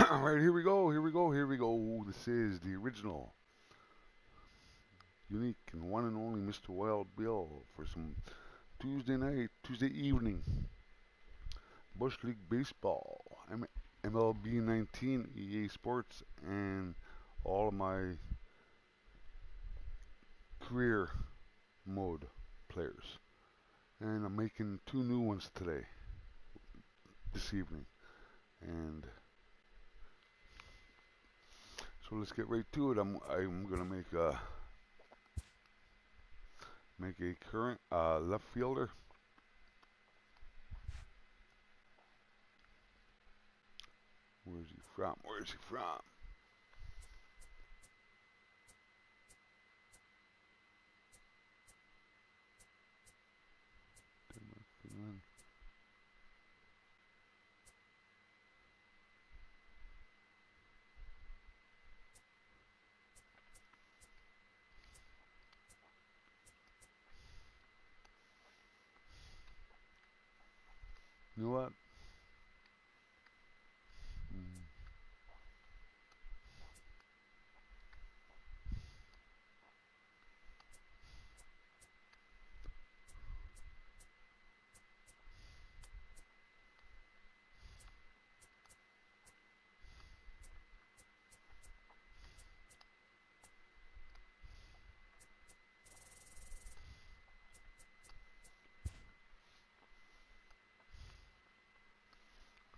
Alright, here we go, here we go, here we go. This is the original, unique, and one and only Mr. Wild Bill for some Tuesday night, Tuesday evening, Bush League Baseball, MLB 19, EA Sports, and all of my career mode players. And I'm making two new ones today, this evening. And so let's get right to it. I'm gonna make a current left fielder. Where's he from? Where's he from? You know what? Mm.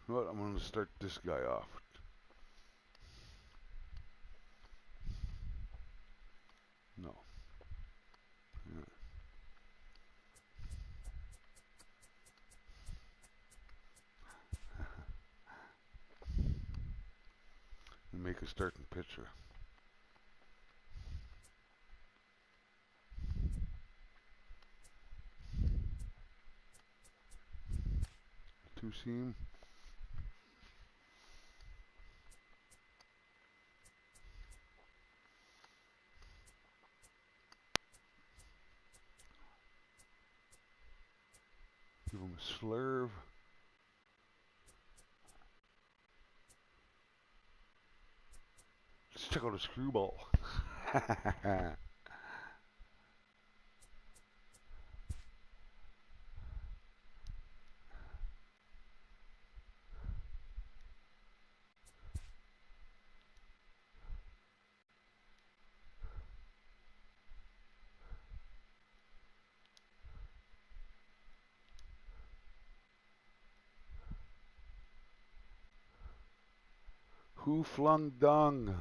You know what? I'm going to start this guy off. No. Yeah. And make a starting pitcher. Two seam. Give him a slurve. Let's check out a screwball. Who flung dung?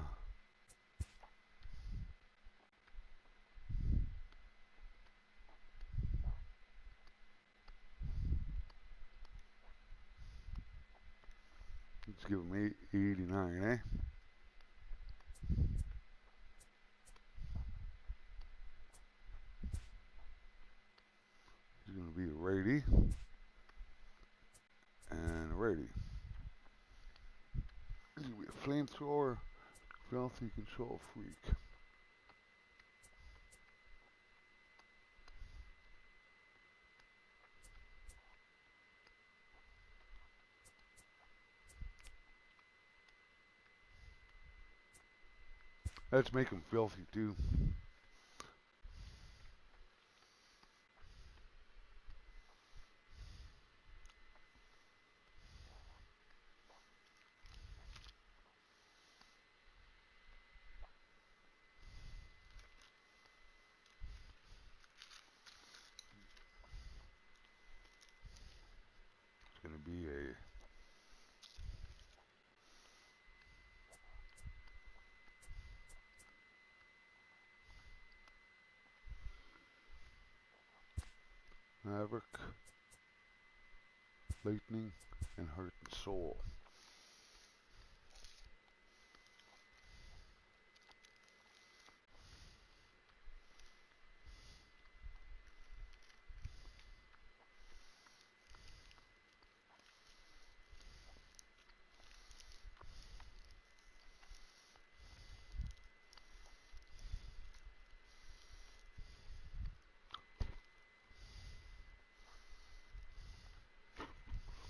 Let's give him 89, eh? He's going to be a righty and a righty. He's going to be a flamethrower, filthy control freak. Let's make him filthy too. It's going to be a Maverick, Lightning, and Heart and Soul.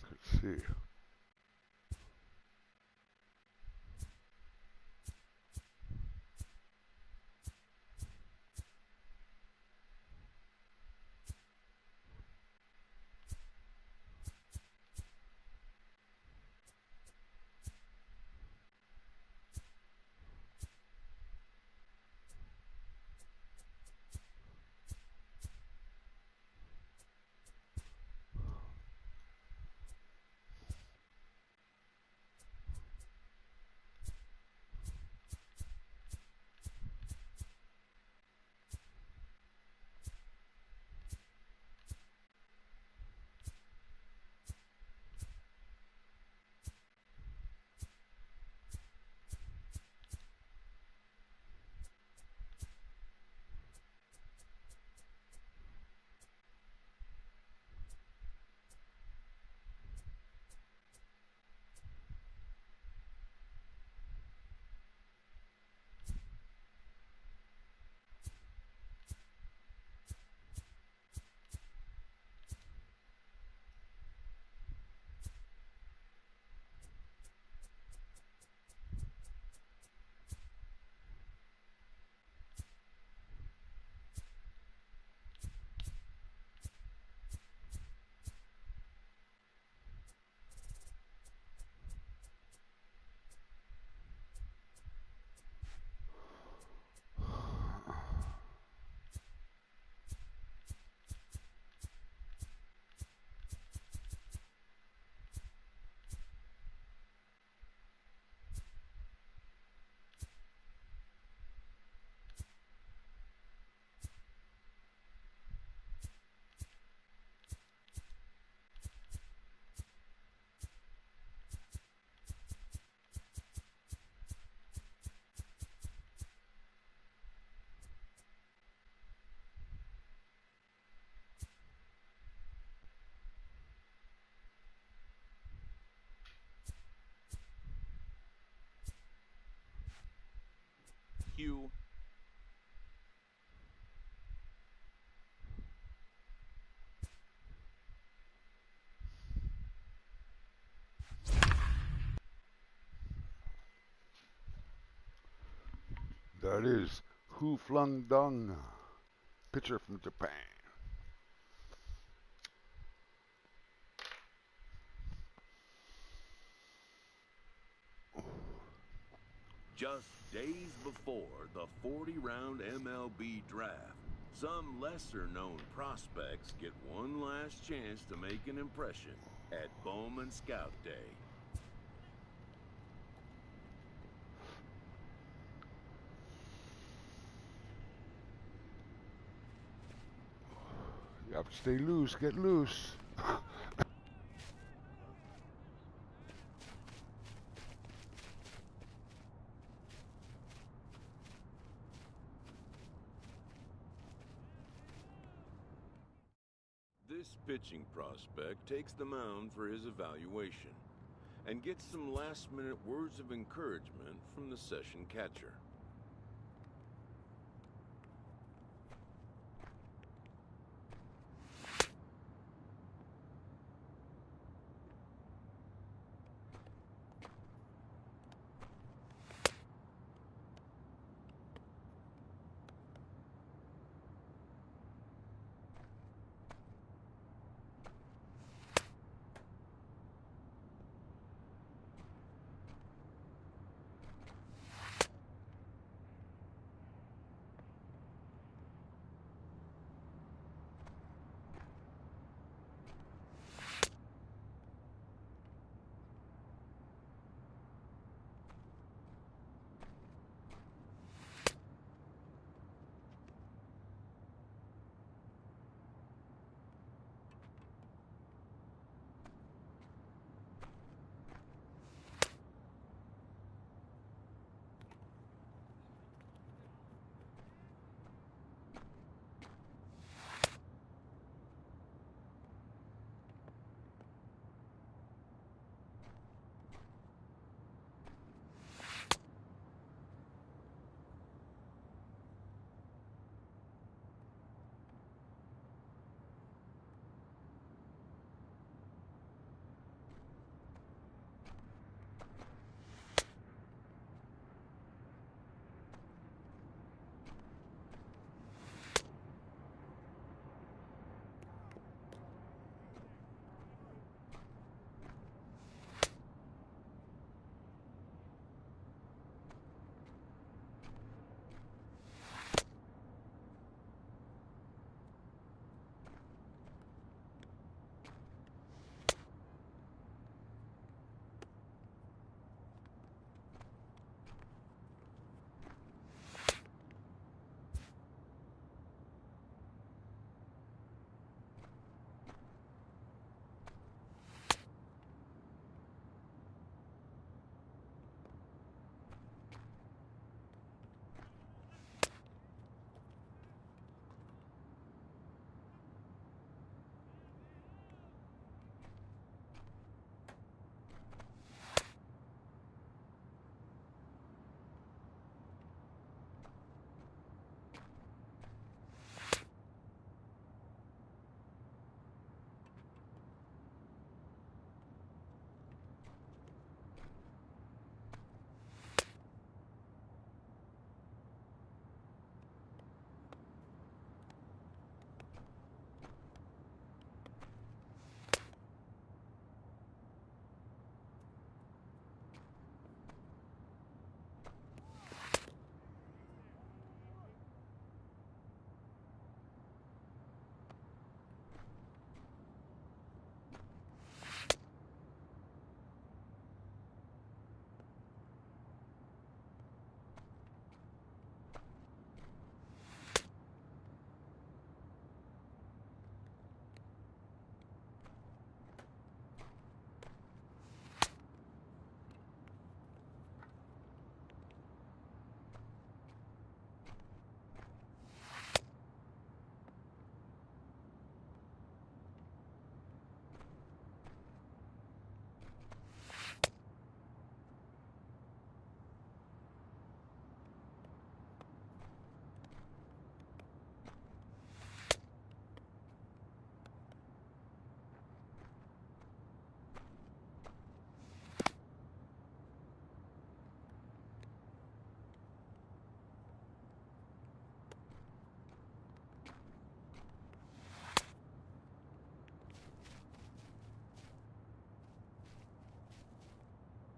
Let's see. That is Hu Flung Dong, pitcher from Japan. Just days before the 40-round MLB draft, some lesser-known prospects get one last chance to make an impression at Bowman Scout Day. You have to stay loose, get loose. This pitching prospect takes the mound for his evaluation and gets some last-minute words of encouragement from the session catcher.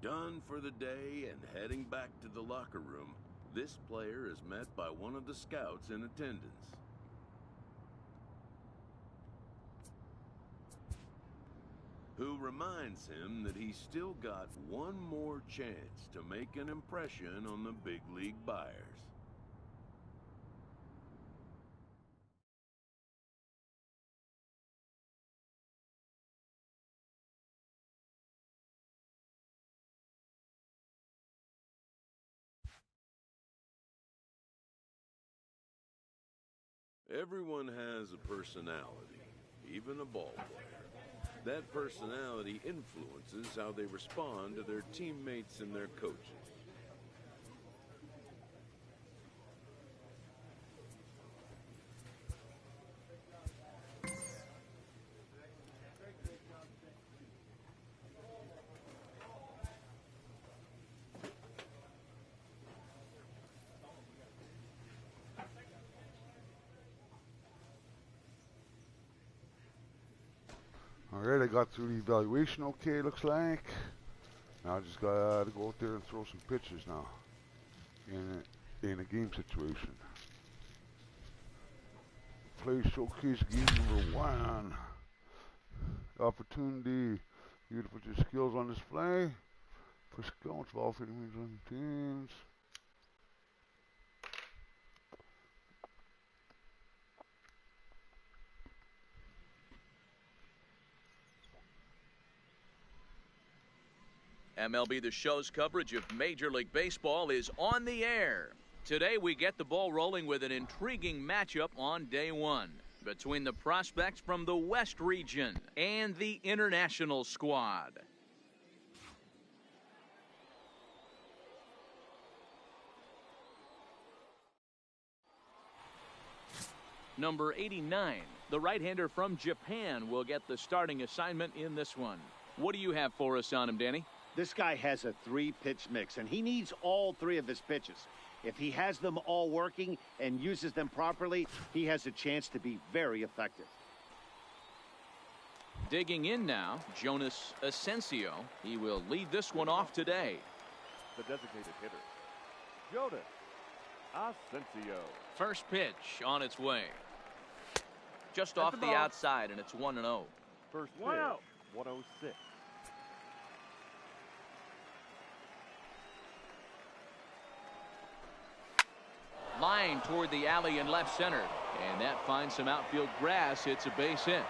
Done for the day and heading back to the locker room, this player is met by one of the scouts in attendance. Who reminds him that he's still got one more chance to make an impression on the big league buyers. Everyone has a personality, even a ball player. That personality influences how they respond to their teammates and their coaches. Alright, I got through the evaluation okay, looks like. Now I just gotta go out there and throw some pitches now. In a game situation. Play showcase game number 1. Opportunity. You to put your skills on display. For scouts, ball fitting teams. MLB The Show's coverage of Major League Baseball is on the air. Today we get the ball rolling with an intriguing matchup on day 1 between the prospects from the West region and the international squad. Number 89, the right-hander from Japan, will get the starting assignment in this one. What do you have for us on him, Danny? This guy has a 3-pitch mix, and he needs all 3 of his pitches. If he has them all working and uses them properly, he has a chance to be very effective. Digging in now, Jonas Asensio. He will lead this one off today. The designated hitter, Jonas Asensio. First pitch on its way. Just off the outside, and it's 1-0. First pitch, 106. Line toward the alley in left center, and that finds some outfield grass. It's a base hit.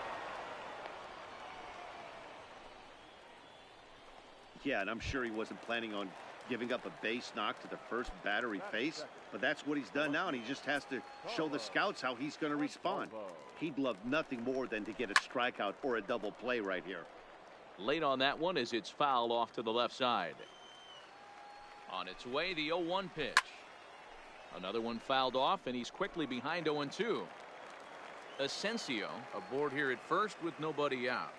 Yeah, and I'm sure he wasn't planning on giving up a base knock to the first batter he faced, but that's what he's done now, and he just has to show the scouts how he's going to respond. He'd love nothing more than to get a strikeout or a double play right here. Late on that one as it's fouled off to the left side. On its way, the 0-1 pitch. Another one fouled off, and he's quickly behind 0-2. Asensio aboard here at first with nobody out.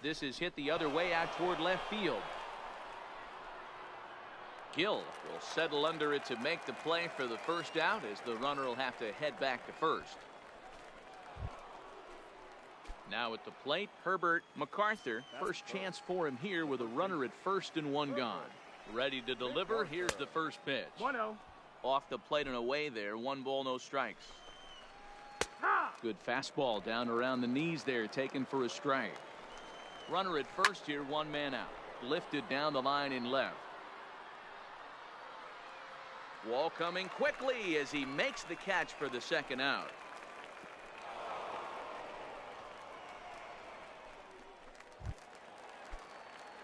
This is hit the other way out toward left field. Gill will settle under it to make the play for the first out, as the runner will have to head back to first. Now at the plate, Herbert MacArthur. First chance for him here with a runner at first and 1 gone. Ready to deliver. Here's the first pitch. 1-0. Off the plate and away there. 1 ball, no strikes. Good fastball down around the knees there, taken for a strike. Runner at first here, 1 man out. Lifted down the line in left. Wall coming quickly as he makes the catch for the second out.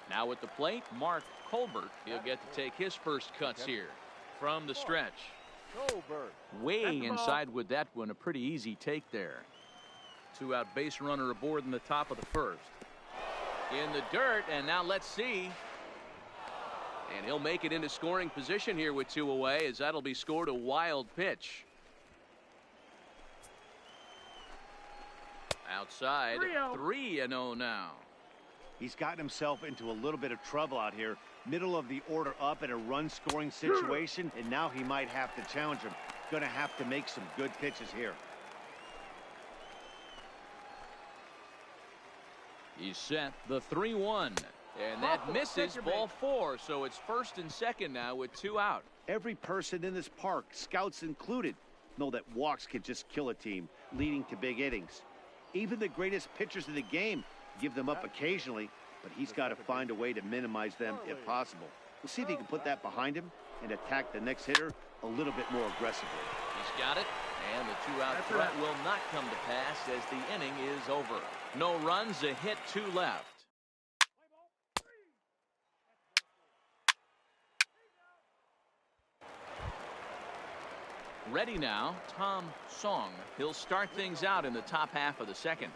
Now at the plate, Mark Colbert. He'll get to take his first cuts here from the stretch. Way inside with that one. A pretty easy take there. 2-out base runner aboard in the top of the first. In the dirt, and now let's see. And he'll make it into scoring position here with 2 away, as that'll be scored a wild pitch. Outside, 3-0 now. He's gotten himself into a little bit of trouble out here. Middle of the order up in a run-scoring situation, and now he might have to challenge him. Going to have to make some good pitches here. He's set the 3-1. And that misses ball 4. So it's first and second now with 2 out. Every person in this park, scouts included, know that walks can just kill a team, leading to big innings. Even the greatest pitchers in the game give them up occasionally, but he's got to find a way to minimize them if possible. We'll see if he can put that behind him and attack the next hitter a little bit more aggressively. He's got it, and the 2-out threat will not come to pass as the inning is over. No runs, a hit, 2 left. Ready now, Tom Song. He'll start things out in the top half of the second.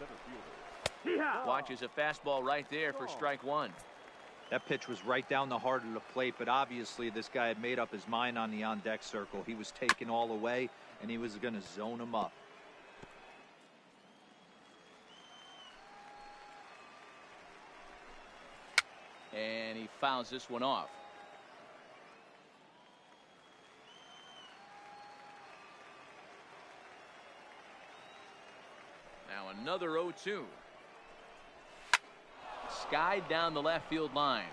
Watches a fastball right there for strike 1. That pitch was right down the heart of the plate, but obviously this guy had made up his mind on the on-deck circle. He was taken all away, and he was going to zone him up. And he fouls this one off. Now another 0-2. Skied down the left field line.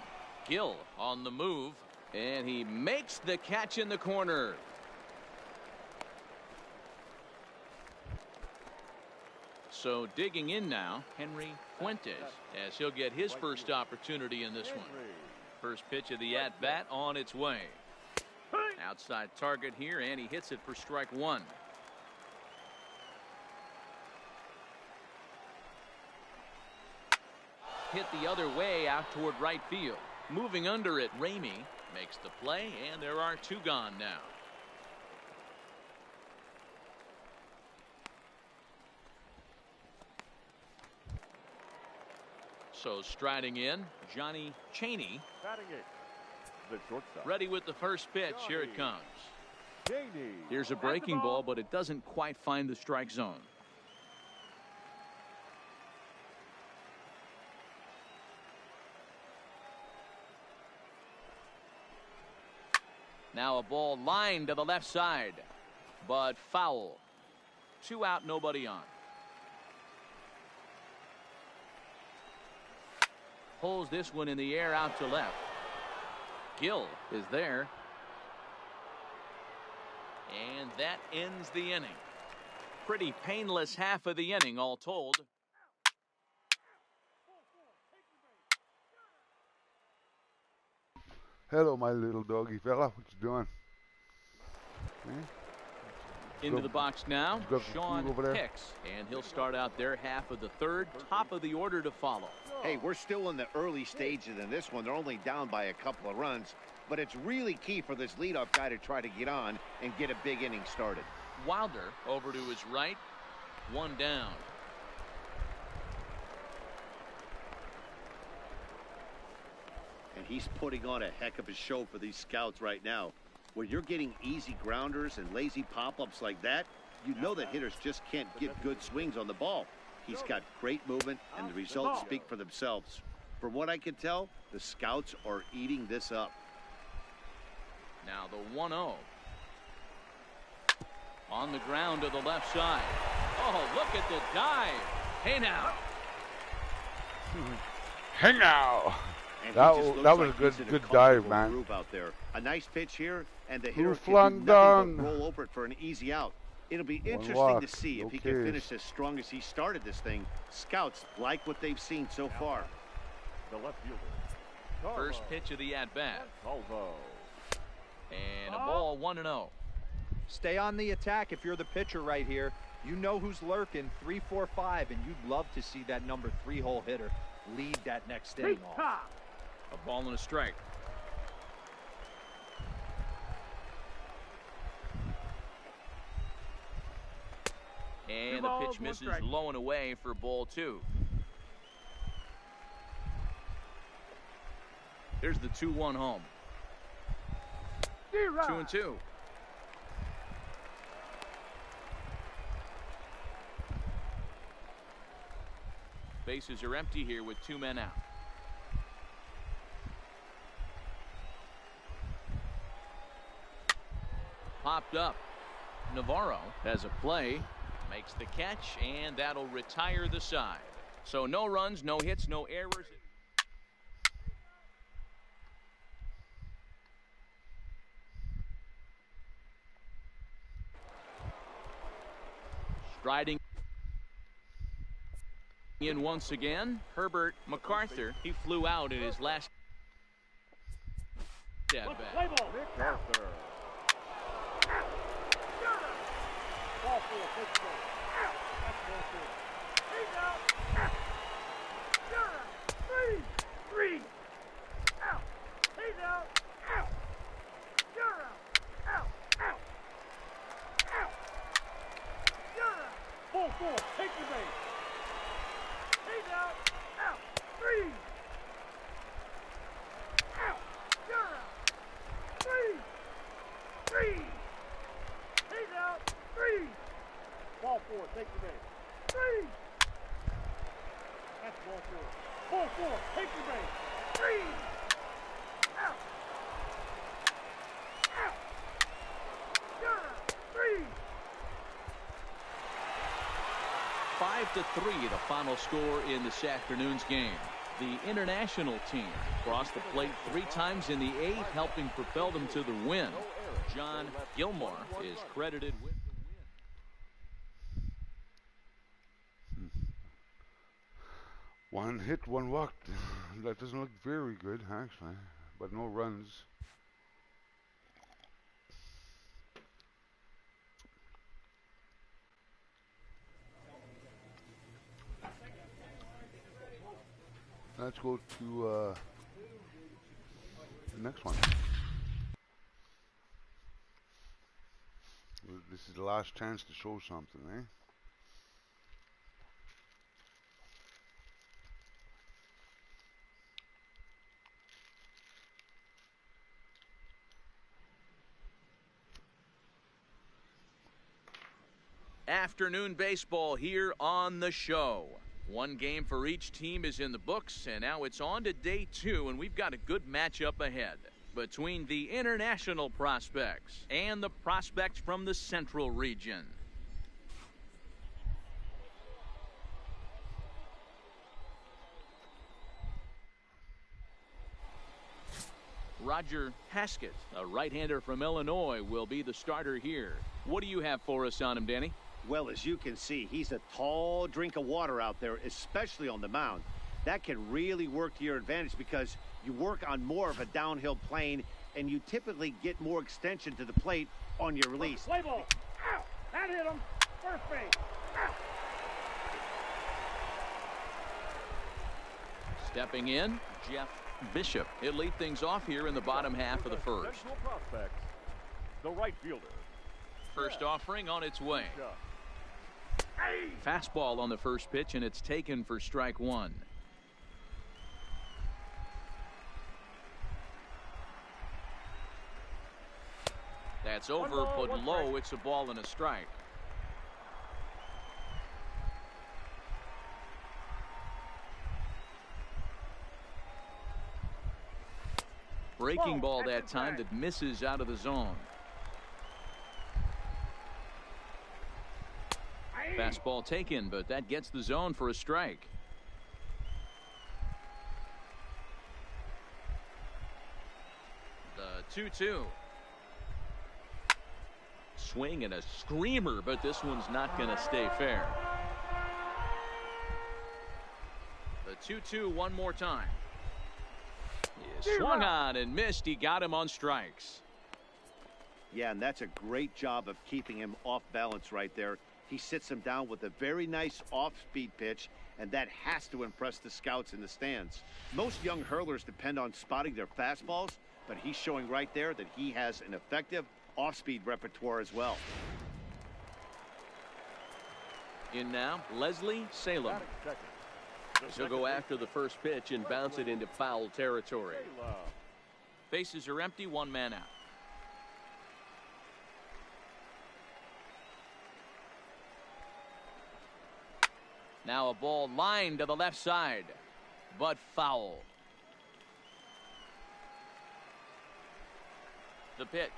Gill on the move, and he makes the catch in the corner. So digging in now, Henry Fuentes, as he'll get his first opportunity in this one. First pitch of the at-bat on its way. Outside target here, and he hits it for strike 1. Hit the other way out toward right field. Moving under it, Ramey makes the play, and there are 2 gone now. So striding in, Johnny Chaney. The shortstop. Ready with the first pitch. Here it comes. Here's a breaking ball, but it doesn't quite find the strike zone. Now a ball lined to the left side, but foul. 2 out, nobody on. Pulls this one in the air out to left. Gill is there. And that ends the inning. Pretty painless half of the inning all told. Hello, my little doggy fella. What you doing? Into the box now, Got some Sean food over there? Hicks, and he'll start out their half of the third, top of the order to follow. Hey, we're still in the early stages in this one. They're only down by a couple of runs, but it's really key for this leadoff guy to try to get on and get a big inning started. Wilder over to his right, 1 down. And he's putting on a heck of a show for these scouts right now. When you're getting easy grounders and lazy pop-ups like that, you know that hitters just can't get good swings on the ball. He's got great movement, and the results speak for themselves. From what I can tell, the scouts are eating this up. Now the 1-0. On the ground to the left side. Oh, look at the dive. Hey now. Hey now. And That he just was looks a like he's in a good dive, comfortable man. groove out there. A nice pitch here, and the hitter can flung do nothing down. but roll over it for an easy out. It'll be interesting walk, to see no if he can case. finish as strong as he started this thing. Scouts like what they've seen so far. The left fielder. First pitch of the at-bat. Salvo. And a ball 1-0. Stay on the attack if you're the pitcher right here. You know who's lurking, 3, 4, 5, and you'd love to see that number 3-hole hitter lead that next inning off. A ball and a strike. And the pitch misses low and away for ball 2. Here's the 2-1 home. 2-2. Bases are empty here with 2 men out. Popped up. Navarro has a play, makes the catch, and that'll retire the side. So no runs, no hits, no errors. Striding in once again, Herbert MacArthur. He flew out in his last at bat. Play ball. MacArthur. Ball 4, take the ball. That's ball 4. He's out. You're out. 3. Out. He's out. Out. You're out. Out. Out. Out. You're out. Ball 4, take the base. He's out. Out. 3. Out. You're out. 3. He's out. 3. Ball 4, take the base. 3. That's ball 4. Ball 4, take the base. 3. Out. Out. You're out. 3. 5-3, the final score in this afternoon's game. The international team crossed the plate 3 times in the 8th, helping propel them to the win. John Gilmore is credited with the win. 1 hit, 1 walk. That doesn't look very good, actually, but no runs. Let's go to the next one. This is the last chance to show something, eh? Afternoon baseball here on the show. 1 game for each team is in the books, and now it's on to day 2, and we've got a good matchup ahead between the international prospects and the prospects from the Central region. Roger Haskett, a right-hander from Illinois, will be the starter here. What do you have for us on him, Danny? Well, as you can see, he's a tall drink of water out there, especially on the mound. That can really work to your advantage because you work on more of a downhill plane and you typically get more extension to the plate on your release. Play ball. Out. That hit him. First base. Out. Stepping in, Jeff Bishop. He'll lead things off here in the bottom half of the first. Central prospects, the right fielder. First offering on its way. Fastball on the first pitch, and it's taken for strike 1. That's over, put low. It's a ball and a strike. Breaking ball that time that misses out of the zone. Fastball taken, but that gets the zone for a strike. The 2-2. Swing and a screamer, but this one's not going to stay fair. The 2-2 one more time. He swung on and missed. He got him on strikes. Yeah, and that's a great job of keeping him off balance right there. He sits him down with a very nice off-speed pitch, and that has to impress the scouts in the stands. Most young hurlers depend on spotting their fastballs, but he's showing right there that he has an effective off-speed repertoire as well. In now, Leslie Salem. He'll go after the first pitch and bounce it into foul territory. Bases are empty, 1 man out. Now a ball lined to the left side, but foul. The pitch.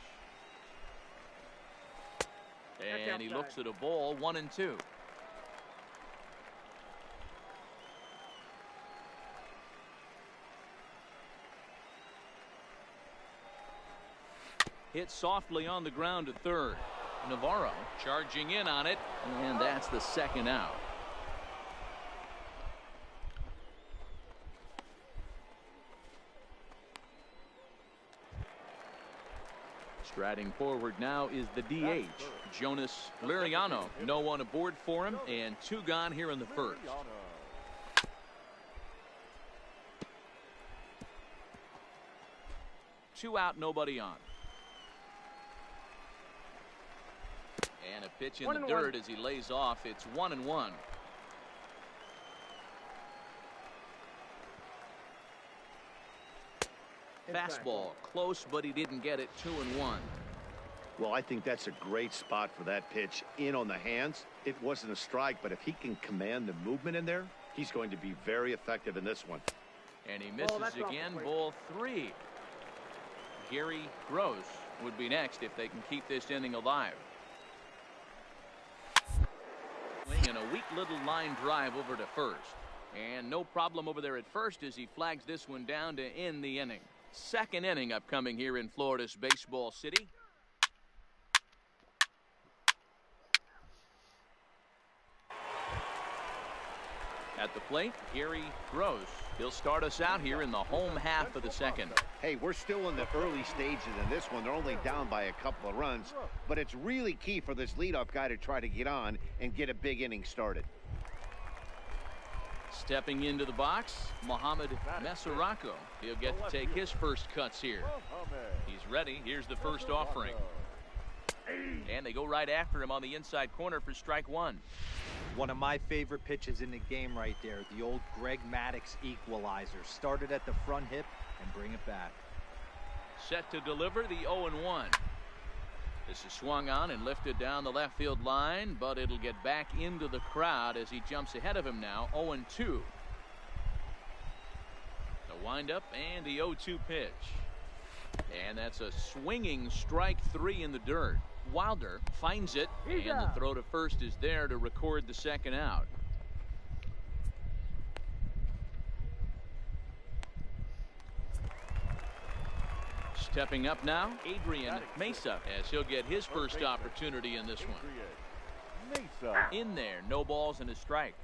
And he looks at a ball, 1-2. Hit softly on the ground to third. Navarro charging in on it, and that's the second out. Striding forward now is the DH, Jonas Liriano. No one aboard for him, and 2 gone here in the first. Two out, nobody on. And a pitch in the dirt as he lays off. It's 1-1. Fastball close, but he didn't get it. 2-1. Well, I think that's a great spot for that pitch. In on the hands. It wasn't a strike, but if he can command the movement in there, he's going to be very effective in this one. And he misses again. Ball 3. Gary Gross would be next if they can keep this inning alive. And a weak little line drive over to first. And no problem over there at first as he flags this one down to end the inning. Second inning upcoming here in Florida's Baseball City. At the plate, Gary Gross. He'll start us out here in the home half of the second. Hey, we're still in the early stages in this one. They're only down by a couple of runs, but it's really key for this leadoff guy to try to get on and get a big inning started. Stepping into the box, Mohamed Mesoraco. He'll get to take his first cuts here. He's ready. Here's the first offering. And they go right after him on the inside corner for strike 1. One of my favorite pitches in the game right there. The old Greg Maddux equalizer. Started at the front hip and bring it back. Set to deliver the 0-1. This is swung on and lifted down the left field line, but it'll get back into the crowd as he jumps ahead of him now. 0-2. The windup and the 0-2 pitch. And that's a swinging strike 3 in the dirt. Wilder finds it, and the throw to first is there to record the second out. Stepping up now, Adrian Mesa, as he'll get his first opportunity in this one. In there, no balls and a strike.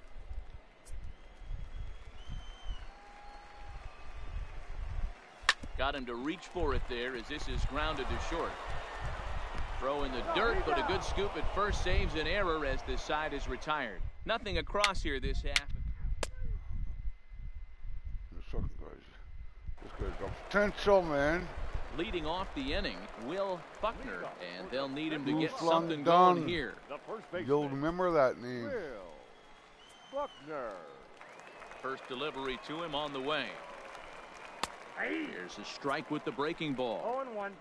Got him to reach for it there as this is grounded to short. Throw in the dirt, but a good scoop at first saves an error as this side is retired. Nothing across here this half. This guy's got potential, man. Leading off the inning, Will Buckner, and they'll need him to Who's get something done? going here. You'll remember that name. Will Buckner. First delivery to him on the way. Here's a strike with the breaking ball. 0-1.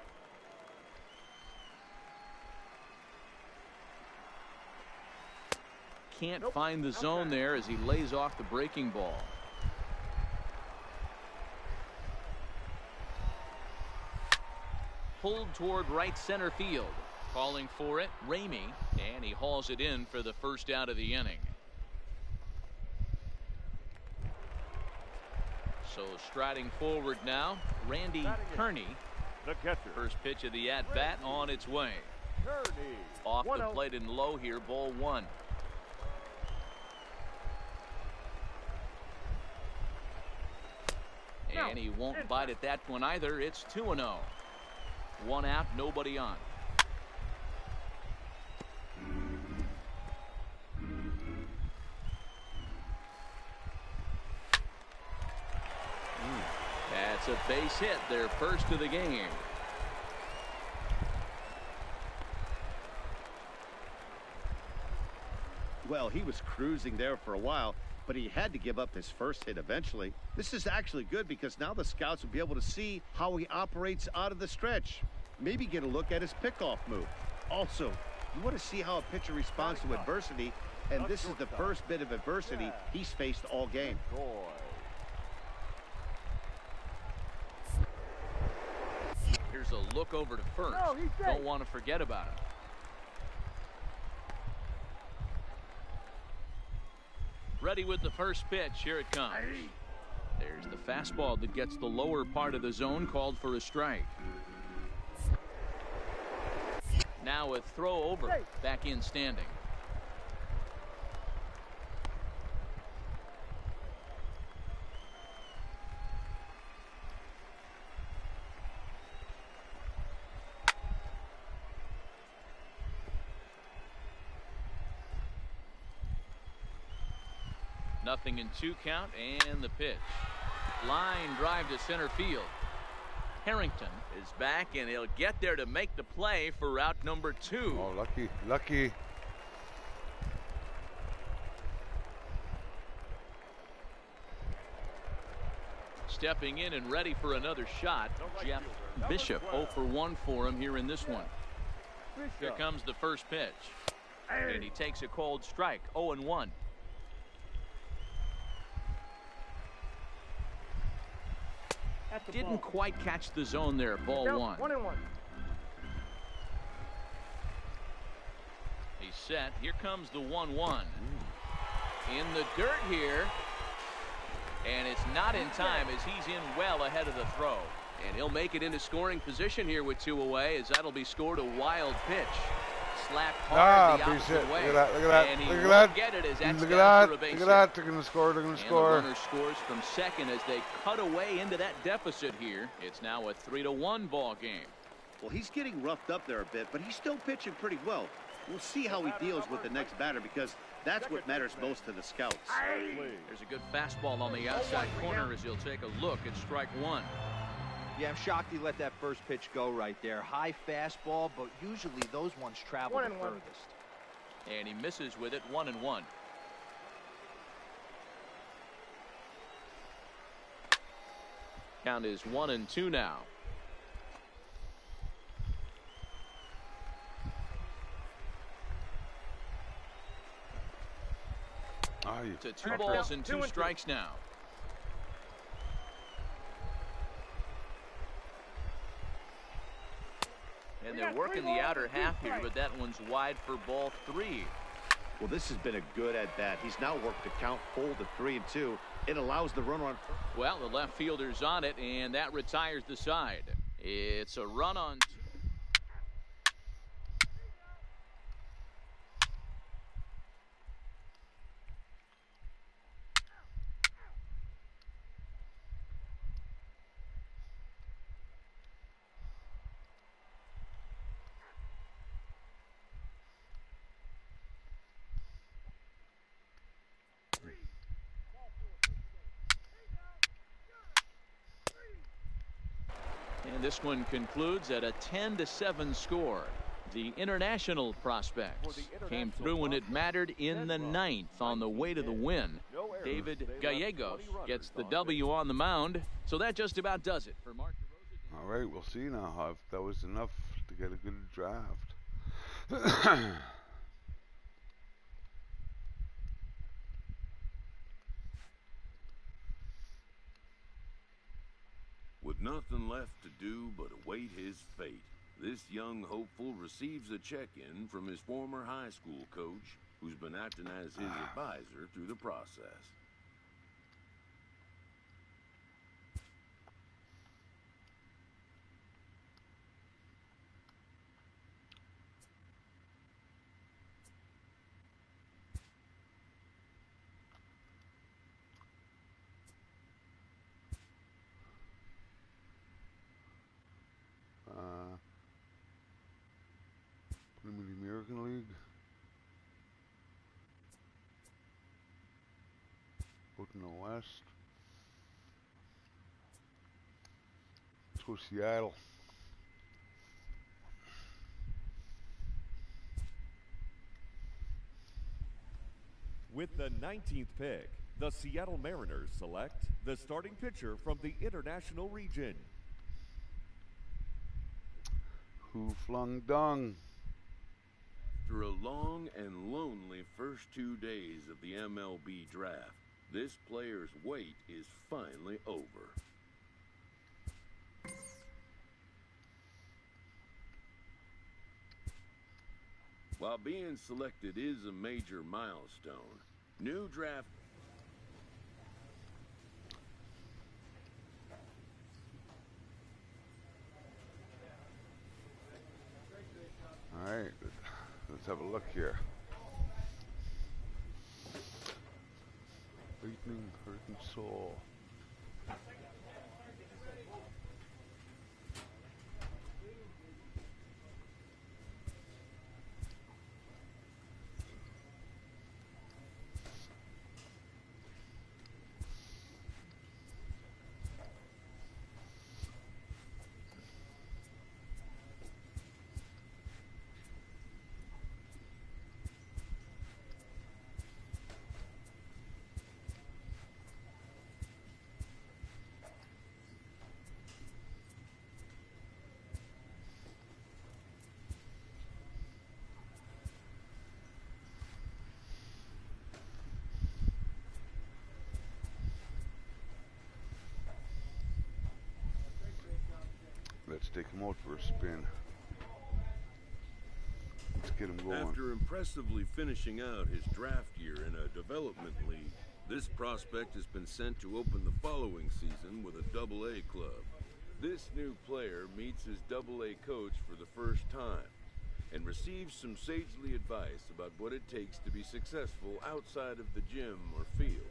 Can't find the zone there as he lays off the breaking ball. Pulled toward right center field. Calling for it, Ramey, and he hauls it in for the first out of the inning. So striding forward now, Randy Kearney. The catcher. First pitch of the at-bat on its way. Kearney. Off the plate and low here, ball 1. And he won't bite at that one either. It's 2-0. 1 out, nobody on. That's a base hit, their first of the game. Well, he was cruising there for a while, but he had to give up his first hit eventually. This is actually good because now the scouts will be able to see how he operates out of the stretch. Maybe get a look at his pickoff move. Also, you want to see how a pitcher responds to adversity, and this is the first bit of adversity he's faced all game. Here's a look over to first. Don't want to forget about it. Ready with the first pitch. Here it comes. There's the fastball that gets the lower part of the zone, called for a strike. Now a throw over, back in standing. Nothing in 2 count, and the pitch. Line drive to center field. Harrington is back, and he'll get there to make the play for route number 2. Oh, lucky, lucky. Stepping in and ready for another shot, Jeff Bishop. 0 for 1 for him here in this one. Here comes the first pitch. And he takes a cold strike. 0-1. Didn't quite catch the zone there. Ball 1. 1-1. He's set. Here comes the 1-1. In the dirt here. And it's not in time as he's in well ahead of the throw. And he'll make it into scoring position here with 2 away, as that'll be scored a wild pitch. Slapped hard the opposite way. Look at that, look at that, And he look at won't that. get it as that's Look down at for a that, base look hit. at that. They're going to score, they're going to And score. the runner scores from second as they cut away into that deficit here. It's now a 3-1 ball game. Well, he's getting roughed up there a bit, but he's still pitching pretty well. We'll see how he deals with the next batter, because that's what matters most to the scouts. There's a good fastball on the outside corner as he'll take a look at strike 1. Yeah, I'm shocked he let that first pitch go right there. High fastball, but usually those ones travel the 1-1. furthest. And he misses with it. 1-1. Count is 1-2 now. To 2 balls and 2 strikes now. And they're working the outer half here, but that one's wide for ball 3. Well, this has been a good at-bat. He's now worked the count full to 3-2. It allows the runner on. Well, the left fielder's on it, and that retires the side. It's a run on 2. And this one concludes at a 10-7 score. The international prospects came through when it mattered in the 9th on the way to the win. David Gallegos gets the W on the mound, so that just about does it for Mark DeRosa. All right, we'll see now if that was enough to get a good draft. With nothing left to do but await his fate, this young hopeful receives a check-in from his former high school coach, who's been acting as his advisor through the process. Put him in the American League. Out in the West. Let's go Seattle. With the 19th pick, the Seattle Mariners select the starting pitcher from the International Region. Who flung dung? After a long and lonely first 2 days of the MLB draft, this player's wait is finally over. While being selected is a major milestone, new draft. All right. here. Lightning, hurting soul. Let's take him out for a spin. Let's get him going. After impressively finishing out his draft year in a development league, this prospect has been sent to open the following season with a Double-A club. This new player meets his Double-A coach for the first time and receives some sagely advice about what it takes to be successful outside of the gym or field.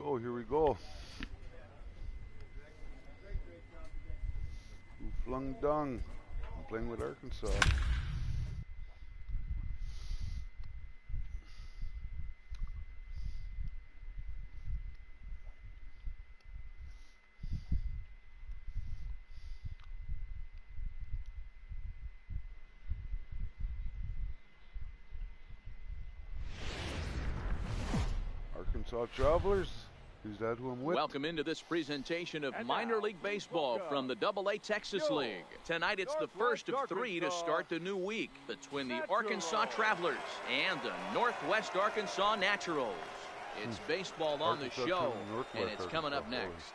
Oh, here we go. Who flung dung? I'm playing with Arkansas. Arkansas Travelers. Is that who I'm with? Welcome into this presentation of minor league baseball from the Double-A Texas League. Tonight it's the first of three to start the new week between the Arkansas Travelers and the Northwest Arkansas Naturals. It's baseball on the show, and it's coming up next.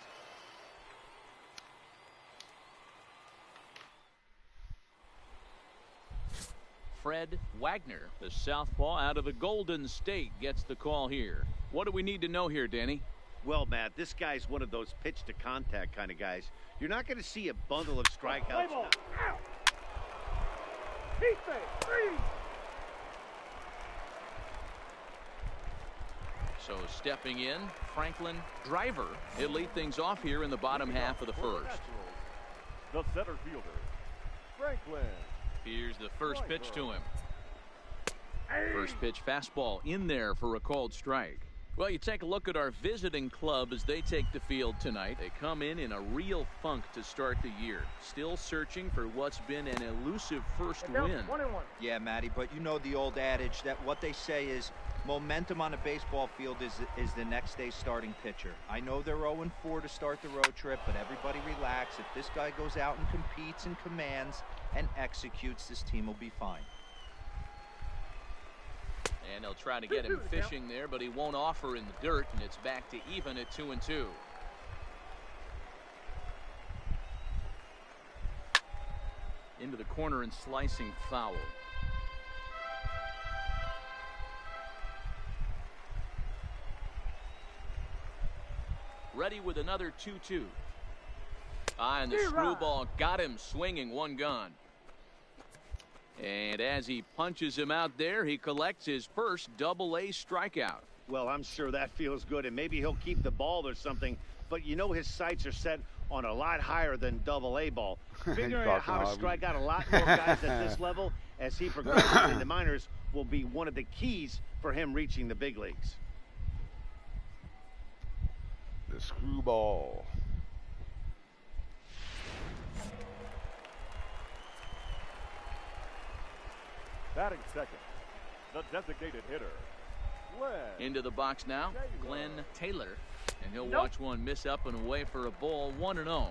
Fred Wagner, the southpaw out of the Golden State, gets the call here. What do we need to know here, Danny? Well, Matt, this guy's one of those pitch-to-contact kind of guys. You're not going to see a bundle of strikeouts. So stepping in, Franklin Driver. He'll lead things off here in the bottom half of the first. The center fielder, Franklin. Here's the first pitch to him. First pitch fastball in there for a called strike. Well, you take a look at our visiting club as they take the field tonight. They come in a real funk to start the year. Still searching for what's been an elusive first win. Yeah, Matty, but you know the old adage that what they say is momentum on a baseball field is the next day's starting pitcher. I know they're 0-4 to start the road trip, but everybody relax. If this guy goes out and competes and commands and executes, this team will be fine. And they'll try to get him fishing there, but he won't offer in the dirt, and it's back to even at 2-2. Into the corner and slicing foul. Ready with another 2-2. And the screwball got him swinging, one gone. And as he punches him out there, he collects his first Double-A strikeout. Well, I'm sure that feels good, and maybe he'll keep the ball or something. But you know his sights are set on a lot higher than Double-A ball. Figuring out how to strike out a lot more guys at this level as he progresses in the minors will be one of the keys for him reaching the big leagues. The screwball. Batting second, the designated hitter, Glenn. Into the box now, Glenn Taylor. And he'll watch one miss up and away for a ball, 1-0.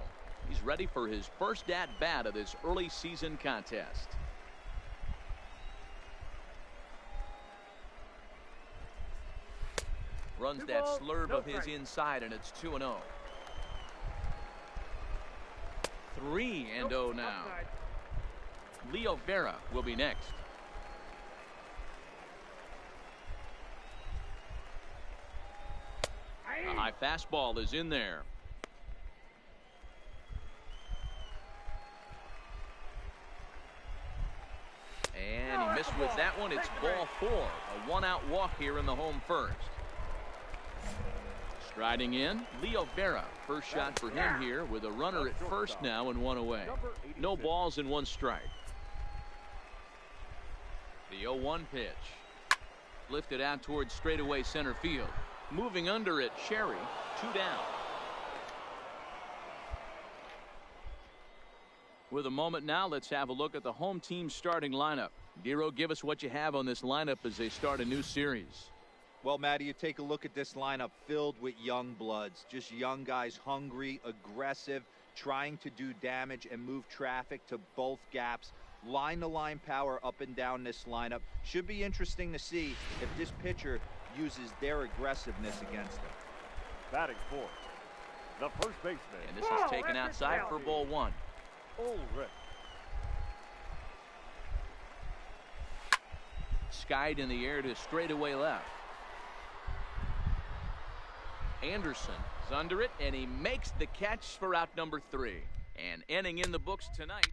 He's ready for his first at-bat of this early season contest. Runs that slurve of his inside, and it's 2-0. 3-0 now. Leo Vera will be next. A high fastball is in there. And he missed with that one. It's ball 4. A one-out walk here in the home first. Striding in, Leo Vera. First shot for him here with a runner at first now and one away. No balls and one strike. The 0-1 pitch. Lifted out towards straightaway center field. Moving under it, Sherry. 2 down. With a moment now, let's have a look at the home team's starting lineup. Dero, give us what you have on this lineup as they start a new series. Well, Matty, you take a look at this lineup filled with young bloods. Just young guys, hungry, aggressive, trying to do damage and move traffic to both gaps. Line-to-line power up and down this lineup. Should be interesting to see if this pitcher uses their aggressiveness against him. Batting fourth, the first baseman. And this is taken outside for ball 1. Ulrich. Skied in the air to straightaway left. Anderson is under it, and he makes the catch for out number 3. And inning in the books tonight.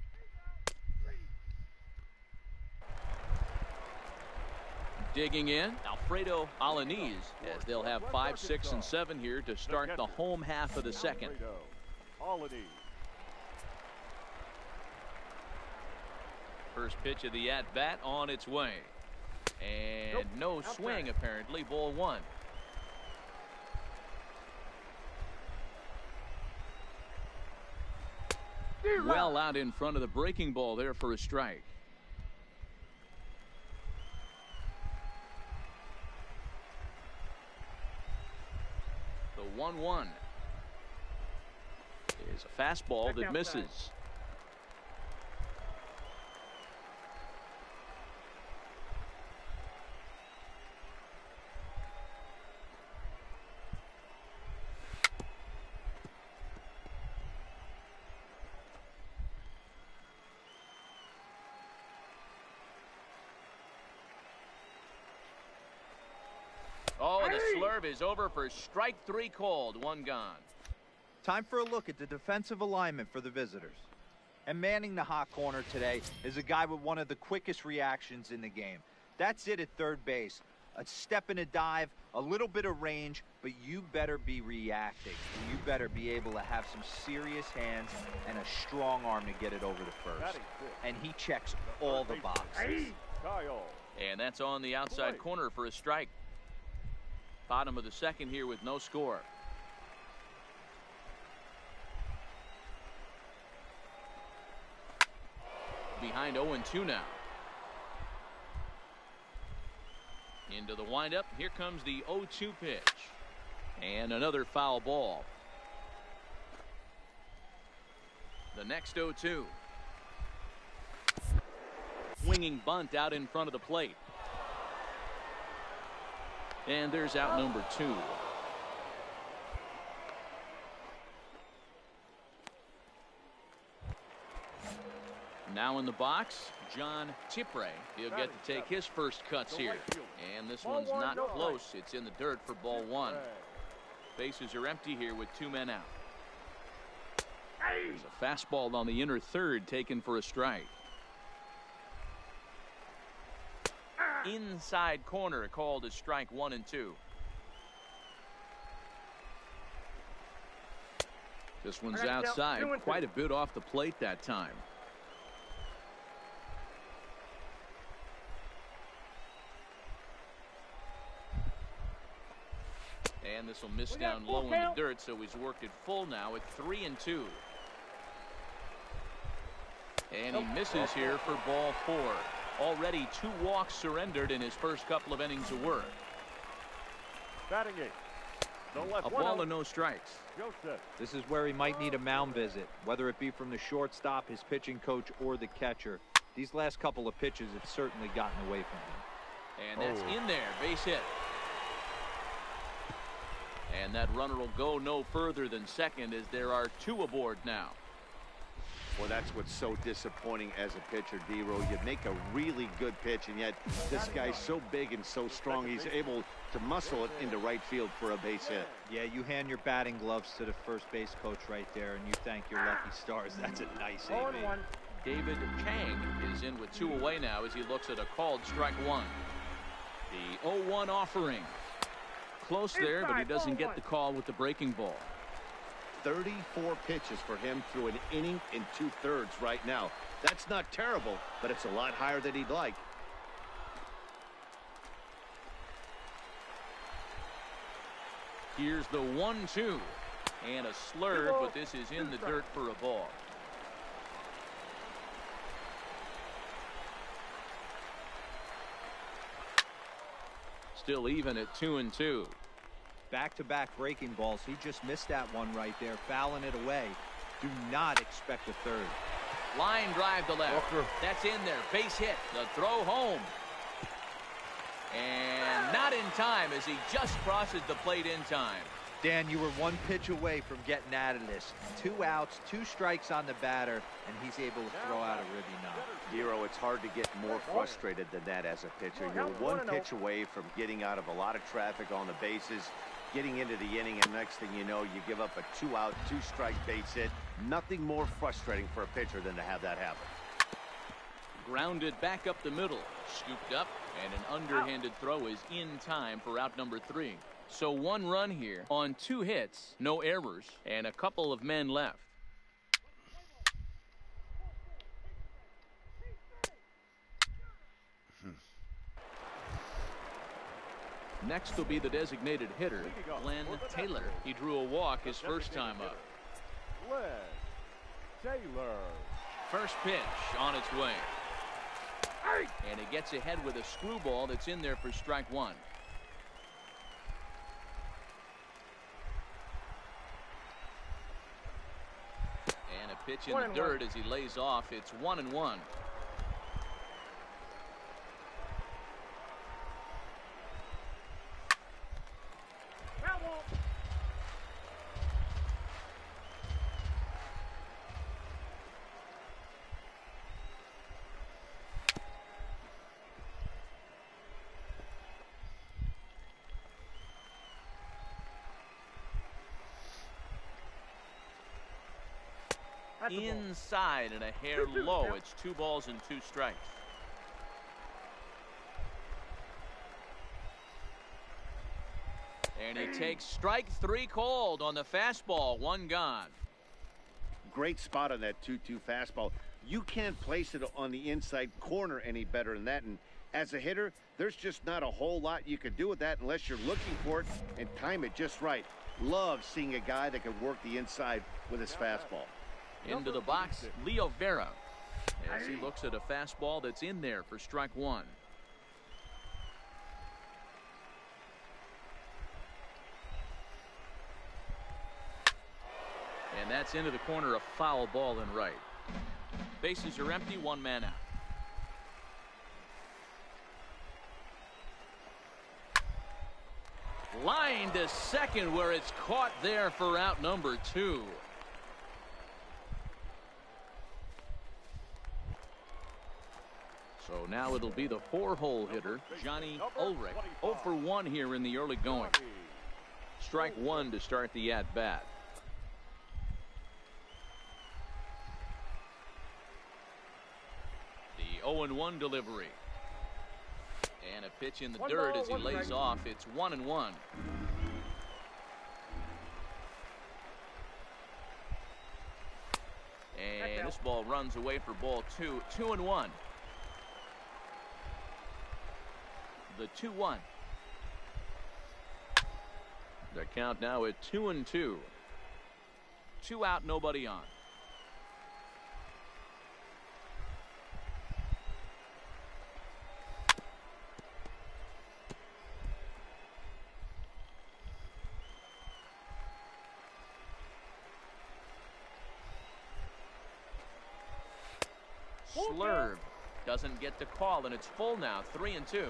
Digging in, Alfredo Alanis, as they'll have 5, 6, and 7 here to start the home half of the second. First pitch of the at-bat on its way. And no swing, apparently. Ball 1. Well out in front of the breaking ball there for a strike. The 1-1 is a fastball that misses. Oh, and the slurve is over for strike 3 called. 1 gone. Time for a look at the defensive alignment for the visitors. And manning the hot corner today is a guy with one of the quickest reactions in the game. That's it at third base. A step and a dive, a little bit of range, but you better be reacting. You better be able to have some serious hands and a strong arm to get it over to first. And he checks all the boxes. And that's on the outside corner for a strike. Bottom of the second here with no score. Behind 0-2 now. Into the windup. Here comes the 0-2 pitch. And another foul ball. The next 0-2. Swinging bunt out in front of the plate. And there's out number 2. Now in the box, John Tipre. He'll get to take his first cuts here. And this one's not close. It's in the dirt for ball 1. Bases are empty here with 2 men out. There's a fastball on the inner third taken for a strike. Inside corner called as strike 1 and 2. This one's outside, quite a bit off the plate that time. And this will miss down low in the dirt, so he's worked it full now at 3 and 2. And he misses here for ball 4. Already 2 walks surrendered in his first couple of innings of work. Batting eight. A ball and no strikes. Joseph. This is where he might need a mound visit, whether it be from the shortstop, his pitching coach, or the catcher. These last couple of pitches have certainly gotten away from him. And that's in there. Base hit. And that runner will go no further than second as there are 2 aboard now. Well, that's what's so disappointing as a pitcher, D-Row. You make a really good pitch, and yet this guy's so big and so strong, he's able to muscle it into right field for a base hit. Yeah, you hand your batting gloves to the first base coach right there, and you thank your lucky stars. That's a nice AB. David Chang is in with 2 away now as he looks at a called strike 1. The 0-1 offering. Close there, but he doesn't get the call with the breaking ball. 34 pitches for him through an inning and 2/3 right now. That's not terrible, but it's a lot higher than he'd like. Here's the 1-2. And a slurve, but this is in the dirt for a ball. Still even at 2-2. Back-to-back breaking balls. He just missed that one right there, fouling it away. Do not expect a third. Line drive to left. That's in there. Base hit. The throw home. And not in time as he just crosses the plate in time. Dan, you were 1 pitch away from getting out of this. 2 outs, 2 strikes on the batter, and he's able to throw out a ribby knob. Hero, it's hard to get more frustrated than that as a pitcher. You're 1 pitch away from getting out of a lot of traffic on the bases, getting into the inning, and next thing you know, you give up a 2-out, 2-strike base hit. Nothing more frustrating for a pitcher than to have that happen. Grounded back up the middle. Scooped up, and an underhanded throw is in time for out number 3. So 1 run here on 2 hits, no errors, and a couple of men left. Next will be the designated hitter, Glenn Taylor. He drew a walk his first time up. Glenn Taylor. First pitch on its way. And it gets ahead with a screwball that's in there for strike 1. And a pitch in the dirt as he lays off. It's 1-1. Inside and a hair low. It's 2 balls and 2 strikes. And he takes strike 3 called on the fastball. 1 gone. Great spot on that 2-2 fastball. You can't place it on the inside corner any better than that. And as a hitter, there's just not a whole lot you can do with that unless you're looking for it and time it just right. Love seeing a guy that can work the inside with his fastball. Into the box, Leo Vera, as he looks at a fastball that's in there for strike 1. And that's into the corner, a foul ball in right. Bases are empty, 1 man out. Line to second where it's caught there for out number 2. So now it'll be the 4-hole hitter, Johnny Ulrich. 0 for 1 here in the early going. Strike 1 to start the at-bat. The 0-1 delivery. And a pitch in the dirt as he lays off. It's 1-1. And this ball runs away for ball 2. 2-1. The 2-1. The count now at 2-2. 2 out, nobody on. slurve. Doesn't get the call, and it's full now, 3-2.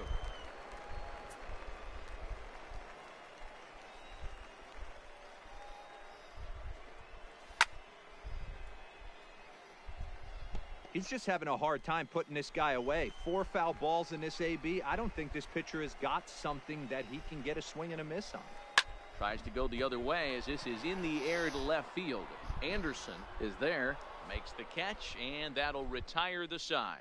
He's just having a hard time putting this guy away. 4 foul balls in this AB. I don't think this pitcher has got something that he can get a swing and a miss on. Tries to go the other way as this is in the air to left field. Anderson is there, makes the catch, and that'll retire the side.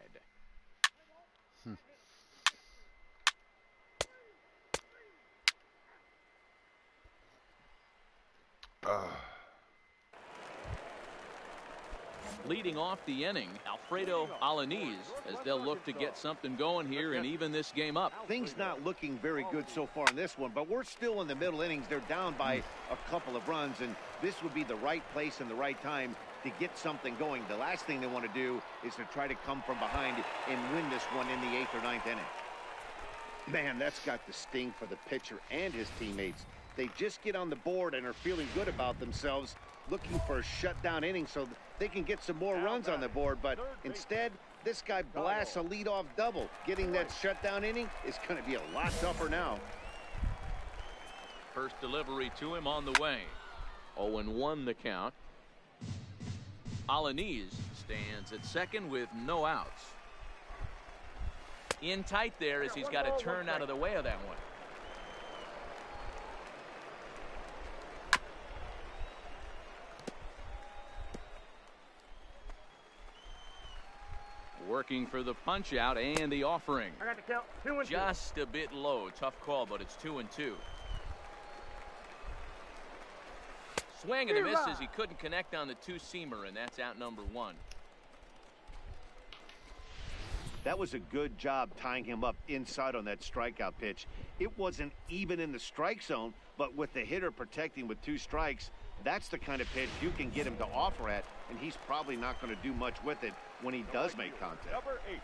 Leading off the inning, Alfredo Alanis, as they'll look to get something going here and even this game up. Things not looking very good so far in this one, but we're still in the middle innings. They're down by a couple of runs, and this would be the right place and the right time to get something going. The last thing they want to do is to try to come from behind and win this one in the 8th or 9th inning. Man, that's got the sting for the pitcher and his teammates. They just get on the board and are feeling good about themselves, looking for a shutdown inning so they can get some more runs on the board, but instead, this guy blasts a leadoff double. Getting that shutdown inning is going to be a lot tougher now. First delivery to him on the way. 0-1 the count. Alanis stands at second with no outs. In tight there as he's got to turn out of the way of that one. Working for the punch out and the offering. I got the count. 2-2. Just a bit low. Tough call, but it's 2-2. Swing and a miss as he couldn't connect on the two-seamer, and that's out number 1. That was a good job tying him up inside on that strikeout pitch. It wasn't even in the strike zone, but with the hitter protecting with 2 strikes, that's the kind of pitch you can get him to offer at, and he's probably not going to do much with it when he does make contact. Number 8.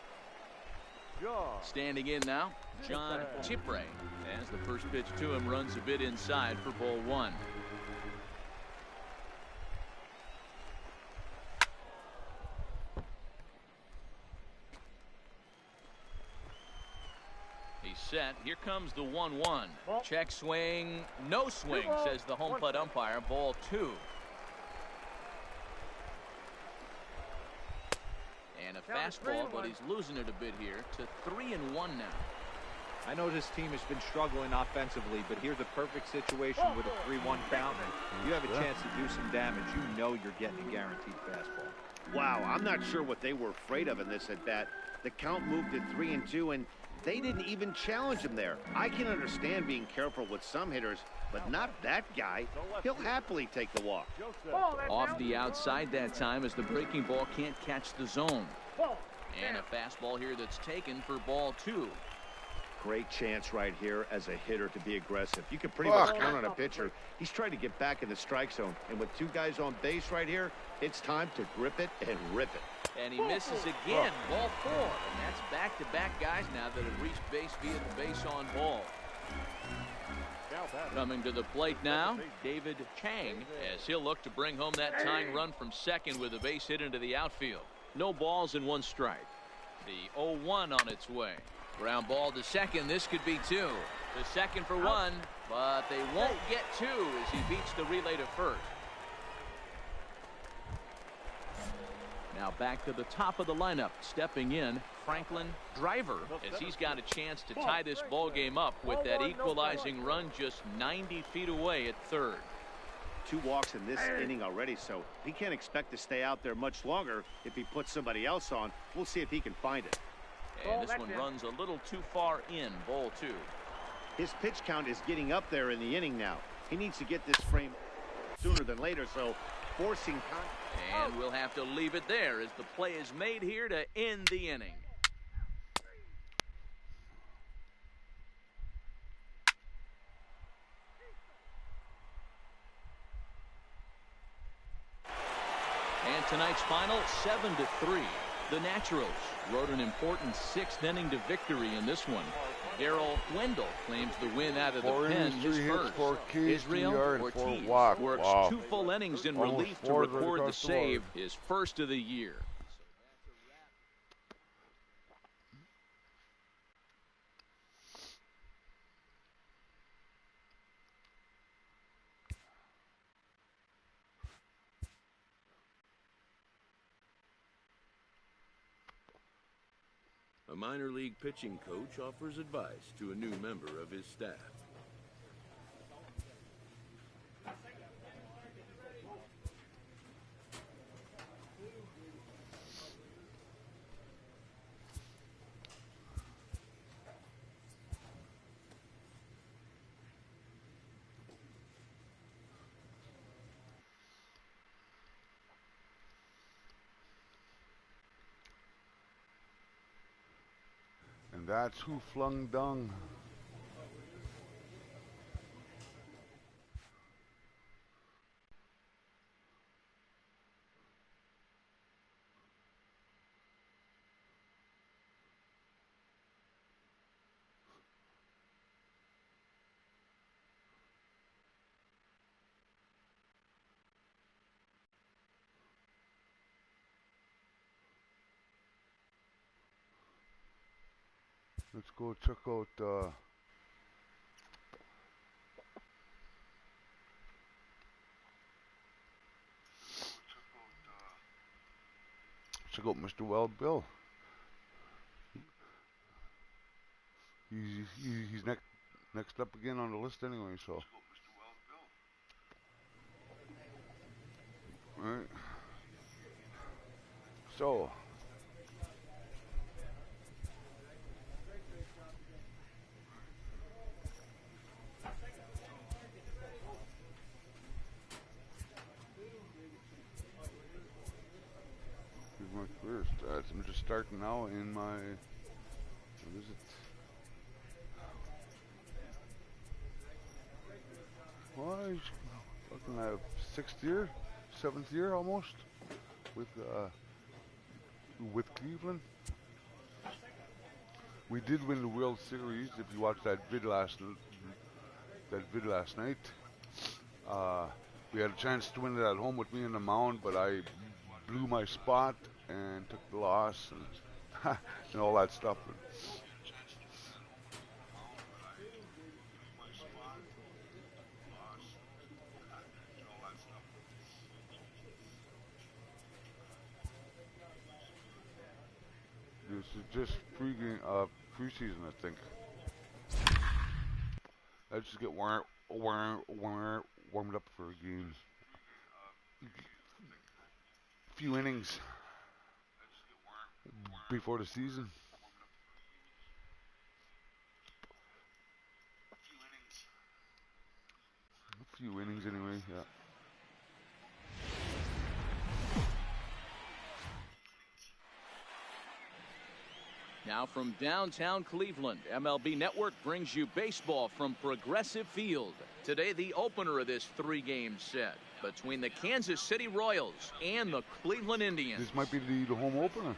John. Standing in now, John Chipre, as the first pitch to him runs a bit inside for ball 1. He's set. Here comes the 1-1. Check swing, no swing, says the home plate umpire. Ball 2. And a fastball, but he's losing it a bit here to 3-1 now. I know this team has been struggling offensively, but here's a perfect situation with a 3-1 count. And you have a chance to do some damage. You know you're getting a guaranteed fastball. Wow, I'm not sure what they were afraid of in this at bat. The count moved to 3-2, and they didn't even challenge him there. I can understand being careful with some hitters, but not that guy. He'll happily take the walk. Off the outside that time as the breaking ball can't catch the zone. And a fastball here that's taken for ball 2. Great chance right here as a hitter to be aggressive. You can pretty much count on a pitcher. He's trying to get back in the strike zone, and with 2 guys on base right here, it's time to grip it and rip it. And he misses again. Ball 4. And that's back-to-back guys now that have reached base via the base on ball. Coming to the plate now, David Chang, as he'll look to bring home that tying run from second with a base hit into the outfield. No balls and 1 strike. The 0-1 on its way. Ground ball to second. This could be 2. The second for 1, but they won't get 2 as he beats the relay to first. Now back to the top of the lineup, stepping in, Franklin Driver, as he's got a chance to tie this ball game up with that equalizing run just 90 feet away at third. 2 walks in this inning already, so he can't expect to stay out there much longer if he puts somebody else on. We'll see if he can find it. And this one runs a little too far in, ball 2. His pitch count is getting up there in the inning now. He needs to get this frame sooner than later, so forcing contact. And we'll have to leave it there as the play is made here to end the inning. And tonight's final, 7-3. The Naturals rode an important 6th inning to victory in this one. Darrell Wendell claims the win out of the pen, his first. Israel Ortiz works 2 full innings in relief to record the save, his first of the year. A minor league pitching coach offers advice to a new member of his staff. And that's who flung dung. Let's go check out Mr. Wild Bill. He's next up again on the list anyway, so. All right. So. Here's my career stats. I'm just starting now in my, what is it? Well, I fucking have 6th year, 7th year almost with Cleveland. We did win the World Series. If you watched that vid last night, we had a chance to win it at home with me in the mound, but I blew my spot and took the loss and, and all that stuff. This is just preseason, I think. I just get warmed up for a game. Few innings before the season. A few innings anyway, yeah. Now from downtown Cleveland, MLB Network brings you baseball from Progressive Field. Today, the opener of this 3-game set between the Kansas City Royals and the Cleveland Indians. This might be the home opener.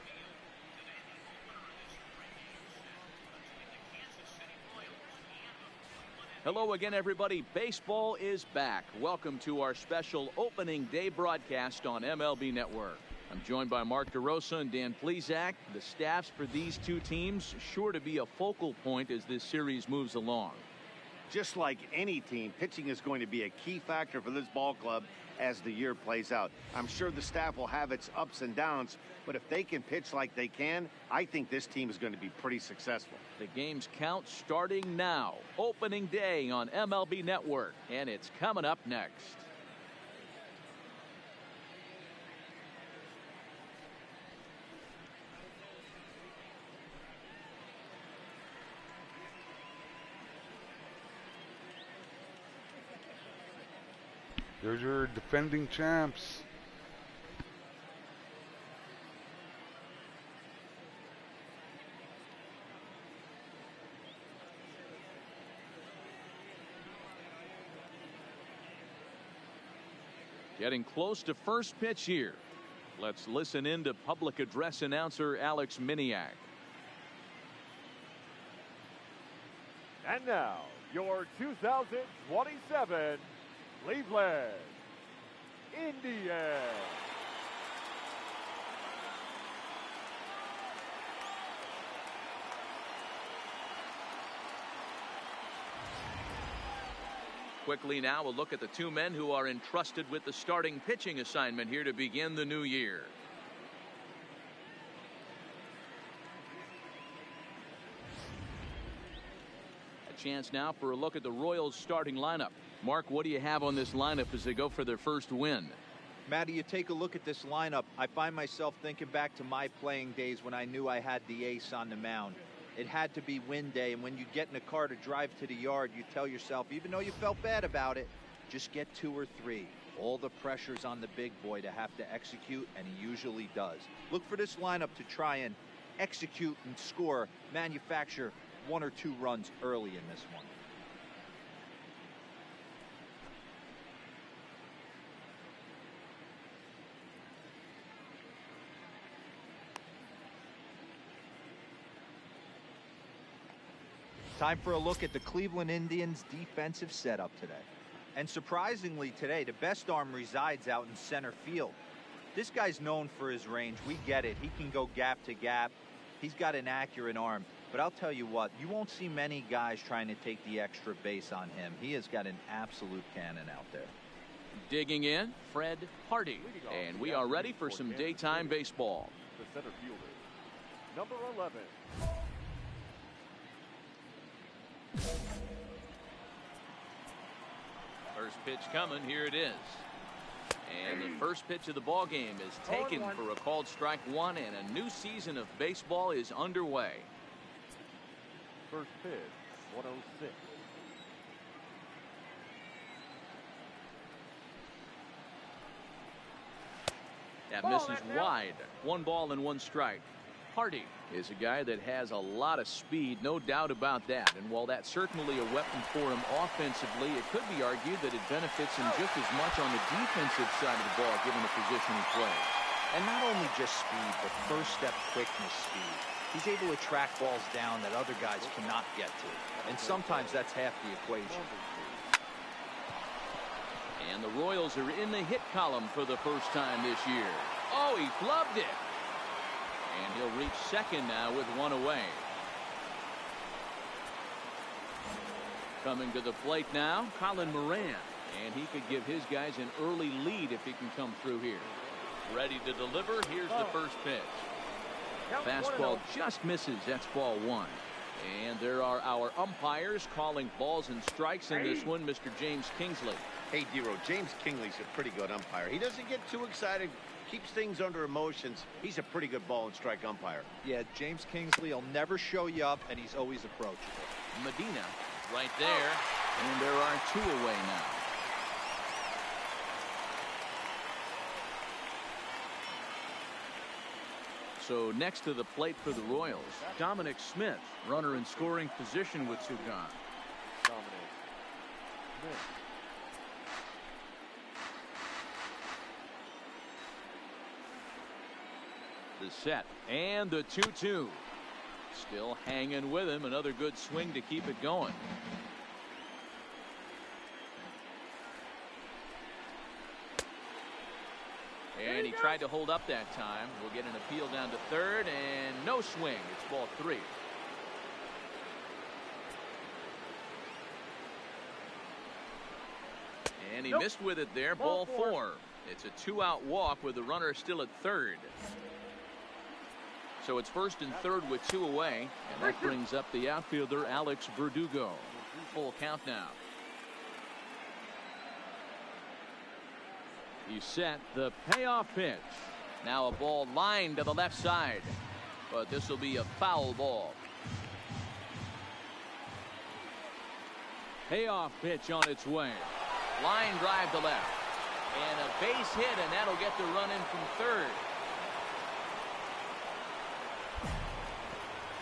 Hello again, everybody. Baseball is back. Welcome to our special opening day broadcast on MLB Network. I'm joined by Mark DeRosa and Dan Plesac. The staffs for these two teams sure to be a focal point as this series moves along. Just like any team, pitching is going to be a key factor for this ball club as the year plays out. I'm sure the staff will have its ups and downs, but if they can pitch like they can, I think this team is going to be pretty successful. The game's count starting now. Opening day on MLB Network, and it's coming up next. There's your defending champs. Getting close to first pitch here. Let's listen in to public address announcer Alex Miniak. And now, your 2027 Cleveland Indians. Quickly now, a look at the two men who are entrusted with the starting pitching assignment here to begin the new year. chance now for a look at the Royals starting lineup. Mark, what do you have on this lineup as they go for their first win? Matty, you take a look at this lineup. I find myself thinking back to my playing days when I knew I had the ace on the mound. It had to be win day, and when you get in a car to drive to the yard, you tell yourself, even though you felt bad about it, just get 2 or 3. All the pressure's on the big boy to have to execute, and he usually does. Look for this lineup to try and execute and score, manufacture 1 or 2 runs early in this one. Time for a look at the Cleveland Indians' defensive setup today. And surprisingly today, the best arm resides out in center field. This guy's known for his range. We get it. He can go gap to gap. He's got an accurate arm. But I'll tell you what, you won't see many guys trying to take the extra base on him. He has got an absolute cannon out there. Digging in, Fred Hardy. And we are ready for some daytime baseball. The center fielder, number 11. First pitch coming. Here it is. And the first pitch of the ball game is taken for a called strike 1, and a new season of baseball is underway. First pitch, 106. That misses wide. 1 ball and 1 strike. Hardy is a guy that has a lot of speed, no doubt about that. And while that's certainly a weapon for him offensively, it could be argued that it benefits him just as much on the defensive side of the ball, given the position he plays. And not only just speed, but first step quickness speed. He's able to track balls down that other guys cannot get to. And sometimes that's half the equation. And the Royals are in the hit column for the first time this year. Oh, he flubbed it. And he'll reach second now with 1 away. Coming to the plate now, Colin Moran. And he could give his guys an early lead if he can come through here. Ready to deliver. Here's the first pitch. Fastball just misses. That's ball 1. And there are our umpires calling balls and strikes in this one, Mr. James Kingsley. Hey, Dero, James Kingley's a pretty good umpire. He doesn't get too excited, keeps things under emotions. He's a pretty good ball and strike umpire. Yeah, James Kingsley will never show you up, and he's always approachable. Medina right there, and there are 2 away now. So next to the plate for the Royals, Dominic Smith, runner in scoring position with 2 gone. Dominic Smith. The set and the 2-2. Still hanging with him. Another good swing to keep it going. And he tried to hold up that time. We'll get an appeal down to third, and no swing. It's ball 3. And he missed with it there. Ball 4. It's a 2-out walk with the runner still at third. So it's first and third with 2 away, and that brings up the outfielder Alex Verdugo. Full count now. He set the payoff pitch. Now a ball lined to the left side, but this will be a foul ball. Payoff pitch on its way. Line drive to left, and a base hit, and that'll get the run in from third.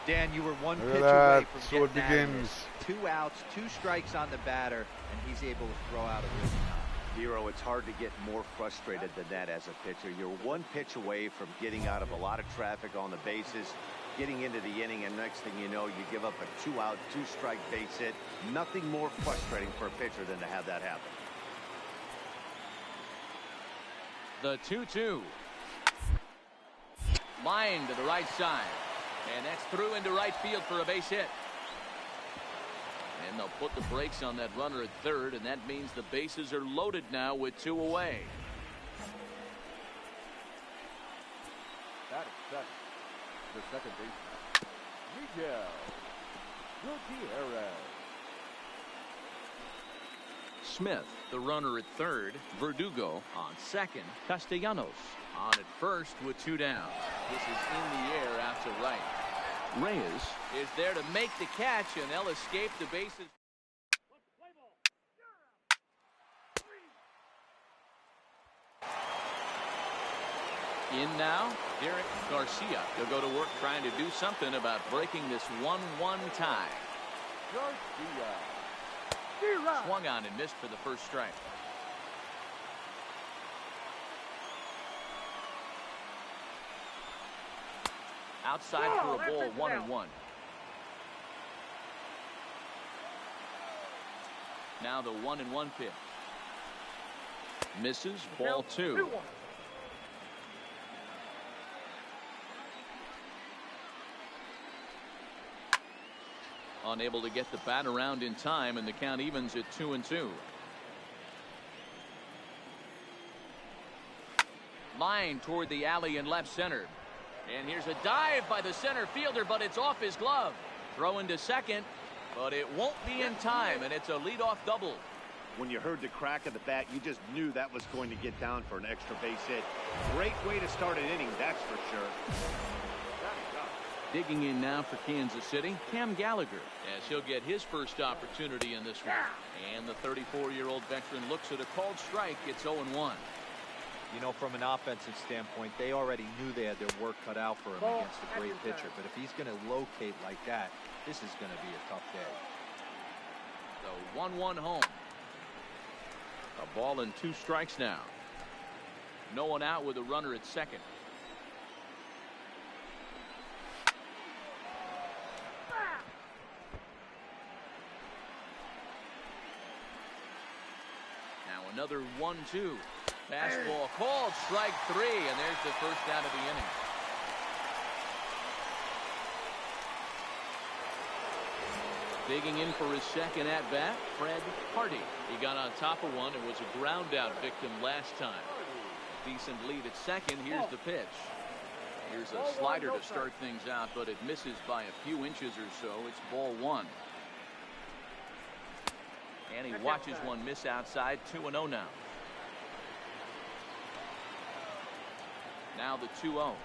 Dan, you were 1 pitch that. away from So getting it that begins. miss. 2 outs, 2 strikes on the batter, and he's able to throw out a really knock. Dero, it's hard to get more frustrated than that as a pitcher. You're 1 pitch away from getting out of a lot of traffic on the bases, getting into the inning, and next thing you know, you give up a 2-out, 2-strike base hit. Nothing more frustrating for a pitcher than to have that happen. The 2-2. Line to the right side. And that's through into right field for a base hit. And they'll put the brakes on that runner at third, and that means the bases are loaded now with 2 away. Batting second, the second baseman, Miguel Gutierrez. Smith, the runner at third. Verdugo on second. Castellanos on at first with 2 down. This is in the air out to right. Reyes is there to make the catch, and they'll escape the bases. In now, Derek Garcia. He'll go to work trying to do something about breaking this 1-1 tie. Swung on and missed for the first strike. Outside for a ball, 1-1. Now the 1-1 pitch. Misses, ball 2. Unable to get the bat around in time, and the count evens at 2-2. Line toward the alley in left center. And here's a dive by the center fielder, but it's off his glove. Throw into second, but it won't be in time, and it's a leadoff double. When you heard the crack of the bat, you just knew that was going to get down for an extra base hit. Great way to start an inning, that's for sure. Digging in now for Kansas City, Cam Gallagher, as he'll get his first opportunity in this one. And the 34-year-old veteran looks at a called strike. It's 0-1. You know, from an offensive standpoint, they already knew they had their work cut out for him against a great pitcher. But if he's going to locate like that, this is going to be a tough day. The 1-1 home. A ball and 2 strikes now. No one out with a runner at second. Another 1-2. Fastball called, strike 3, and there's the first out of the inning. Digging in for his second at bat, Fred Hardy. He got on top of one and was a ground out victim last time. Decent lead at second. Here's the pitch. Here's a slider to start things out, but it misses by a few inches or so. It's ball 1. And he watches one miss outside. 2-0 now. Now the 2-0.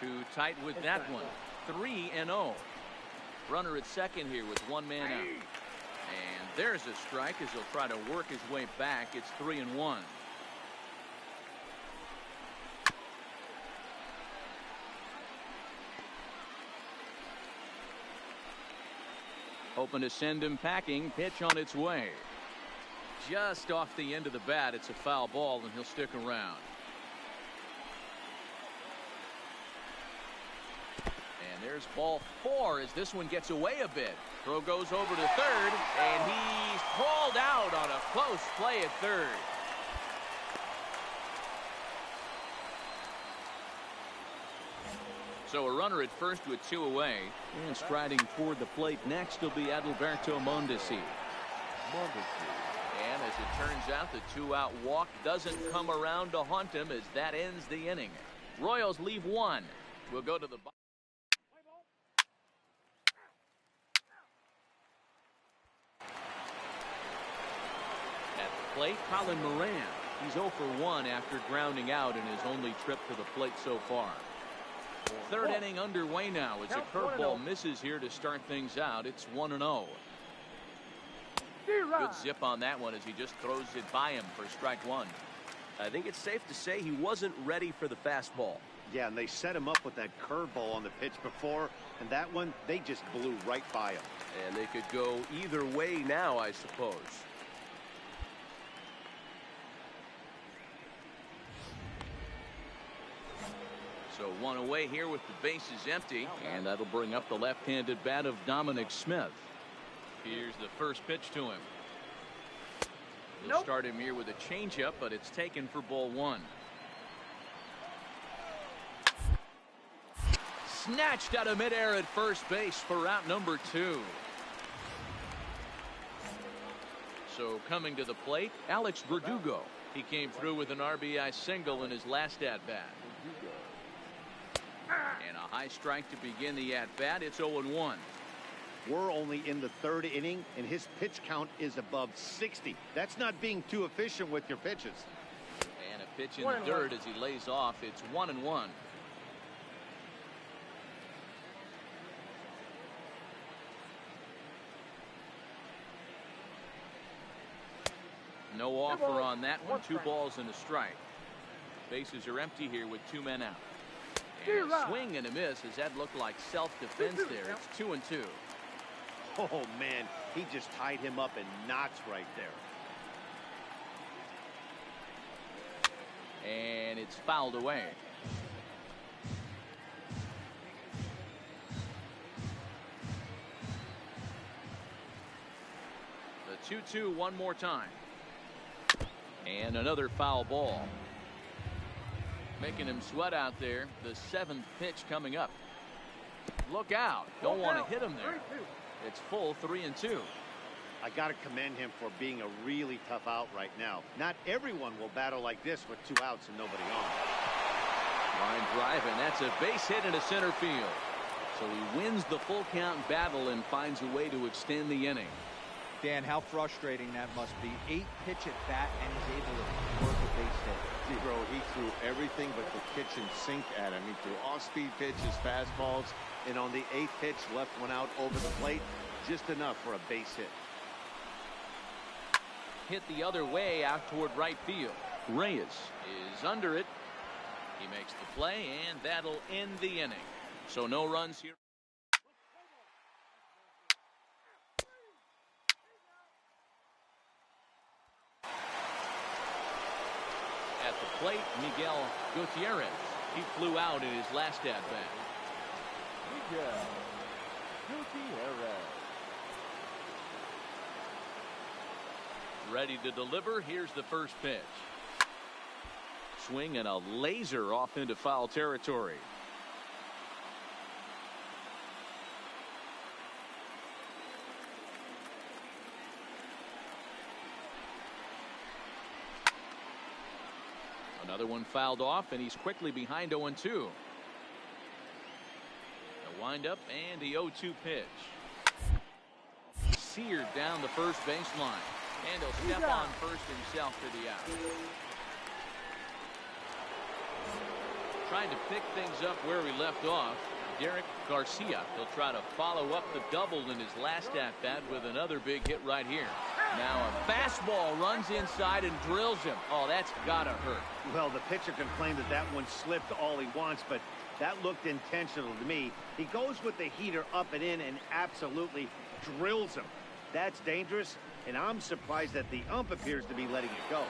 Too tight with that one. 3-0. Runner at second here with 1 man out. And there's a strike as he'll try to work his way back. It's 3-1. Hoping to send him packing. Pitch on its way. Just off the end of the bat. It's a foul ball, and he'll stick around. And there's ball 4 as this one gets away a bit. Throw goes over to third, and he's called out on a close play at third. So a runner at first with 2 away. And striding toward the plate next will be Adalberto Mondesi. And as it turns out, the 2-out walk doesn't come around to haunt him as that ends the inning. Royals leave 1. We'll go to the at the plate, Colin Moran. He's 0 for 1 after grounding out in his only trip to the plate so far. Third inning underway now as a curveball misses here to start things out. It's 1-0. Good zip on that one as he just throws it by him for strike 1. I think it's safe to say he wasn't ready for the fastball. Yeah, and they set him up with that curveball on the pitch before, and that one, they just blew right by him. And they could go either way now, I suppose. So 1 away here with the bases empty, and that'll bring up the left-handed bat of Dominic Smith. Here's the first pitch to him. He'll start him here with a changeup, but it's taken for ball 1. Snatched out of midair at first base for out number 2. So coming to the plate, Alex Verdugo. He came through with an RBI single in his last at-bat. And a high strike to begin the at-bat. It's 0-1. We're only in the 3rd inning, and his pitch count is above 60. That's not being too efficient with your pitches. And a pitch in the dirt as he lays off. It's 1-1. No offer on that one. 2 balls and a strike. Bases are empty here with 2 men out. And a swing and a miss as that looked like self-defense there. It's 2-2. Oh, man, he just tied him up in knots right there. And it's fouled away. The 2-2 one more time. And another foul ball. Making him sweat out there. The 7th pitch coming up. Look out. Don't want to hit him there. It's full 3-2. I got to commend him for being a really tough out right now. Not everyone will battle like this with 2 outs and nobody on. Line drive, and that's a base hit into center field. So he wins the full count battle and finds a way to extend the inning. Dan, how frustrating that must be. 8 pitch at bat, and he's able to work a base hit. Bro, he threw everything but the kitchen sink at him. He threw off-speed pitches, fastballs, and on the 8th pitch, left one out over the plate, just enough for a base hit. Hit the other way out toward right field. Reyes is under it. He makes the play, and that'll end the inning. So no runs here. At the plate, Miguel Gutierrez. He flew out in his last at-bat. Miguel Gutierrez. Ready to deliver. Here's the first pitch. Swing and a laser off into foul territory. Another one fouled off, and he's quickly behind 0-2. A windup and the 0-2 pitch. Seared down the first baseline. And he'll step on first himself for the out. Trying to pick things up where we left off. Derek Garcia. He'll try to follow up the double in his last at-bat with another big hit right here. Now a fastball runs inside and drills him. Oh, that's gotta hurt. Well, the pitcher can claim that that one slipped all he wants, but that looked intentional to me. He goes with the heater up and in and absolutely drills him. That's dangerous, and I'm surprised that the ump appears to be letting it go.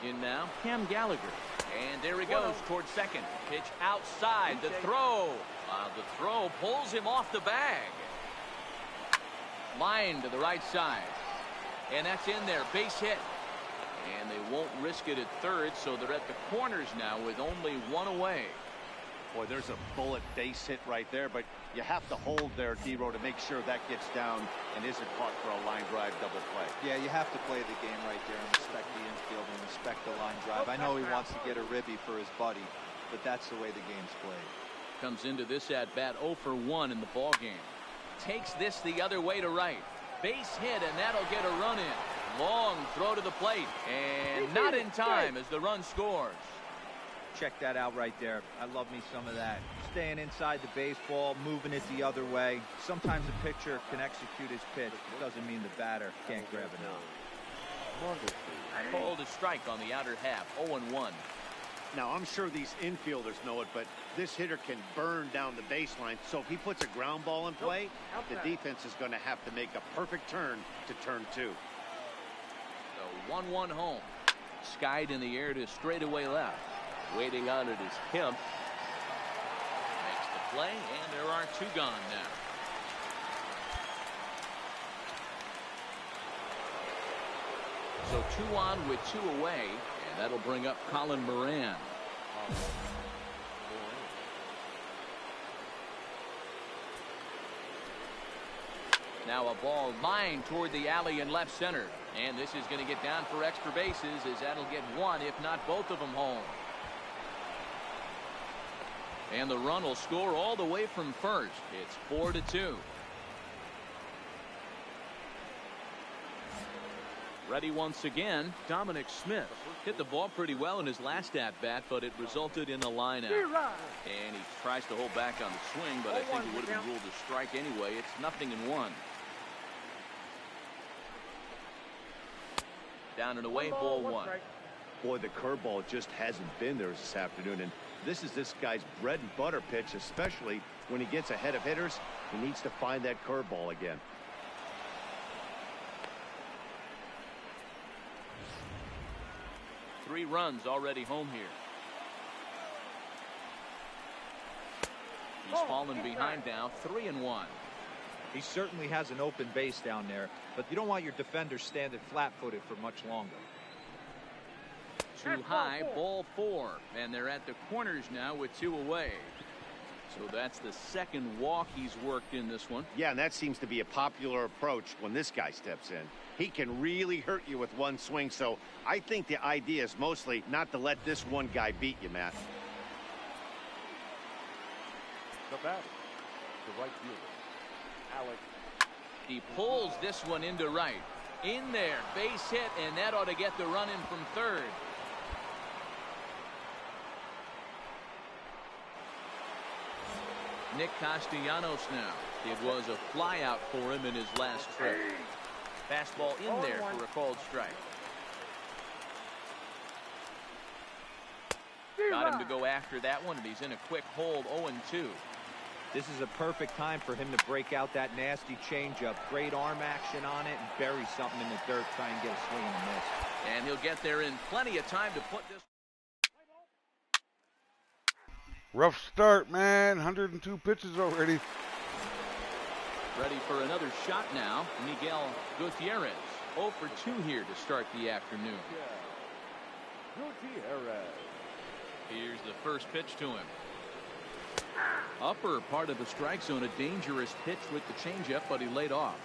In now, Cam Gallagher. And there he goes towards second. Pitch outside. The throw. The throw pulls him off the bag. Line to the right side. And that's in there. Base hit. And they won't risk it at third, so they're at the corners now with only one away. Boy, there's a bullet base hit right there, but you have to hold there, D-Row, to make sure that gets down and isn't caught for a line drive double play. Yeah, you have to play the game right there and respect the infield and respect the line drive. I know he wants to get a ribby for his buddy, but that's the way the game's played. Comes into this at-bat 0 for 1 in the ball game. Takes this the other way to right. Base hit, and that'll get a run in. Long throw to the plate, and not in time as the run scores. Check that out right there. I love me some of that. Staying inside the baseball, moving it the other way. Sometimes a pitcher can execute his pitch. It doesn't mean the batter can't grab it now. Called a strike on the outer half. 0-1. Now, I'm sure these infielders know it, but this hitter can burn down the baseline. So if he puts a ground ball in play, the defense is going to have to make a perfect turn to turn 2. So 1-1 home. Skied in the air to straightaway left. Waiting on it is Kemp. Makes the play, and there are 2 gone now. So 2 on with 2 away, and that'll bring up Colin Moran. Now a ball lined toward the alley in left center. And this is going to get down for extra bases as that'll get 1, if not both of them, home. And the run will score all the way from first. It's 4-2. Ready once again, Dominic Smith. Hit the ball pretty well in his last at-bat, but it resulted in a line out. And he tries to hold back on the swing, but I think it would have been ruled a strike anyway. It's 0-1. Down and away, ball one. Boy, the curveball just hasn't been there this afternoon, and this is this guy's bread and butter pitch, especially when he gets ahead of hitters. He needs to find that curveball again. Three runs already home here. He's fallen behind now, 3-1. He certainly has an open base down there, but you don't want your defenders standing flat-footed for much longer. Too high, ball four, and they're at the corners now with two away. So that's the second walk he's worked in this one. Yeah, and that seems to be a popular approach when this guy steps in. He can really hurt you with one swing, so I think the idea is mostly not to let this one guy beat you, Matt. The batter, the right fielder, Alex. He pulls this one into right. In there, base hit, and that ought to get the run in from third. Nick Castellanos now. It was a fly out for him in his last trip. Fastball in there for a called strike. Got him to go after that one, and he's in a quick hold, 0-2. This is a perfect time for him to break out that nasty changeup. Great arm action on it and bury something in the dirt, try and get a swing and a miss. And he'll get there in plenty of time to put this. Rough start, man. 102 pitches already. Ready for another shot now. Miguel Gutierrez. 0 for 2 here to start the afternoon. Gutierrez. Here's the first pitch to him. Upper part of the strike zone, a dangerous pitch with the changeup, but he laid off.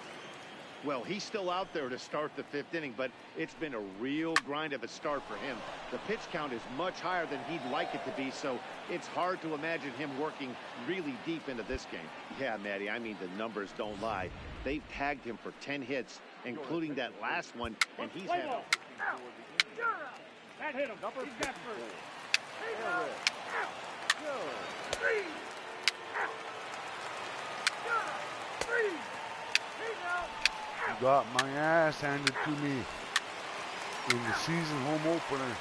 Well, he's still out there to start the 5th inning, but it's been a real grind of a start for him. The pitch count is much higher than he'd like it to be, so it's hard to imagine him working really deep into this game. Yeah, Matty, I mean, the numbers don't lie. They've tagged him for 10 hits, including that last one, and he's had... That hit him. He's got first. Got my ass handed to me in the season home opener.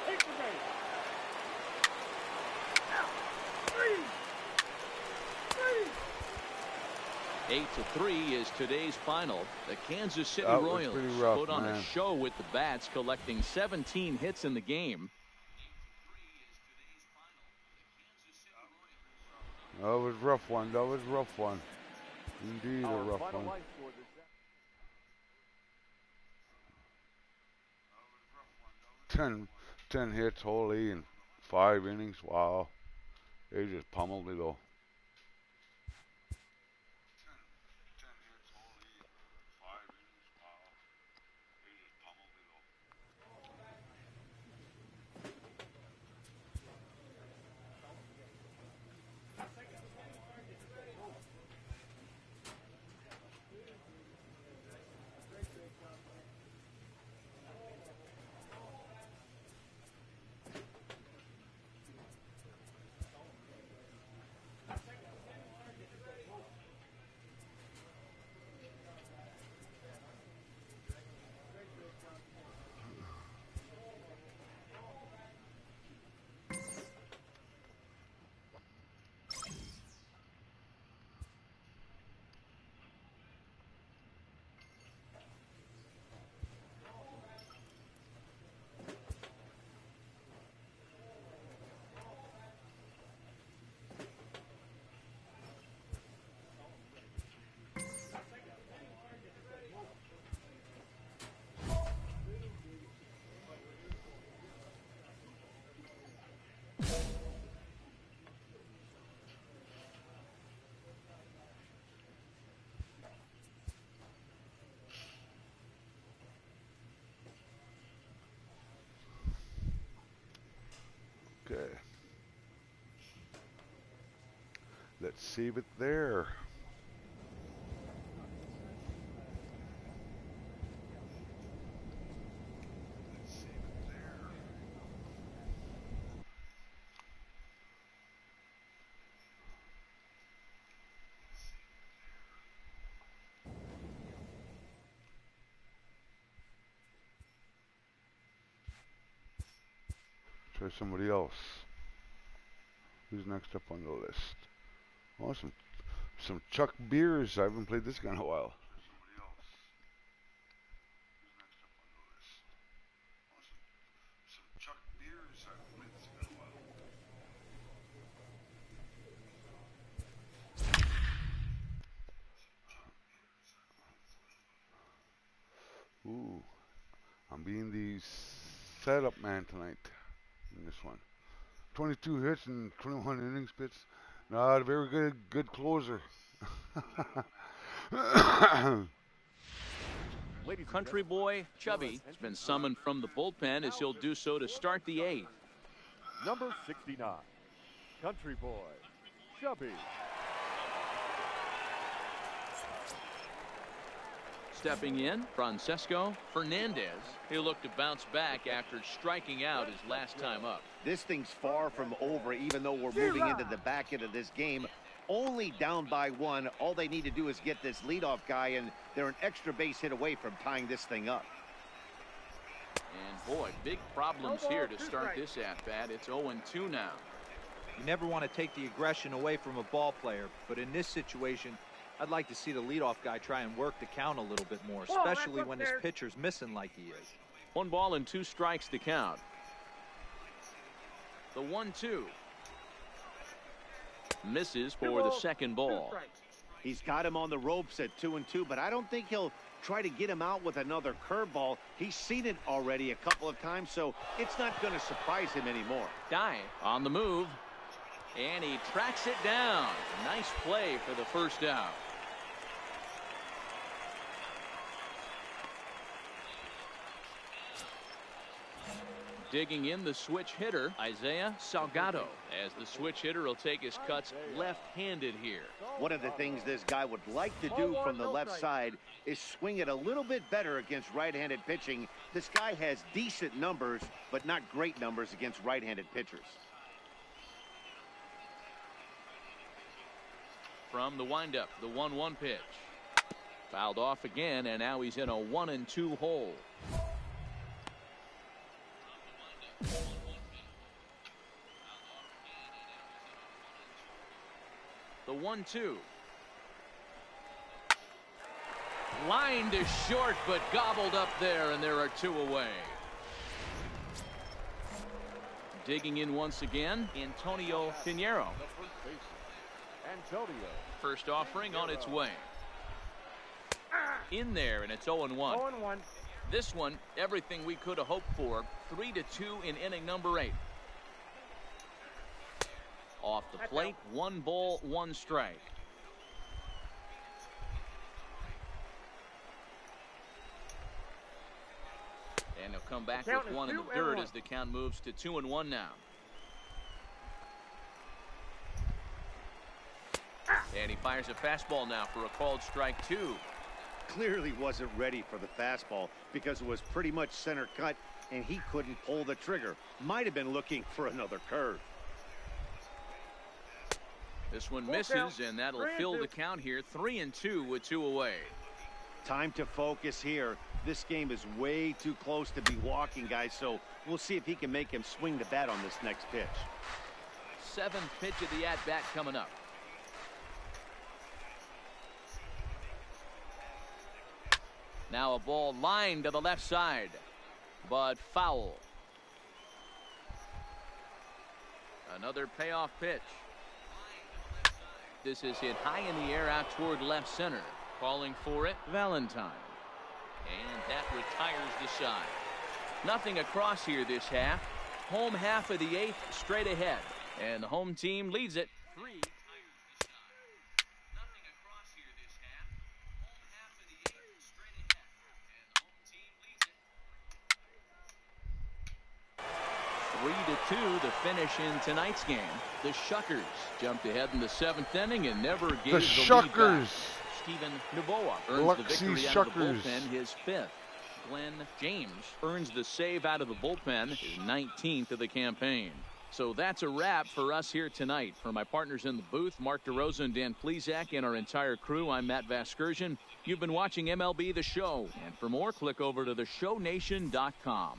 Take the base. 8-3 is today's final. The Kansas City That was Royals pretty rough, put on man. a show with the bats, collecting 17 hits in the game. That was a rough one. That was a rough one. Indeed, a rough one. 10 hits, holy, in 5 innings. Wow. They just pummeled me, though. Let's save it there. Try somebody else. Who's next up on the list? Oh, some Chuck Beers. I haven't played this guy in a while. Ooh, I'm being the setup man tonight in this one. 22 hits and 21 innings pitched. Not a very good closer. Country boy Chubby has been summoned from the bullpen as he'll do so to start the 8th. Number 69, Country Boy, Chubby. Stepping in, Francesco Fernandez. He'll look to bounce back after striking out his last time up. This thing's far from over, even though we're moving into the back end of this game. Only down by 1. All they need to do is get this leadoff guy, and they're an extra base hit away from tying this thing up. And boy, big problems here to start this at-bat. It's 0-2 now. You never want to take the aggression away from a ball player, but in this situation, I'd like to see the leadoff guy try and work the count a little bit more, especially when his pitcher's missing like he is. 1 ball and 2 strikes to count. The 1-2. Misses for the second ball. He's got him on the ropes at 2-2, but I don't think he'll try to get him out with another curveball. He's seen it already a couple of times, so it's not going to surprise him anymore. Dye on the move, and he tracks it down. Nice play for the first out. Digging in the switch hitter, Isaiah Salgado, as the switch hitter will take his cuts left-handed here. One of the things this guy would like to do from the left side is swing it a little bit better against right-handed pitching. This guy has decent numbers, but not great numbers against right-handed pitchers. From the windup, the 1-1 pitch. Fouled off again, and now he's in a 1-2 hole. The 1-2. Line to short, but gobbled up there, and there are 2 away. Digging in once again, Antonio Pinheiro. First offering on its way. In there, and it's 0-1. 0-1. This one, everything we could have hoped for. 3-2 in inning number 8. Off the plate, 1 ball, 1 strike. And he'll come back with 1 in the dirt as the count moves to 2-1 now. And he fires a fastball now for a called strike 2. Clearly wasn't ready for the fastball because it was pretty much center cut and he couldn't pull the trigger. Might have been looking for another curve. This one misses, and that'll fill the count here. 3-2 with 2 away. Time to focus here. This game is way too close to be walking, guys, so we'll see if he can make him swing the bat on this next pitch. 7th pitch of the at-bat coming up. Now a ball lined to the left side, but foul. Another payoff pitch. This is hit high in the air out toward left center. Calling for it, Valentine. And that retires the side. Nothing across here this half. Home half of the 8th straight ahead. And the home team leads it 3. Nothing across here this half. Home half of the 8th straight ahead. And the home team leads it 6-2 the finish in tonight's game. The Shuckers jumped ahead in the 7th inning and never gave the lead back. Steven Novoa earns the victory out of the bullpen, his 5th. Glenn James earns the save out of the bullpen, his 19th of the campaign. So that's a wrap for us here tonight. For my partners in the booth, Mark DeRosa and Dan Plesac, and our entire crew, I'm Matt Vasgersian. You've been watching MLB The Show. And for more, click over to theshownation.com.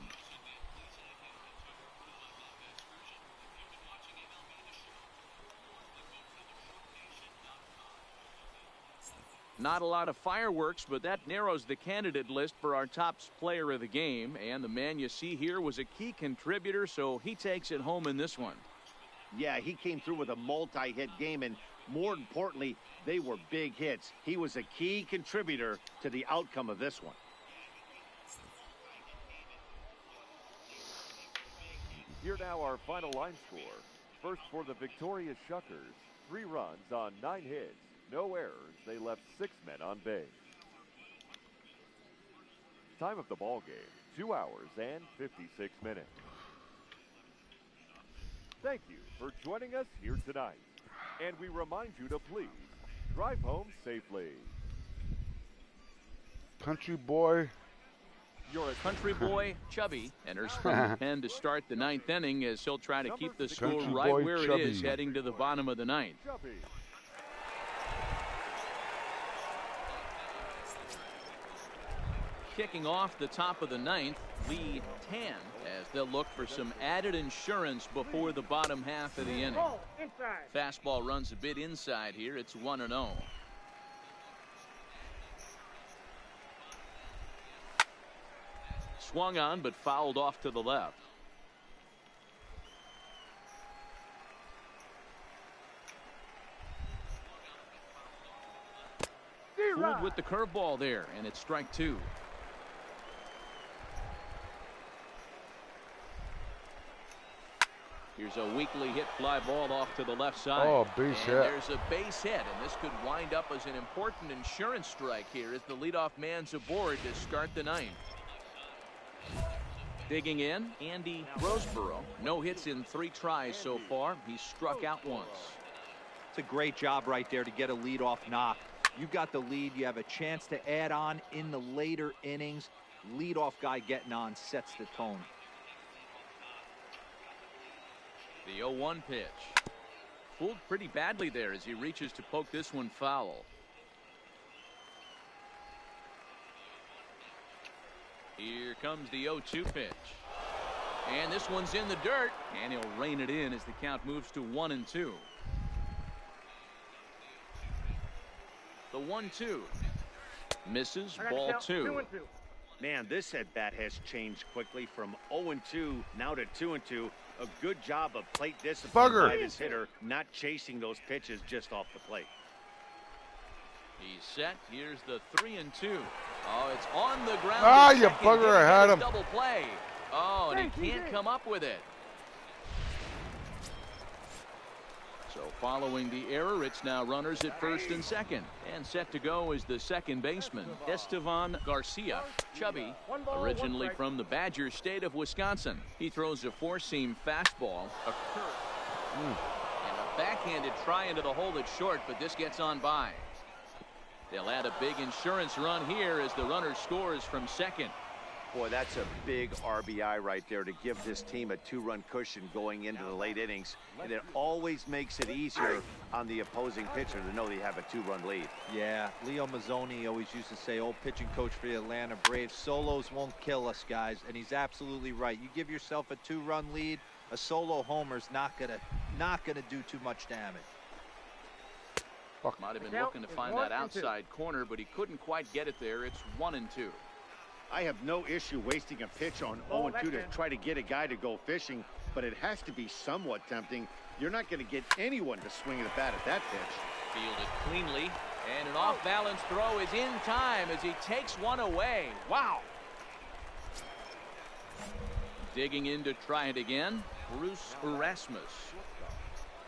Not a lot of fireworks, but that narrows the candidate list for our top player of the game. And the man you see here was a key contributor, so he takes it home in this one. Yeah, he came through with a multi-hit game, and more importantly, they were big hits. He was a key contributor to the outcome of this one. Here now our final line score. First for the victorious Shuckers, 3 runs on 9 hits. No errors. They left 6 men on base. Time of the ball game, 2 hours and 56 minutes. Thank you for joining us here tonight. And we remind you to please drive home safely. Country boy. You're a country boy. Chubby enters from the pen to start the 9th inning as he'll try to keep the score Country right boy where Chubby. it is heading to the bottom of the 9th. Chubby. Kicking off the top of the 9th, Lee Tan, as they'll look for some added insurance before the bottom half of the inning. Fastball runs a bit inside here. It's 1-0. Swung on, but fouled off to the left. Fooled with the curveball there, and it's strike 2. Here's a weakly hit fly ball off to the left side. Oh, base hit. There's a base hit, and this could wind up as an important insurance strike here as the leadoff man's aboard to start the 9th. Digging in, Andy Roseborough. No hits in 3 tries so far. He's struck out once. It's a great job right there to get a leadoff knock. You've got the lead. You have a chance to add on in the later innings. Leadoff guy getting on sets the tone. The 0-1 pitch. Fooled pretty badly there as he reaches to poke this one foul. Here comes the 0-2 pitch. And this one's in the dirt. And he'll rein it in as the count moves to 1-2. The 1-2. Misses, ball 2. Man, this at-bat has changed quickly from 0-2 now to 2-2. A good job of plate discipline by this hitter, not chasing those pitches just off the plate. He's set. Here's the 3-2. Oh, it's on the ground. Ah, you bugger, I had him. Double play. Oh, and he can't come up with it. So following the error, it's now runners at first and second. And set to go is the second baseman, Estevan Garcia. Chubby, originally from the Badger State of Wisconsin. He throws a 4-seam fastball, a curve, and a backhanded try into the hole that's short, but this gets on by. They'll add a big insurance run here as the runner scores from second. Boy, that's a big RBI right there to give this team a 2-run cushion going into the late innings. And it always makes it easier on the opposing pitcher to know they have a 2-run lead. Yeah, Leo Mazzoni always used to say, old pitching coach for the Atlanta Braves, solos won't kill us, guys. And he's absolutely right. You give yourself a 2-run lead, a solo homer's not gonna do too much damage. Might have been looking to find that outside corner, but he couldn't quite get it there. It's 1-2. I have no issue wasting a pitch on 0-2 to try to get a guy to go fishing, but it has to be somewhat tempting. You're not going to get anyone to swing the bat at that pitch. Fielded cleanly, and an off-balance throw is in time as he takes one away. Wow. Digging in to try it again, Bruce Erasmus.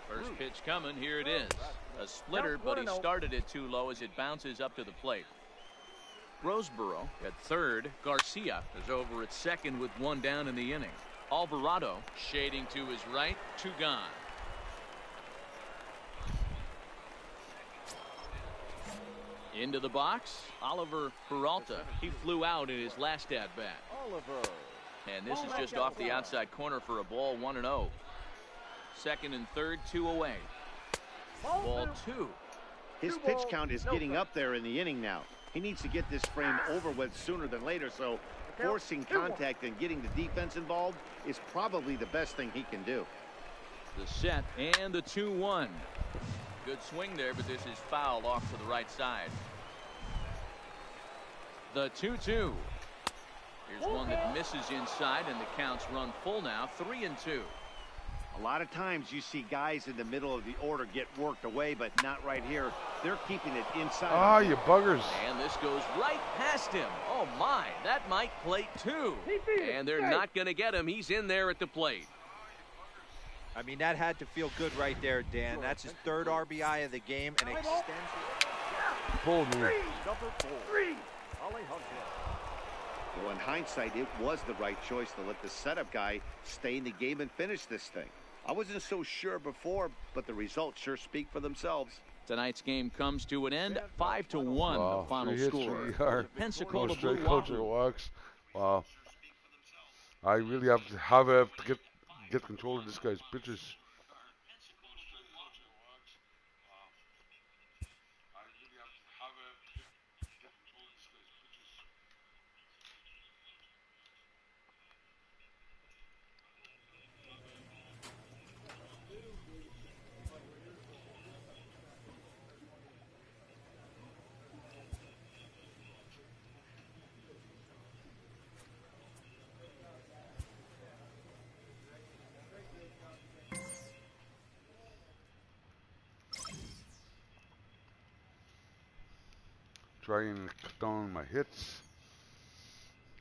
First pitch coming, here it is. A splitter, but he started it too low as it bounces up to the plate. Roseborough at third. Garcia is over at second with 1 down in the inning. Alvarado shading to his right, 2 gone. Into the box, Oliver Peralta. He flew out in his last at bat. And this is just off the outside corner for a ball, 1-0. Second and third, 2 away. Ball 2. His pitch count is getting up there in the inning now. He needs to get this frame over with sooner than later, so forcing contact and getting the defense involved is probably the best thing he can do. The set and the 2-1. Good swing there, but this is fouled off to the right side. The 2-2. Here's one that misses inside, and the count's run full now, 3-2. A lot of times you see guys in the middle of the order get worked away, but not right here. They're keeping it inside. Ah, you buggers. And this goes right past him. Oh, my. That might plate 2. And they're not going to get him. He's in there at the plate. I mean, that had to feel good right there, Dan. That's his 3rd RBI of the game and extends. Pulled me. Number 4. Well, in hindsight, it was the right choice to let the setup guy stay in the game and finish this thing. I wasn't so sure before, but the results sure speak for themselves. Tonight's game comes to an end, 5-1, the final score. Pensacola Blue culture walks. Wow. I really have to get control of this guy's pitches. Try and cut down my hits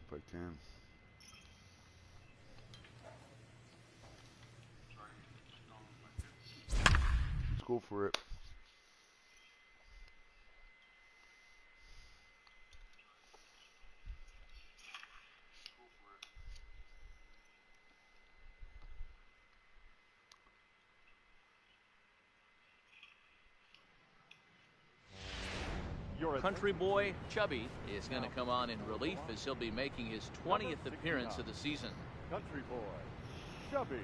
if I can. Let's go for it. Country boy Chubby is going to come on in relief as he'll be making his 20th appearance of the season. Country boy Chubby.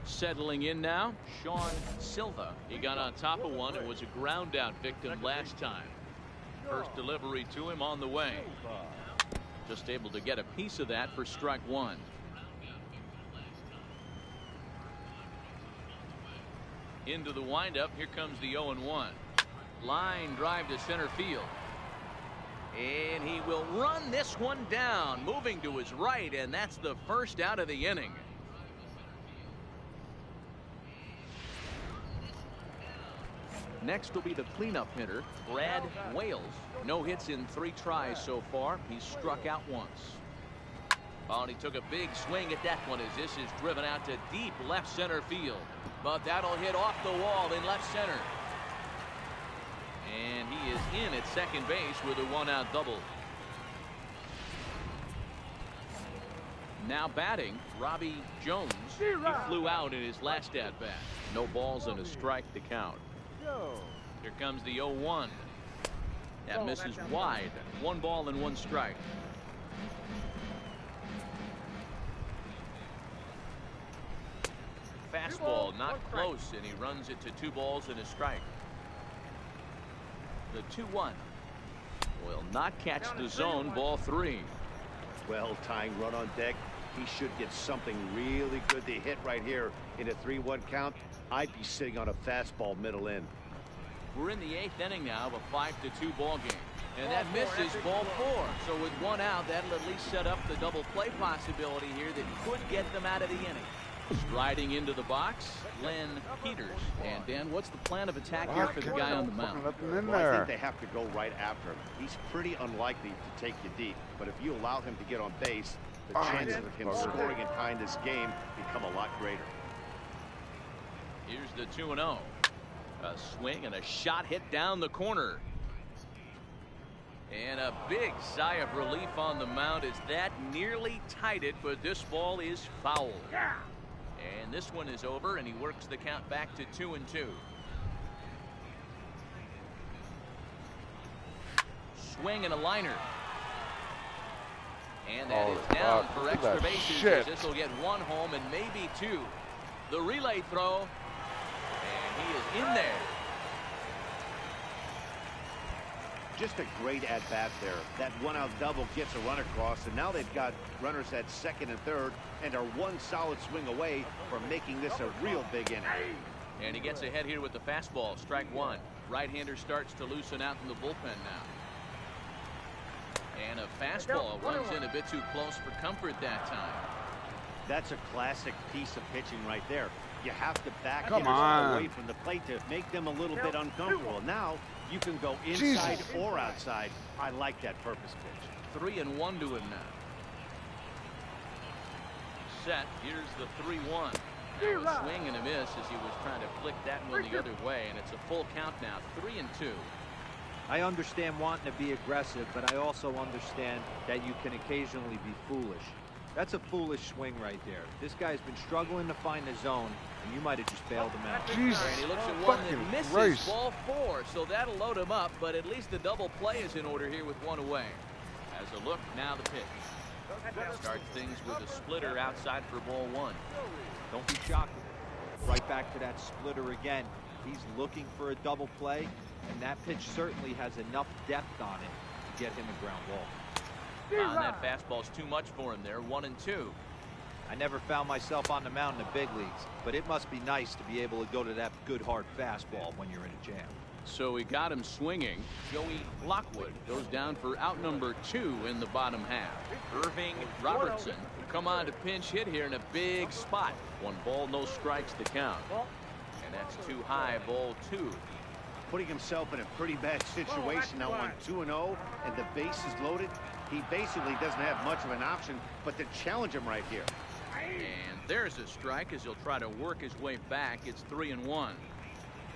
Settling in now, Sean Silva. He got on top of one and was a ground out victim last time. First delivery to him on the way. Just able to get a piece of that for strike 1. Into the windup. Here comes the 0-1. Line drive to center field. And he will run this one down, moving to his right, and that's the first out of the inning. Next will be the cleanup hitter, Brad Wales. No hits in 3 tries so far. He's struck out once. Oh, and he took a big swing at that one as this is driven out to deep left center field. But that'll hit off the wall in left center. And he is in at second base with a 1-out double. Now batting, Robbie Jones. He flew out in his last at bat. No balls and a strike to count. Here comes the 0-1. That misses wide. 1 ball and 1 strike. Fastball not close, and he runs it to 2 balls and a strike. The 2-1 will not catch the zone. Ball 3. Well, tying run on deck. He should get something really good to hit right here in a 3-1 count. I'd be sitting on a fastball middle in. We're in the 8th inning now of a 5-2 ball game. And that misses ball 4. So with 1 out, that'll at least set up the double play possibility here that could get them out of the inning. Striding into the box, Len Peters. And Dan, what's the plan of attack here for the guy on the mound? Well, I think they have to go right after him. He's pretty unlikely to take you deep, but if you allow him to get on base, the chances of him scoring and tying this game become a lot greater. Here's the 2-0. A swing and a shot hit down the corner. And a big sigh of relief on the mound as that nearly tied it, but this ball is foul. And this one is over, and he works the count back to 2-2. Swing and a liner. And that is down for extra bases. As this will get one home and maybe two. The relay throw, and he is in there. Just a great at-bat there. That one-out double gets a run across, and now they've got runners at second and third and are one solid swing away from making this a real big inning. And he gets ahead here with the fastball. Strike one. Right-hander starts to loosen out in the bullpen now. And a fastball runs in a bit too close for comfort that time. That's a classic piece of pitching right there. You have to back Come hitters on. away from the plate to make them a little bit uncomfortable. Now you can go inside or outside. I like that purpose pitch. 3-1 to him now. Set. Here's the 3-1. Now a swing and a miss as he was trying to flick that one the other way, and it's a full count now. 3-2. I understand wanting to be aggressive, but I also understand that you can occasionally be foolish. That's a foolish swing right there. This guy's been struggling to find the zone, and you might have just bailed him out. Jesus. And he looks at one that misses. Christ. Ball 4, so that'll load him up, but at least the double play is in order here with one away. As a look, now the pitch. Starts things with a splitter outside for ball 1. Don't be shocked. Right back to that splitter again. He's looking for a double play, and that pitch certainly has enough depth on it to get him a ground ball. That fastball's too much for him there. 1-2. I never found myself on the mound in the big leagues, but it must be nice to be able to go to that good hard fastball when you're in a jam. So he got him swinging. Joey Lockwood goes down for out number 2 in the bottom half. Irving Robertson will come on to pinch hit here in a big spot. 1 ball, no strikes to count. And that's too high, ball 2. Putting himself in a pretty bad situation now on 2-0 and the base is loaded. He basically doesn't have much of an option but to challenge him right here. And there's a strike as he'll try to work his way back. It's 3-1.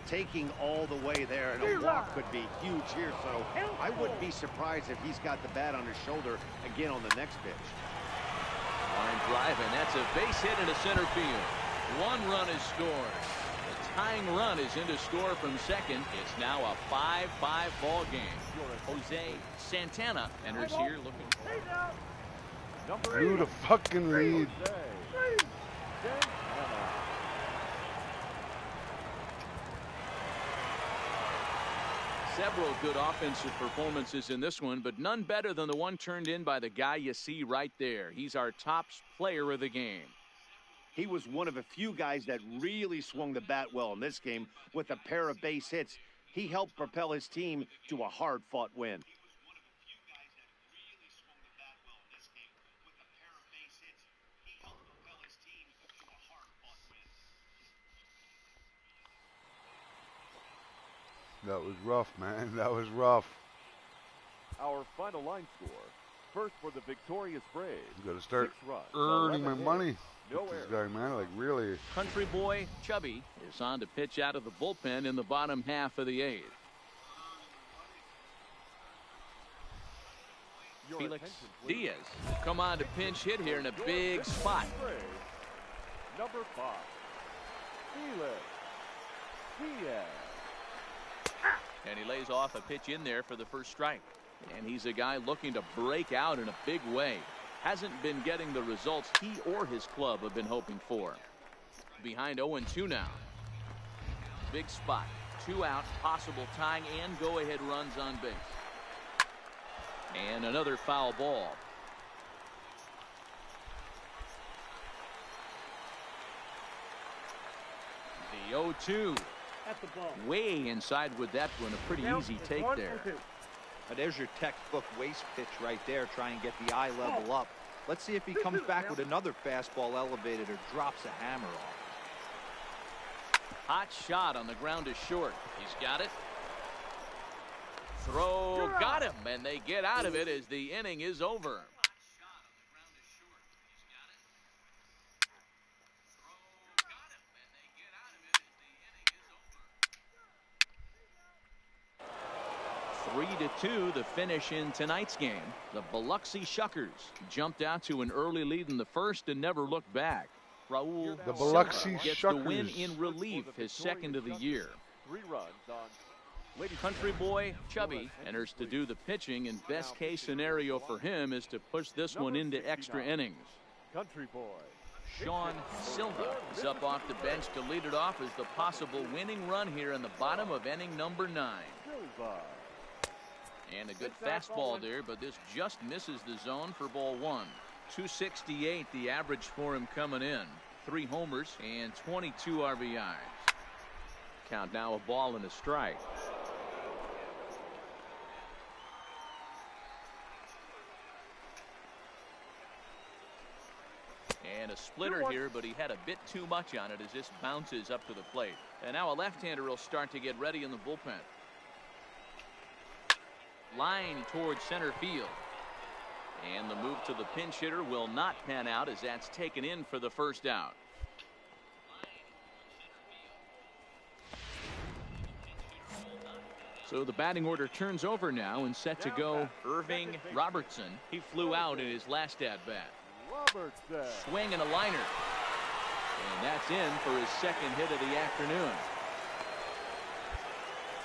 Taking all the way there, and a walk could be huge here, so I wouldn't be surprised if he's got the bat on his shoulder again on the next pitch. Line drive, and that's a base hit into center field. 1 run is scored. The tying run is into score from second. It's now a 5-5 ball game. Jose Santana enters here looking for Who the fucking lead? several good offensive performances in this one, but none better than the one turned in by the guy you see right there. He's our top player of the game. He was one of a few guys that really swung the bat well in this game with a pair of base hits. He helped propel his team to a hard-fought win. That was rough, man. That was rough. Our final line score. First for the victorious Braves. You got to start 6 runs, earning my 11 money. hits, no This errors. guy, man, like really. Country boy Chubby is on to pitch out of the bullpen in the bottom half of the 8th. Your Felix attention, please. Diaz will come on to pinch hit here in a Your big victorious spot. Braves, number 5, Felix Diaz. And he lays off a pitch in there for the first strike. And he's a guy looking to break out in a big way. Hasn't been getting the results he or his club have been hoping for. Behind 0-2 now. Big spot. 2 out, possible tying and go-ahead runs on base. And another foul ball. The 0-2. At the ball. Way inside with that one. A pretty easy take there. Now there's your textbook waste pitch right there. Try and get the eye level up. Let's see if he comes back with another fastball elevated or drops a hammer off. Hot shot on the ground is short. He's got it. Throw got him, and they get out of it as the inning is over. 3-2 the finish in tonight's game. The Biloxi Shuckers jumped out to an early lead in the first and never looked back. Raul The Biloxi Silva gets Shuckers. the win in relief, his second of the year. 3 runs on Country boy Chubby enters to do the pitching, and best case scenario for him is to push this one into extra innings. Country boy. Sean Silva is up off the bench to lead it off as the possible winning run here in the bottom of inning number 9. Silva. And a good fastball there, but this just misses the zone for ball 1. 268 the average for him coming in. 3 homers and 22 RBIs. Count now a ball and a strike. And a splitter here, but he had a bit too much on it as this bounces up to the plate. And now a left-hander will start to get ready in the bullpen. Line towards center field. And the move to the pinch hitter will not pan out as that's taken in for the first out. So the batting order turns over now and set to go Irving Robertson. He flew out in his last at-bat. Robertson. Swing and a liner. And that's in for his second hit of the afternoon.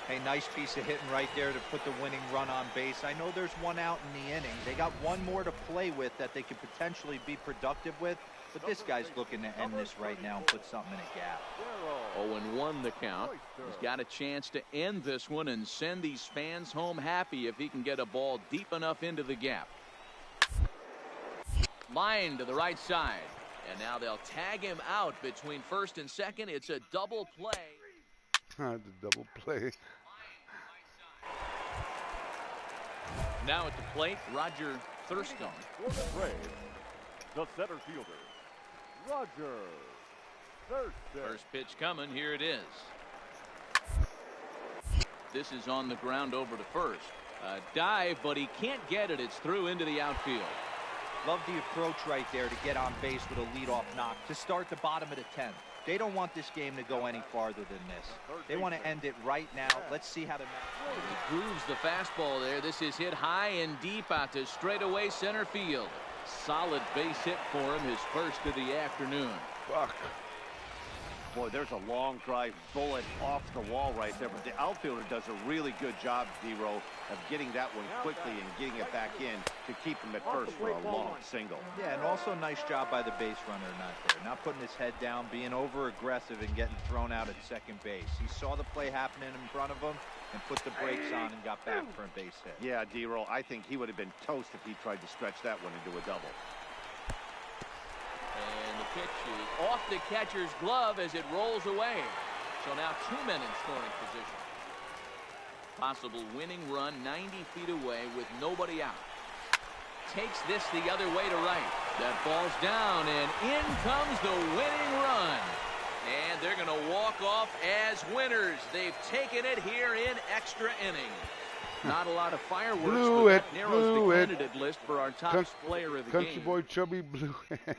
Hey, nice piece of hitting right there to put the winning run on base. I know there's one out in the inning. They got one more to play with that they could potentially be productive with. But this guy's looking to end this right now and put something in a gap. 0-1 the count. He's got a chance to end this one and send these fans home happy if he can get a ball deep enough into the gap. Line to the right side. And now they'll tag him out between first and second. It's a double play. The double play. Now at the plate, Roger Thurston. For the Braves, the center fielder, Roger Thurston. First pitch coming. Here it is. This is on the ground over to first. A dive, but he can't get it. It's through into the outfield. Love the approach right there to get on base with a leadoff knock to start the bottom of the 10th. They don't want this game to go any farther than this. They want to end it right now. Let's see how the He grooves the fastball there. This is hit high and deep out to straightaway center field. Solid base hit for him, his first of the afternoon. Fuck. Boy, there's a long drive bullet off the wall right there, but the outfielder does a really good job, D-Row, of getting that one quickly and getting it back in to keep him at first for a long single. Yeah, and also nice job by the base runner not there. Not putting his head down, being over-aggressive and getting thrown out at second base. He saw the play happening in front of him and put the brakes on and got back for a base hit. Yeah, D-Row, I think he would have been toast if he tried to stretch that one into a double. And the pitch is off the catcher's glove as it rolls away. So now 2 men in scoring position. Possible winning run 90 feet away with nobody out. Takes this the other way to right. That ball's down and in comes the winning run. And they're going to walk off as winners. They've taken it here in extra innings. Not a lot of fireworks, but that narrows the candidate list for our top player of the game. Country boy Chubby blew it.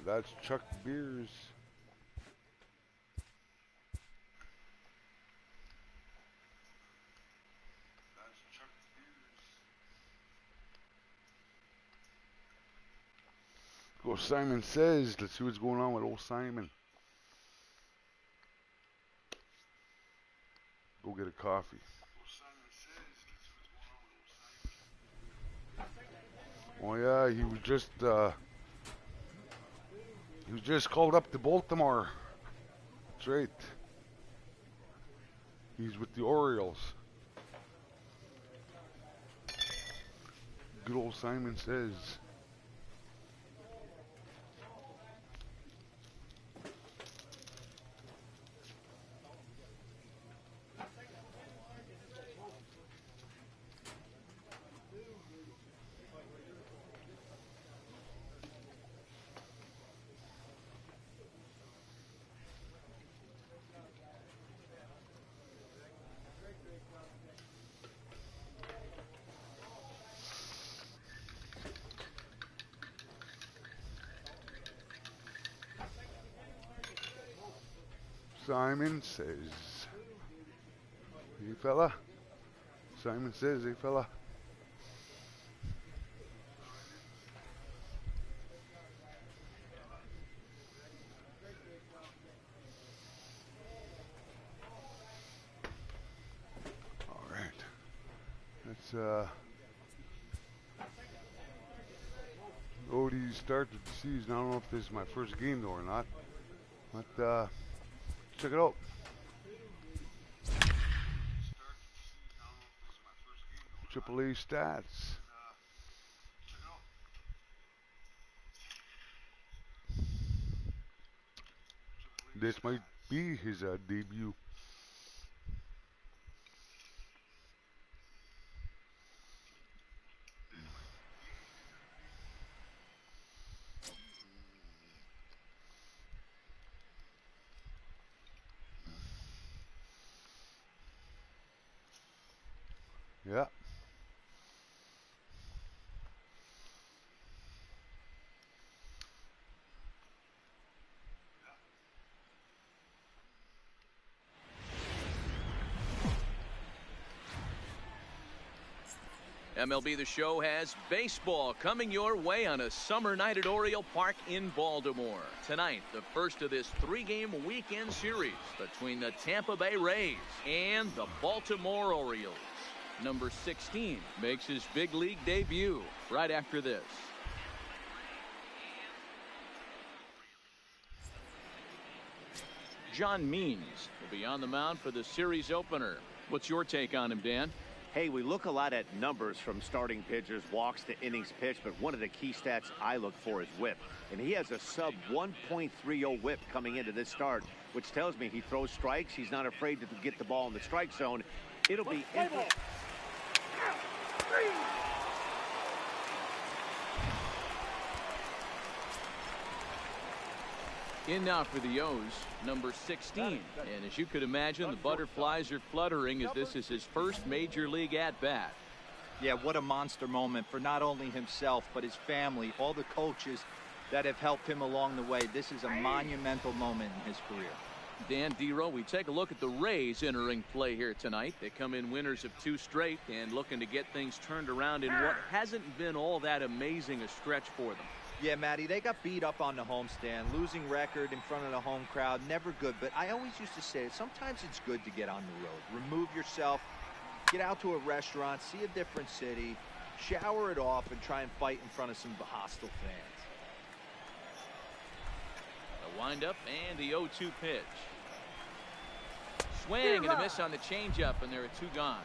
That's Chuck Beers. Go Simon Says. Let's see what's going on with old Simon. Go get a coffee. Oh yeah, he was just called up to Baltimore. That's right. He's with the Orioles. Good old Simon Says. Simon says, hey fella. Simon says, hey fella. All right. That's OD start of the season. I don't know if this is my first game though or not. But check it out. AAA stats. This might be his debut. Yeah. MLB The Show has baseball coming your way on a summer night at Oriole Park in Baltimore. Tonight, the first of this three-game weekend series between the Tampa Bay Rays and the Baltimore Orioles. Number 16 makes his big league debut right after this. John Means will be on the mound for the series opener. What's your take on him, Dan? Hey, we look a lot at numbers from starting pitchers, walks to innings pitched, but one of the key stats I look for is whip. And he has a sub 1.30 whip coming into this start, which tells me he throws strikes. He's not afraid to get the ball in the strike zone. It'll be interesting. In now for the O's, number 16. And as you could imagine, the butterflies are fluttering as this is his first major league at-bat. Yeah, what a monster moment for not only himself, but his family, all the coaches that have helped him along the way. This is a monumental moment in his career. Dan Dero, we take a look at the Rays entering play here tonight. They come in winners of 2 straight and looking to get things turned around in what hasn't been all that amazing a stretch for them. Yeah, Matty, they got beat up on the homestand. Losing record in front of the home crowd, never good. But I always used to say it, sometimes it's good to get on the road. Remove yourself, get out to a restaurant, see a different city, shower it off, and try and fight in front of some hostile fans. A windup and the 0-2 pitch. Swing and a miss on the changeup, and there are 2 gone.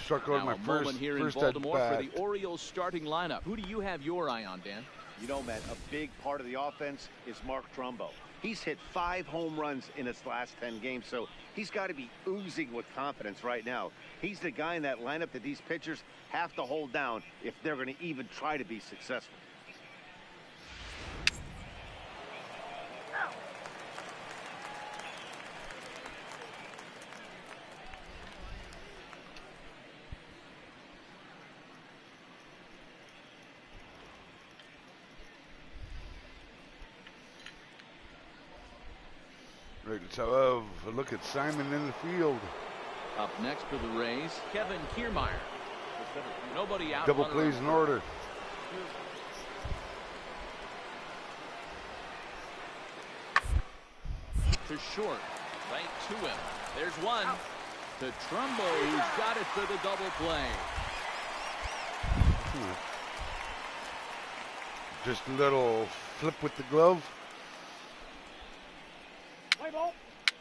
Struck out my moment here in Baltimore at for the Orioles starting lineup. Who do you have your eye on, Dan? You know, Matt, a big part of the offense is Mark Trumbo. He's hit 5 home runs in his last 10 games, so he's got to be oozing with confidence right now. He's the guy in that lineup that these pitchers have to hold down if they're going to even try to be successful. Right, let's have a look at Simon in the field. Up next for the Rays, Kevin Kiermaier. Nobody out. Double plays in order. To short, right to him. There's one. To Trumbo, who's got it for the double play. Just a little flip with the glove. Play ball.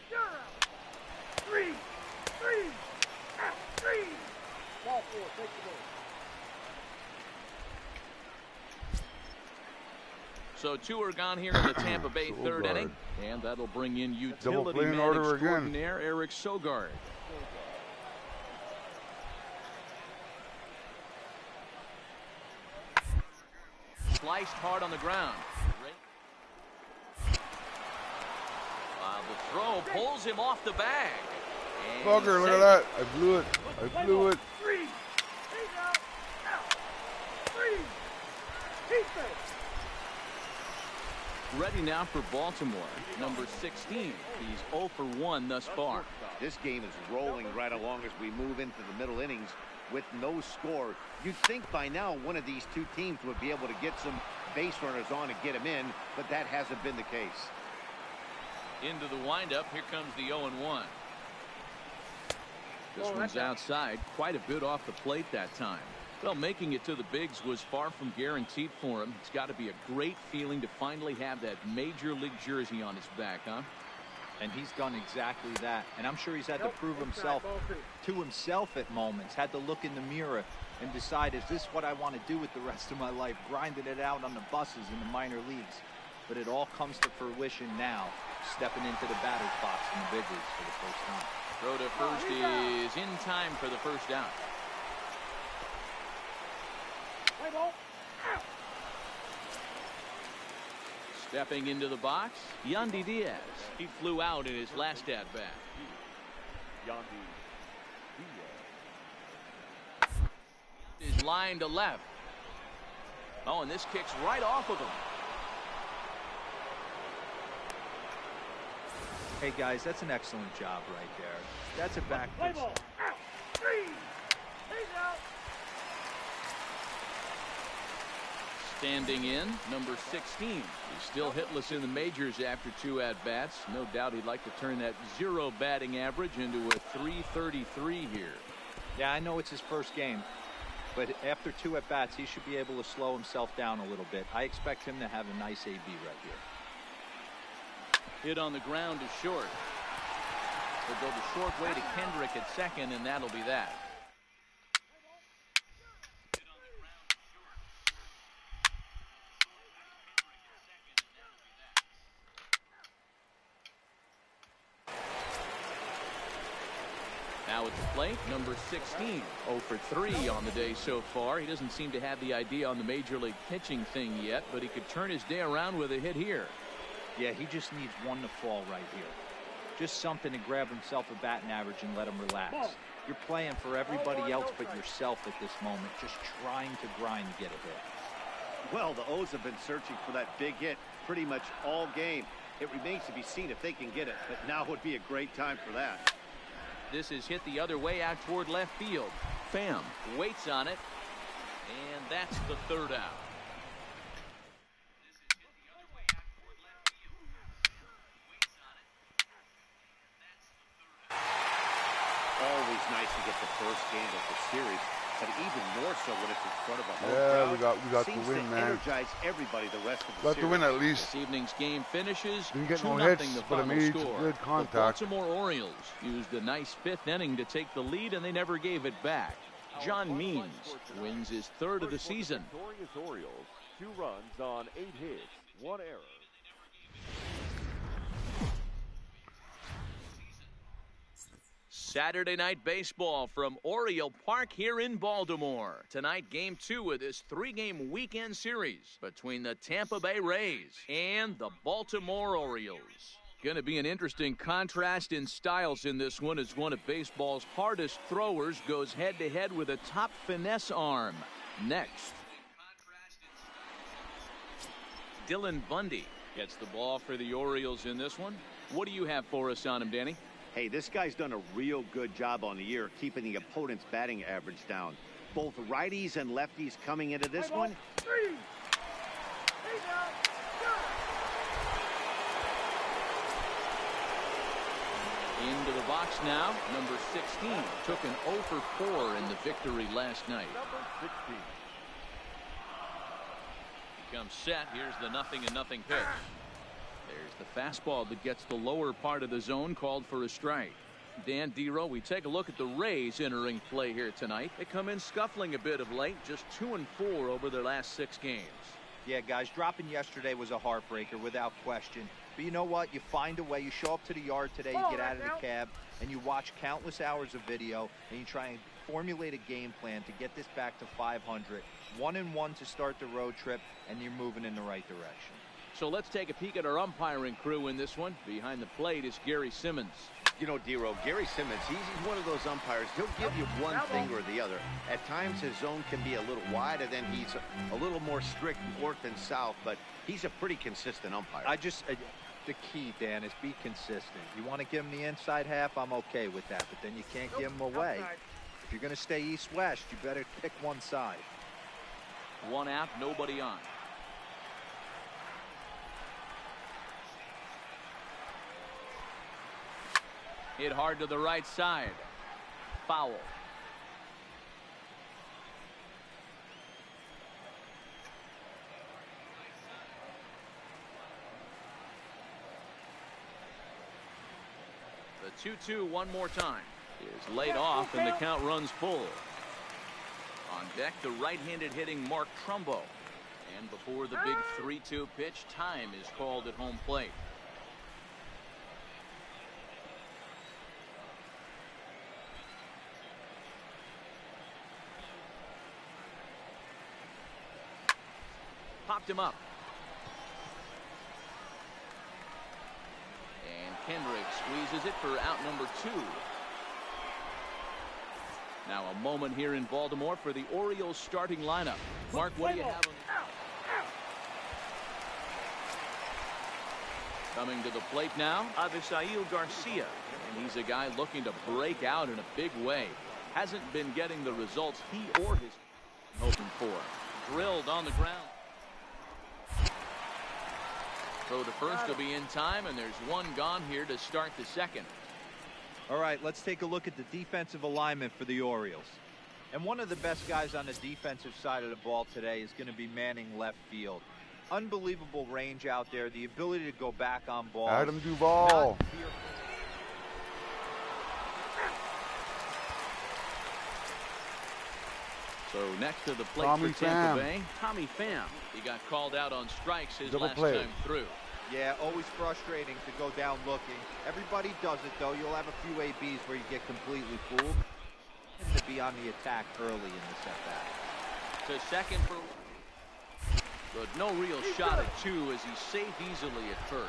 You're out. 3. Ball 4. Take the ball. So 2 are gone here in the Tampa Bay third inning, and that'll bring in utility man order extraordinaire Eric Sogard. Sliced hard on the ground. The throw pulls him off the bag. Bugger, look at that. I blew it. I blew it. 3. He's out. 3. He's there. Ready now for Baltimore. Number 16. He's 0 for 1 thus far. This game is rolling right along as we move into the middle innings with no score. You'd think by now one of these two teams would be able to get some base runners on and get them in, but that hasn't been the case. Into the windup. Here comes the 0-1. This one's outside, quite a bit off the plate that time. Well, making it to the bigs was far from guaranteed for him. It's got to be a great feeling to finally have that major league jersey on his back, huh? And he's done exactly that. And I'm sure he's had to prove himself to himself at moments. Had to look in the mirror and decide, is this what I want to do with the rest of my life? Grinding it out on the buses in the minor leagues. But it all comes to fruition now, stepping into the batter's box in the big leagues for the first time. Throw to first is in time for the first down. Stepping into the box, Yandy Diaz. He flew out in his last at-bat. Yandy Diaz. Is line to left. Oh, and this kicks right off of him. Hey, guys, that's an excellent job right there. That's a back pitch. Standing in, number 16. He's still hitless in the majors after 2 at-bats. No doubt he'd like to turn that 0 batting average into a .333 here. Yeah, I know it's his first game, but after 2 at-bats, he should be able to slow himself down a little bit. I expect him to have a nice AB right here. Hit on the ground is short. He'll go the short way to Kendrick at second, and that'll be that. Now at the plate, number 16. 0 for 3 on the day so far. He doesn't seem to have the idea on the major league pitching thing yet, but he could turn his day around with a hit here. Yeah, he just needs one to fall right here. Just something to grab himself a batting average and let him relax. You're playing for everybody else but yourself at this moment, just trying to grind to get a hit. Well, the O's have been searching for that big hit pretty much all game. It remains to be seen if they can get it, but now would be a great time for that. This is hit the other way out toward left field. Pham waits on it, and that's the 3rd out. Always nice to get the first game of the series, but even more so when it's in front of a home crowd. we got Seems the win, to man. energize everybody the rest of the Got series. the win at least. This evening's game finishes Didn't get 2-0 no hits, the but it final made score. good The contact. Baltimore Orioles used a nice 5th inning to take the lead, and they never gave it back. John Means wins his 3rd of the season. Victorious Orioles, 2 runs on 8 hits, 1 error. Saturday night baseball from Oriole Park here in Baltimore. Tonight, game 2 of this 3-game weekend series between the Tampa Bay Rays and the Baltimore Orioles. Going to be an interesting contrast in styles in this one as one of baseball's hardest throwers goes head-to-head with a top finesse arm. Next, Dylan Bundy gets the ball for the Orioles in this one. What do you have for us on him, Danny? Hey, this guy's done a real good job on the year keeping the opponent's batting average down. Both righties and lefties coming into this one. Into the box now, number 16 took an 0 for 4 in the victory last night. Number 16. He comes set. Here's the 0-0 pitch. There's the fastball that gets the lower part of the zone, called for a strike. Dan Dero, we take a look at the Rays entering play here tonight. They come in scuffling a bit of late, just 2-4 over their last 6 games. Yeah, guys, dropping yesterday was a heartbreaker without question. But you know what? You find a way. You show up to the yard today, you get out of the cab, and you watch countless hours of video, and you try and formulate a game plan to get this back to 500. 1-1 to start the road trip, and you're moving in the right direction. So let's take a peek at our umpiring crew in this one. Behind the plate is Gary Simmons. You know, D-Row, Gary Simmons, he's one of those umpires. He'll give you one thing or the other. At times, his zone can be a little wide, and then he's a little more strict north and south, but he's a pretty consistent umpire. The key, Dan, is be consistent. You want to give him the inside half, I'm okay with that, but then you can't give him away. If you're going to stay east-west, you better pick one side. 1 out, nobody on. Hit hard to the right side. Foul. The 2-2 one more time is laid off, and the count runs full. On deck, the right-handed hitting Mark Trumbo. And before the big 3-2 pitch, time is called at home plate. Popped him up. And Kendrick squeezes it for out number 2. Now a moment here in Baltimore for the Orioles starting lineup. Mark, what do you have on coming to the plate now? Avisail Garcia. And he's a guy looking to break out in a big way. Hasn't been getting the results he or his hoping for. Drilled on the ground. Throw to first will be in time, and there's one gone here to start the second. All right, let's take a look at the defensive alignment for the Orioles. And one of the best guys on the defensive side of the ball today is going to be manning left field. Unbelievable range out there, the ability to go back on balls. Adam Duvall. So next to the plate Tommy for Tampa Pham. Bay, Tommy Pham. He got called out on strikes his Double last play. time through. Yeah, always frustrating to go down looking. Everybody does it, though. You'll have a few ABs where you get completely fooled. And to be on the attack early in the setback. To second for... But no real shot at 2 as he's safe easily at first.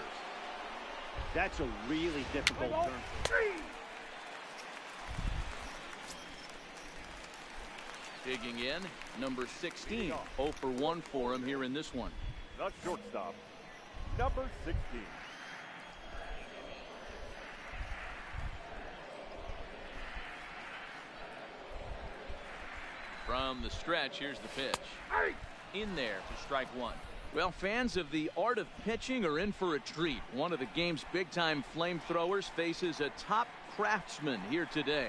That's a really difficult turn. Digging in, number 16. 0 for 1 for him here in this one. The shortstop, number 16. From the stretch, here's the pitch. In there for strike 1. Well, fans of the art of pitching are in for a treat. One of the game's big-time flamethrowers faces a top craftsman here today.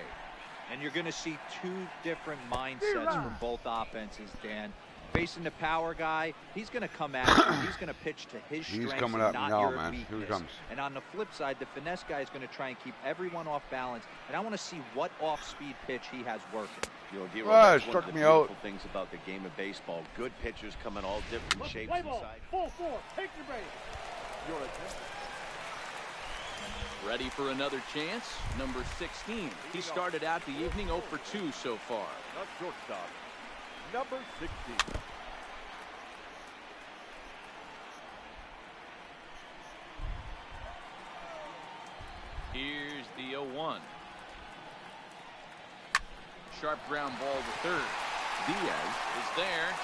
And you're going to see 2 different mindsets from both offenses, Dan. Facing the power guy, he's going to come at you. He's going to pitch to his strengths, coming up not now, your man. weakness. Here he comes. And on the flip side, the finesse guy is going to try and keep everyone off balance. And I want to see what off-speed pitch he has working. You know, D-Row, Ah, that's one of struck the me beautiful out. things about the game of baseball. Good pitchers come in all different shapes and sizes. Full 4. Take your base. Your attention. Ready for another chance? Number 16. He started out the evening 0 for 2 so far. The shortstop, number 16. Here's the 0-1. Sharp ground ball to third. Diaz is there,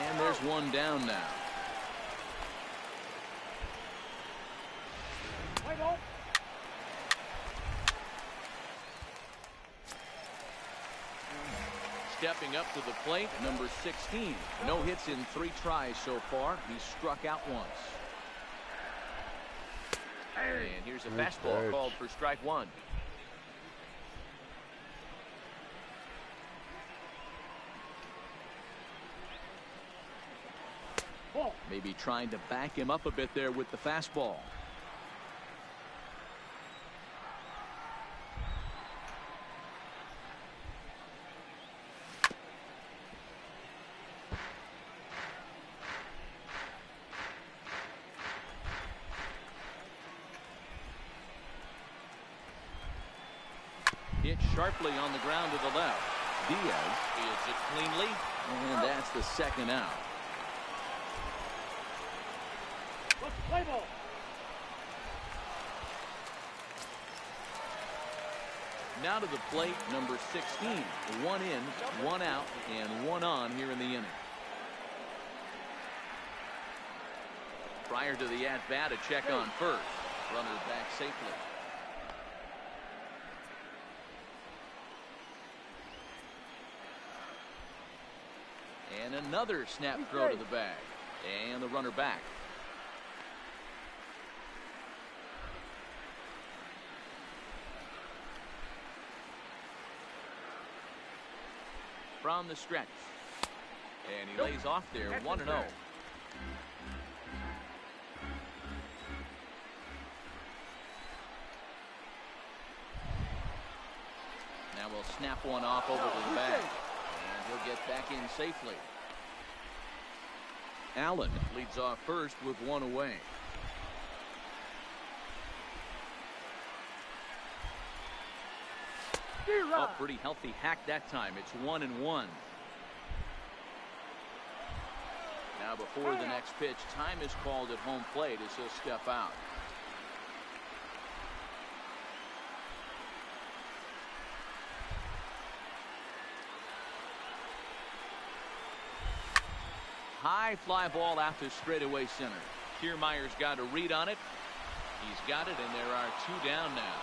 and there's one down now. Play ball. Stepping up to the plate, number 16. No hits in 3 tries so far. He's struck out once. And here's a Nice fastball pitch. called for strike 1. Ball. Maybe trying to back him up a bit there with the fastball. Hit sharply on the ground to the left. Diaz fields it cleanly, and that's the second out. Let's play ball. Now to the plate, number 16. 1 in, 1 out, and 1 on here in the inning. Prior to the at-bat, a check on first. Runner back safely. And another snap throw to the bag. And the runner back. From the stretch. And he lays off there, 1-0. Now we'll snap one off over to the bag. And he'll get back in safely. Allen leads off first with 1 away. Oh, pretty healthy hack that time. It's 1-1. Now before the next pitch, time is called at home plate as he'll step out. High fly ball out to straightaway center. Kiermaier's got a read on it. He's got it, and there are 2 down now.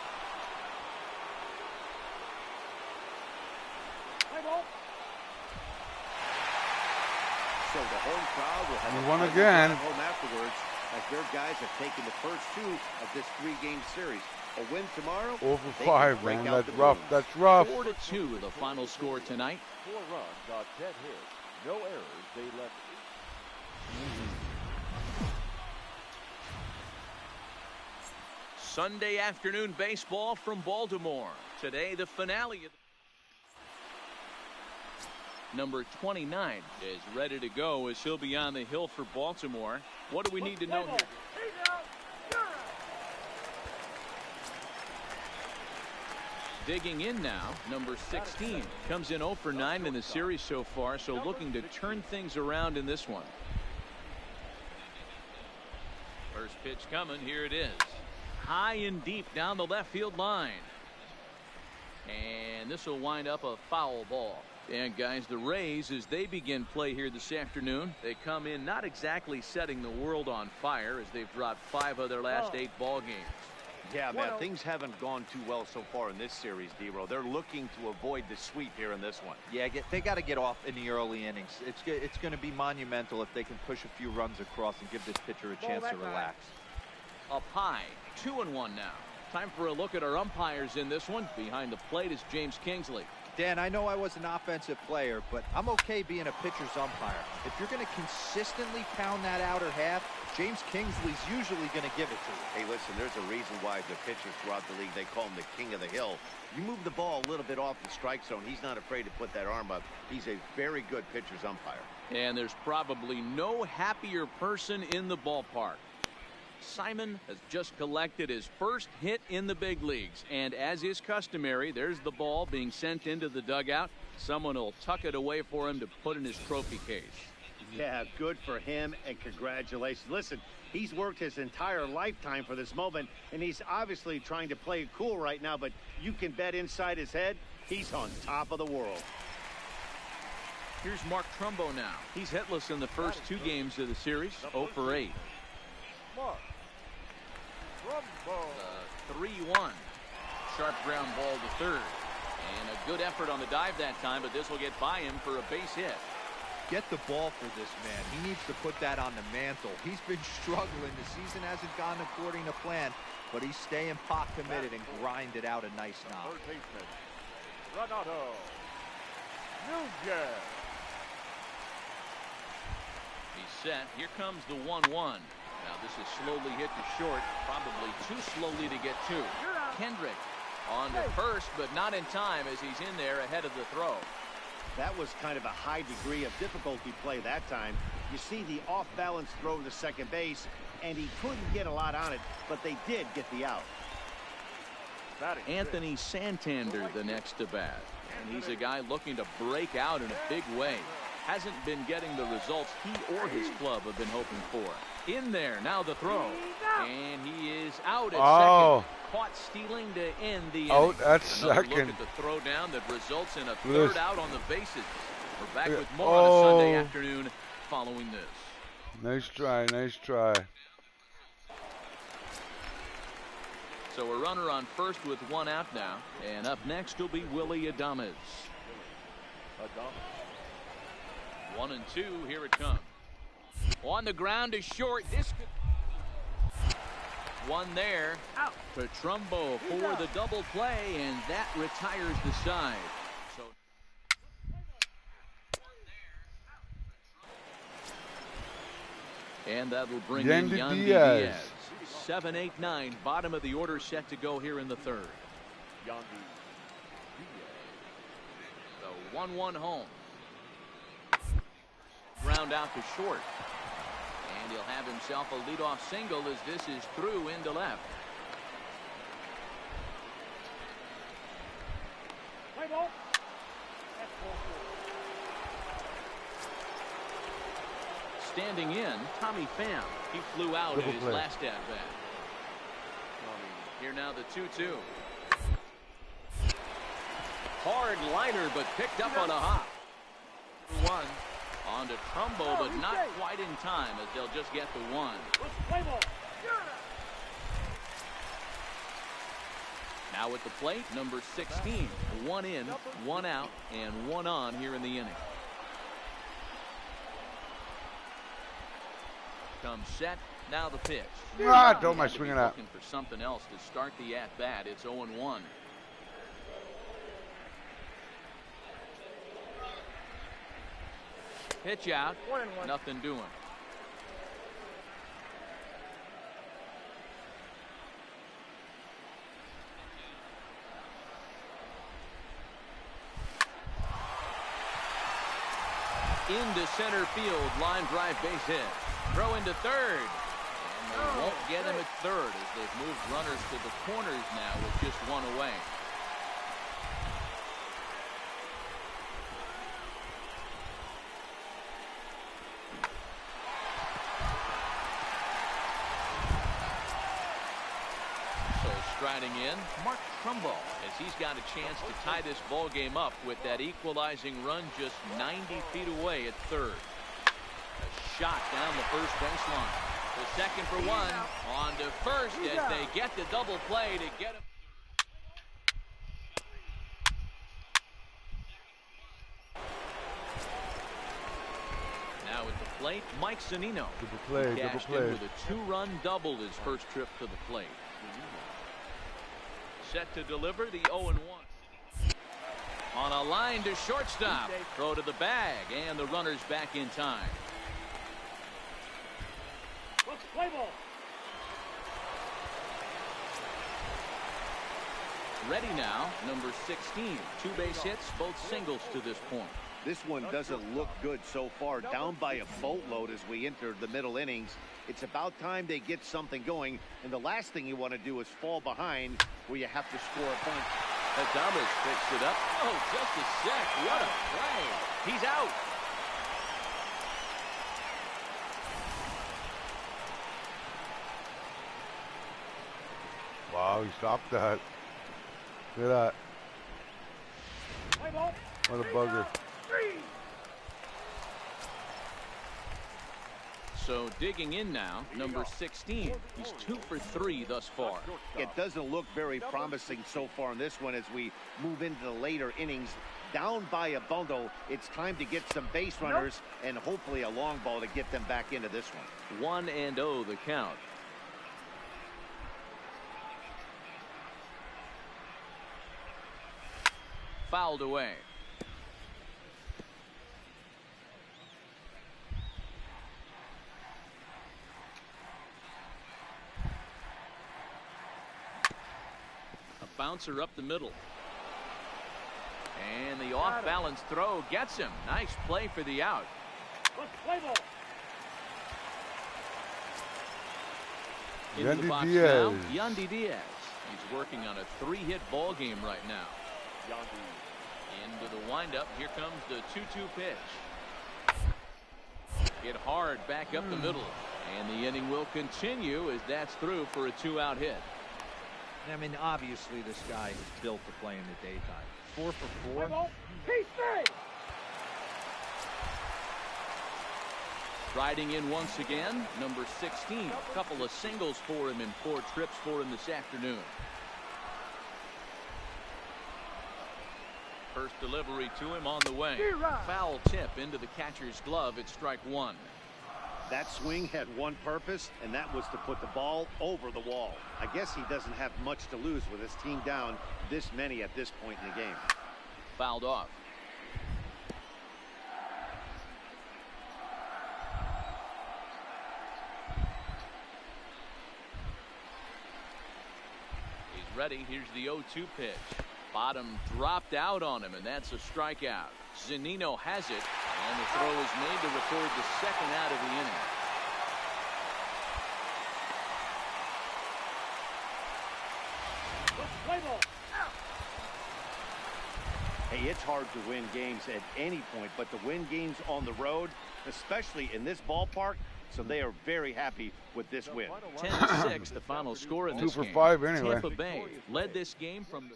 So the home crowd will have He a won pleasant again. drive home afterwards as their guys have taken the first 2 of this 3-game series. A win tomorrow. Over they 5, can break man. out That's the rough. Bruins. That's rough. 4-2 the final score tonight. 4 runs on 10 hits. No errors. They left. Sunday afternoon baseball from Baltimore. Today the finale of number 29 is ready to go as he'll be on the hill for Baltimore. What do we need to know here? Digging in now, number 16 comes in 0 for 9 in the series so far, so looking to turn things around in this one. First pitch coming, here it is. High and deep down the left field line. And this will wind up a foul ball. And guys, the Rays, as they begin play here this afternoon, they come in not exactly setting the world on fire as they've dropped 5 of their last 8 ball games. Yeah, man, things haven't gone too well so far in this series, D-Row. They're looking to avoid the sweep here in this one. Yeah, they got to get off in the early innings. It's going to be monumental if they can push a few runs across and give this pitcher a chance to relax. Up high, 2-1 now. Time for a look at our umpires in this one. Behind the plate is James Kingsley. Dan, I know I was an offensive player, but I'm okay being a pitcher's umpire. If you're going to consistently pound that outer half, James Kingsley's usually going to give it to you. Hey, listen, there's a reason why the pitchers throughout the league, they call him the king of the hill. You move the ball a little bit off the strike zone, he's not afraid to put that arm up. He's a very good pitcher's umpire. And there's probably no happier person in the ballpark. Simon has just collected his first hit in the big leagues, and as is customary, there's the ball being sent into the dugout. Someone will tuck it away for him to put in his trophy case. Yeah, good for him, and congratulations. Listen, he's worked his entire lifetime for this moment, and he's obviously trying to play it cool right now, but you can bet inside his head, he's on top of the world. Here's Mark Trumbo now. He's hitless in the first 2 games of the series, 0 for 8. Mark Trumbo. 3-1. Sharp ground ball to third. And a good effort on the dive that time, but this will get by him for a base hit. Get the ball for this man. He needs to put that on the mantle. He's been struggling. The season hasn't gone according to plan, but he's staying pot committed and grinded out a nice knock. Third baseman, Renato Nunez. He's set. Here comes the 1-1. Now this is slowly hit to short, probably too slowly to get to. Kendrick on to first, but not in time as he's in there ahead of the throw. That was kind of a high degree of difficulty play that time. You see the off-balance throw to second base, and he couldn't get a lot on it, but they did get the out. Anthony Santander the next to bat. And he's a guy looking to break out in a big way. hasn't been getting the results he or his club have been hoping for. In there, now the throw. And he is out at second. Caught stealing to end the inning. Out at Another second. look at the throw down that results in a third out on the bases. We're back with more on a Sunday afternoon following this. Nice try, nice try. So a runner on first with one out now. And up next will be Willie Adames. 1-2, here it comes. On the ground is short. This could... One there. Out. Trumbo for the double play, and that retires the side. So and that'll bring in Yandy Diaz. 7, 8, 9, bottom of the order set to go here in the third. The 1-1 home. Ground out to short. And he'll have himself a leadoff single as this is through into left. Standing in, Tommy Pham. He flew out in his last at-bat. Here now the 2-2. Hard liner, but picked up on a hop. 1. On to Trumbo, but not quite in time as they'll just get the 1. Now at the plate, number 16. 1 in, 1 out, and 1 on here in the inning. Comes set. Now the pitch. Don't mind swinging out. Looking for something else to start the at-bat. It's 0-1. Pitch out. 1-1. Nothing doing. Into center field. Line drive base hit. Throw into third. And they won't get him at third as they've moved runners to the corners now with just 1 away. So striding in, Mark Trumbo, as he's got a chance to tie this ball game up with that equalizing run just 90 feet away at third. A shot down the first baseline. The second for 1. On to first as they get the double play to get him. Now at the plate, Mike Zunino. Double play. With a 2-run double his first trip to the plate. Set to deliver the 0-1. On a line to shortstop. Throw to the bag, and the runner's back in time. Play ball. Ready now, number 16. 2 base hits, both singles to this point. This one doesn't look good so far. Down by a boatload as we enter the middle innings. It's about time they get something going, and the last thing you want to do is fall behind where you have to score a bunch. Adames picks it up. Oh, just a sec. What a play. He's out. Wow, he stopped that. Look at that. What a bugger. So digging in now, number 16. He's 2 for 3 thus far. It doesn't look very promising so far in this one as we move into the later innings. Down by a bundle, it's time to get some base runners and hopefully a long ball to get them back into this one. 1-0 the count. Fouled away. A bouncer up the middle. And the off-balance throw gets him. Nice play for the out. Into the box now, Yandy Diaz. He's working on a 3-hit ball game right now. Into the windup. Here comes the 2-2 pitch. Hit hard back up the middle. And the inning will continue as that's through for a 2-out hit. I mean, obviously this guy is built to play in the daytime. 4 for 4. Riding in once again, number 16. A couple of singles for him in 4 trips for him this afternoon. First delivery to him on the way. Foul tip into the catcher's glove at strike 1. That swing had one purpose, and that was to put the ball over the wall. I guess he doesn't have much to lose with his team down this many at this point in the game. Fouled off. He's ready. Here's the 0-2 pitch. Bottom dropped out on him, and that's a strikeout. Zunino has it, and the throw is made to record the second out of the inning. Hey, it's hard to win games at any point, but to win games on the road, especially in this ballpark, so they are very happy with this win. 10-6, the final score in this 2 for game. 5 anyway. Tampa Bay led this game from the...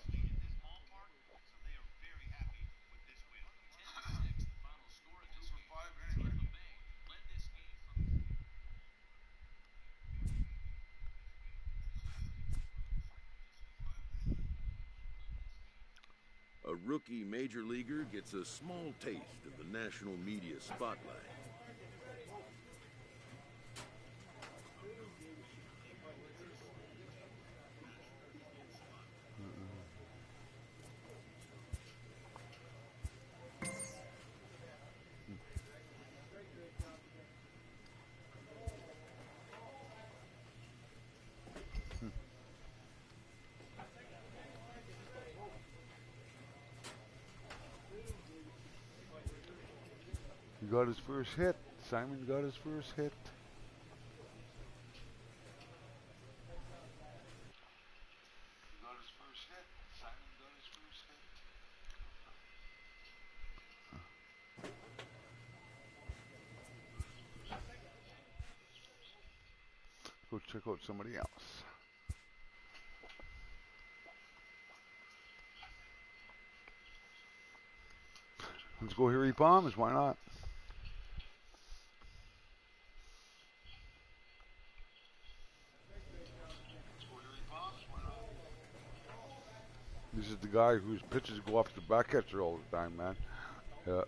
A rookie major leaguer gets a small taste of the national media spotlight. He got his first hit. Simon got his first hit. Go check out somebody else. Let's go Harry Palms. Why not? This is the guy whose pitches go off the back catcher all the time, man. Yeah.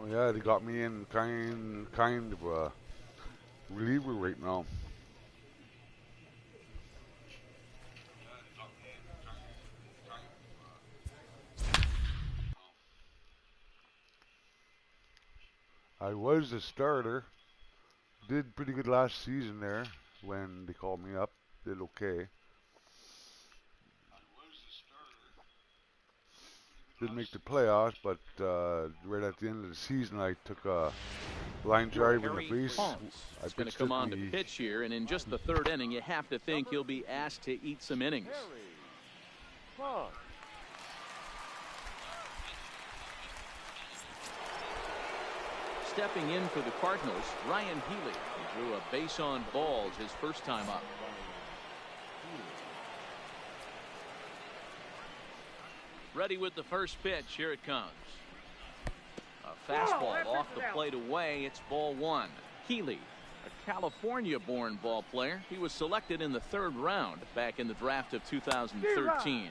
Oh yeah, they got me in kind of a reliever right now. I was a starter. Did pretty good last season there when they called me up. Did okay. Didn't make the playoffs, but right at the end of the season, I took a line drive in the face. He's going to come on to pitch here, and in just the third inning, you have to think he'll be asked to eat some innings. Stepping in for the Cardinals, Ryan Healy. He drew a base on balls his first time up. Ready with the first pitch. Here it comes. A fastball off the plate away. It's ball 1. Healy, a California-born ball player. He was selected in the 3rd round back in the draft of 2013.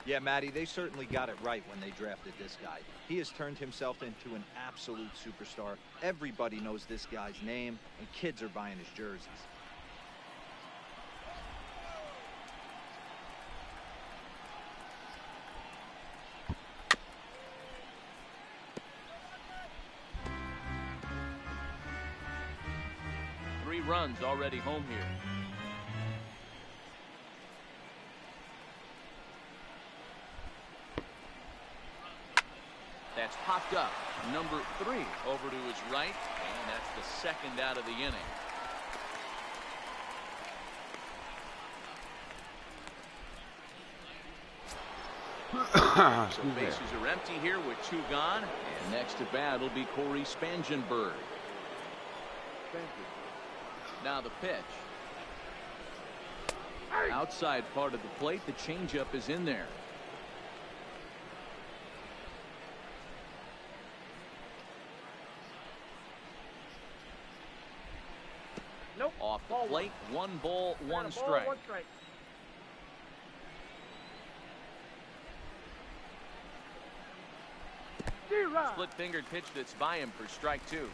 Yeah, Matty, they certainly got it right when they drafted this guy. He has turned himself into an absolute superstar. Everybody knows this guy's name, and kids are buying his jerseys. 3 runs already home here. That's popped up. Number 3 over to his right, and that's the second out of the inning. So bases are empty here with 2 gone, and next to bat will be Corey Spangenberg. Now the pitch. Outside part of the plate, the changeup is in there. Nope. Off the plate, 1 ball, 1 strike. Split-fingered pitch that's by him for strike 2.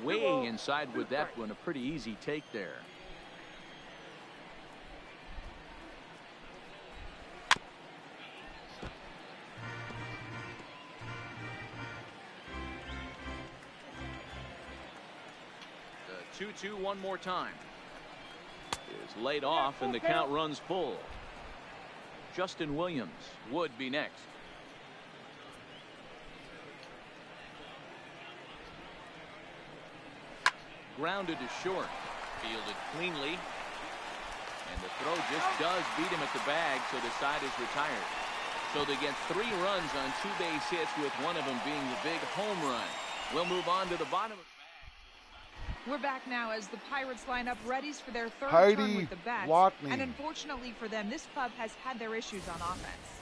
Way inside with that one, a pretty easy take there. The 2-2 one more time. Is laid off and the count runs full. Justin Williams would be next. Grounded to short. Fielded cleanly. And the throw just does beat him at the bag, so the side is retired. So they get 3 runs on 2 base hits, with one of them being the big home run. We'll move on to the bottom. We're back now as the Pirates line up readies for their 3rd Heidi turn with the bats. Watney. And unfortunately for them, this club has had their issues on offense.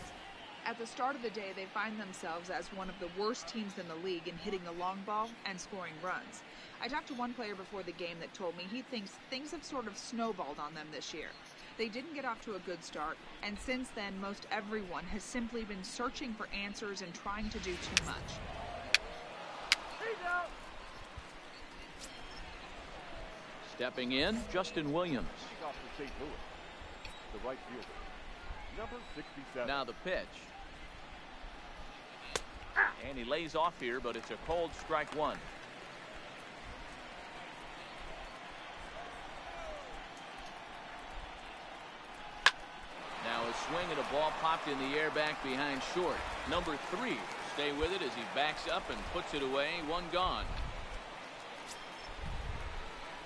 At the start of the day, they find themselves as one of the worst teams in the league in hitting the long ball and scoring runs. I talked to one player before the game that told me he thinks things have sort of snowballed on them this year. They didn't get off to a good start, and since then, most everyone has simply been searching for answers and trying to do too much. Stepping in, Justin Williams. Off to St. Louis. The right fielder, number 67. Now the pitch. And he lays off here, but it's a cold strike 1. Now a swing and a ball popped in the air back behind short. Number 3 stay with it as he backs up and puts it away. 1 gone.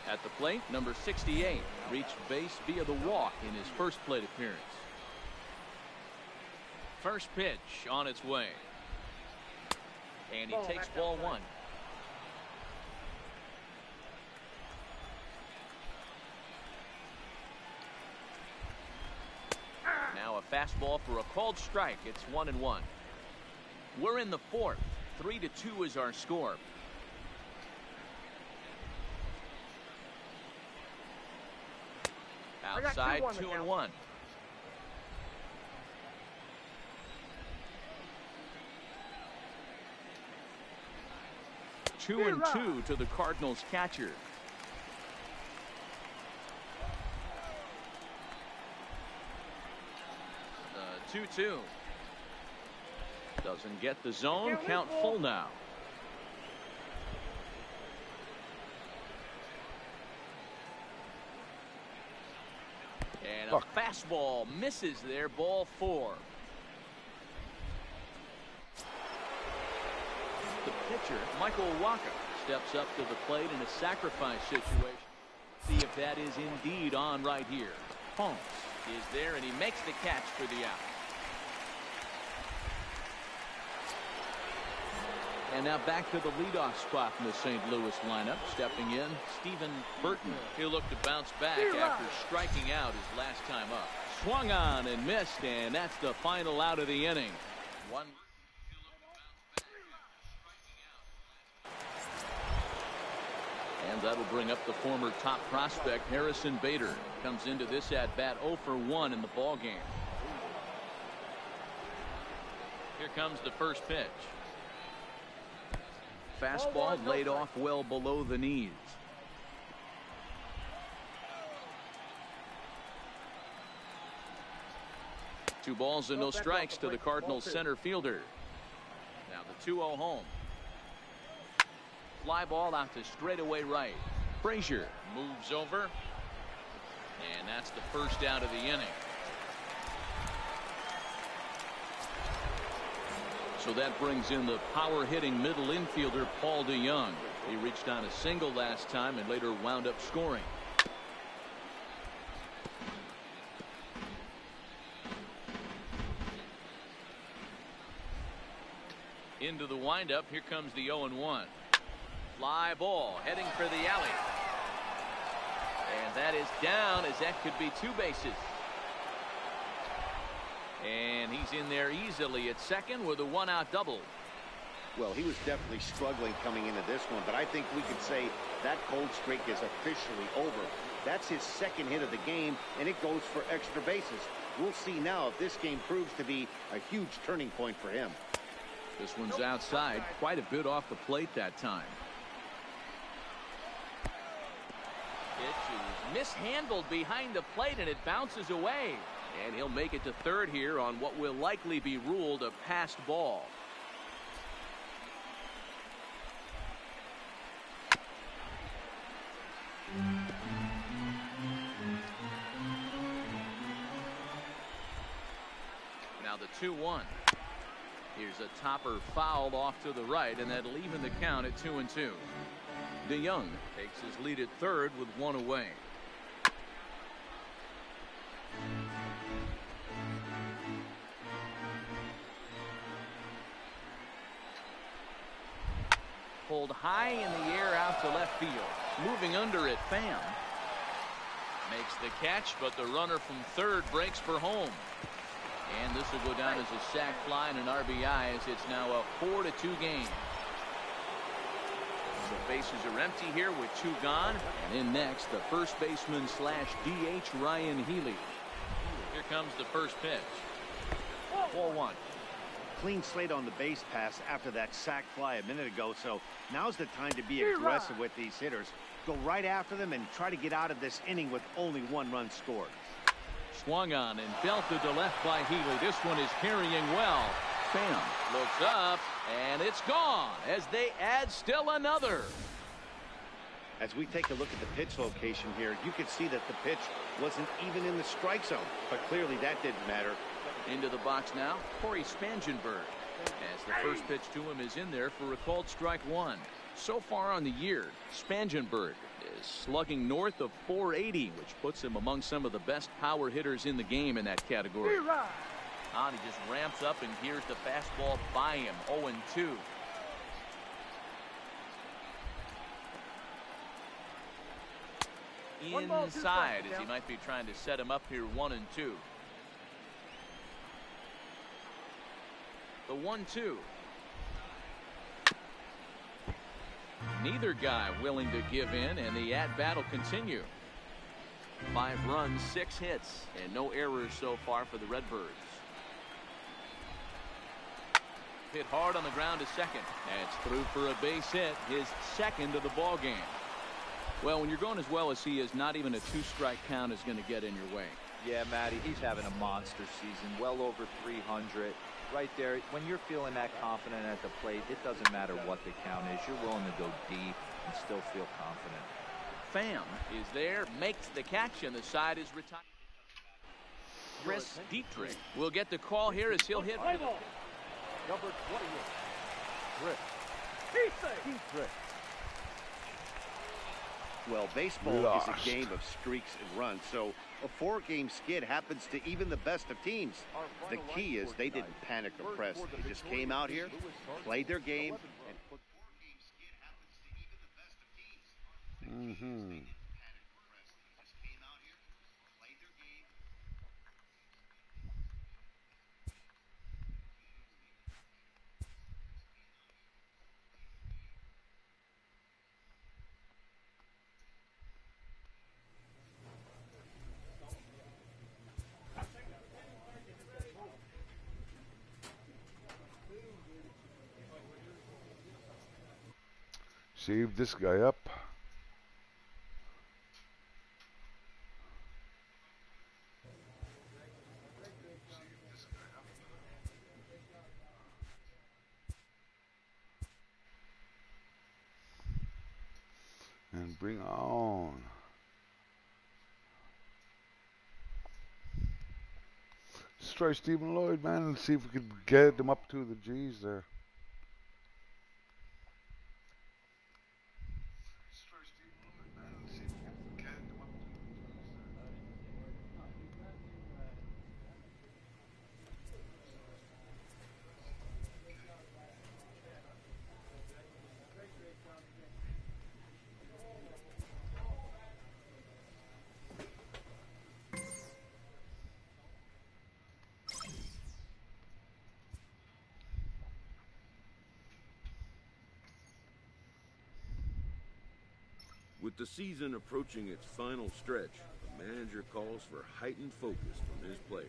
At the plate, number 68 reached base via the walk in his first plate appearance. First pitch on its way. And he takes ball 1. Now a fastball for a called strike. It's 1-1. We're in the 4th. 3-2 is our score. Outside, 2-1. 2-2 to the Cardinals catcher. The 2-2 doesn't get the zone. Count full now. And a fastball misses there. Ball 4. The pitcher, Michael Waka, steps up to the plate in a sacrifice situation. See if that is indeed on right here. Ponce is there, and he makes the catch for the out. And now back to the leadoff spot in the St. Louis lineup. Stepping in, Stephen Burton. He'll look to bounce back after striking out his last time up. Swung on and missed, and that's the final out of the inning. 1. And that'll bring up the former top prospect, Harrison Bader. Comes into this at-bat 0 for 1 in the ballgame. Here comes the first pitch. Fastball laid off well below the knees. 2 balls and no strikes to the Cardinals center fielder. Now the 2-0 home. Fly ball out to straightaway right. Frazier moves over, and that's the first out of the inning. So that brings in the power hitting middle infielder Paul DeYoung. He reached on a single last time and later wound up scoring. Into the windup. Here comes the 0-1. Fly ball heading for the alley. And that is down, as that could be 2 bases. And he's in there easily at second with a 1-out double. Well, he was definitely struggling coming into this one, but I think we could say that cold streak is officially over. That's his second hit of the game, and it goes for extra bases. We'll see now if this game proves to be a huge turning point for him. This one's outside, quite a bit off the plate that time. Pitch is mishandled behind the plate, and it bounces away. And he'll make it to third here on what will likely be ruled a passed ball. Now the 2-1. Here's a topper foul off to the right, and that'll even the count at 2-2. DeYoung takes his lead at third with 1 away. Pulled high in the air out to left field. Moving under it, Pham makes the catch, but the runner from third breaks for home. And this will go down as a sac fly and an RBI, as it's now a 4-2 game. The bases are empty here with 2 gone. And in next, the first baseman slash DH Ryan Healy. Here comes the first pitch. 4-1. Clean slate on the base pass after that sac fly a minute ago, so now's the time to be aggressive with these hitters. Go right after them and try to get out of this inning with only 1 run scored. Swung on and belted to left by Healy. This one is carrying well. Pham looks up, and it's gone as they add still another. As we take a look at the pitch location here, you can see that the pitch wasn't even in the strike zone, but clearly that didn't matter. Into the box now, Corey Spangenberg, as the first pitch to him is in there for a called strike 1. So far on the year, Spangenberg is slugging north of .480, which puts him among some of the best power hitters in the game in that category. And he just ramps up, and here's the fastball by him. 0-2. Inside, as he might be trying to set him up here. 1-2. The 1-2. Neither guy willing to give in, and the at-bat will continue. 5 runs, 6 hits, and no errors so far for the Redbirds. Hit hard on the ground to second. That's through for a base hit, his second of the ball game. Well, when you're going as well as he is, not even a 2-strike count is going to get in your way. Yeah, Matty, he's having a monster season, well over 300. Right there, when you're feeling that confident at the plate, it doesn't matter what the count is. You're willing to go deep and still feel confident. Pham is there, makes the catch, and the side is retired. Chris Dietrich will get the call here as he'll hit. Number 28, Chris Dietrich. Well, baseball is a game of streaks and runs, so a 4-game skid happens to even the best of teams. The key is they didn't panic or press. They just came out here, played their game, and put. 4-game skid happens to even the best of teams. Mm-hmm. Save this guy up. bring on. Let's try Stephen Lloyd, man, and see if we could get them up to the G's there. With the season approaching its final stretch, the manager calls for heightened focus from his players.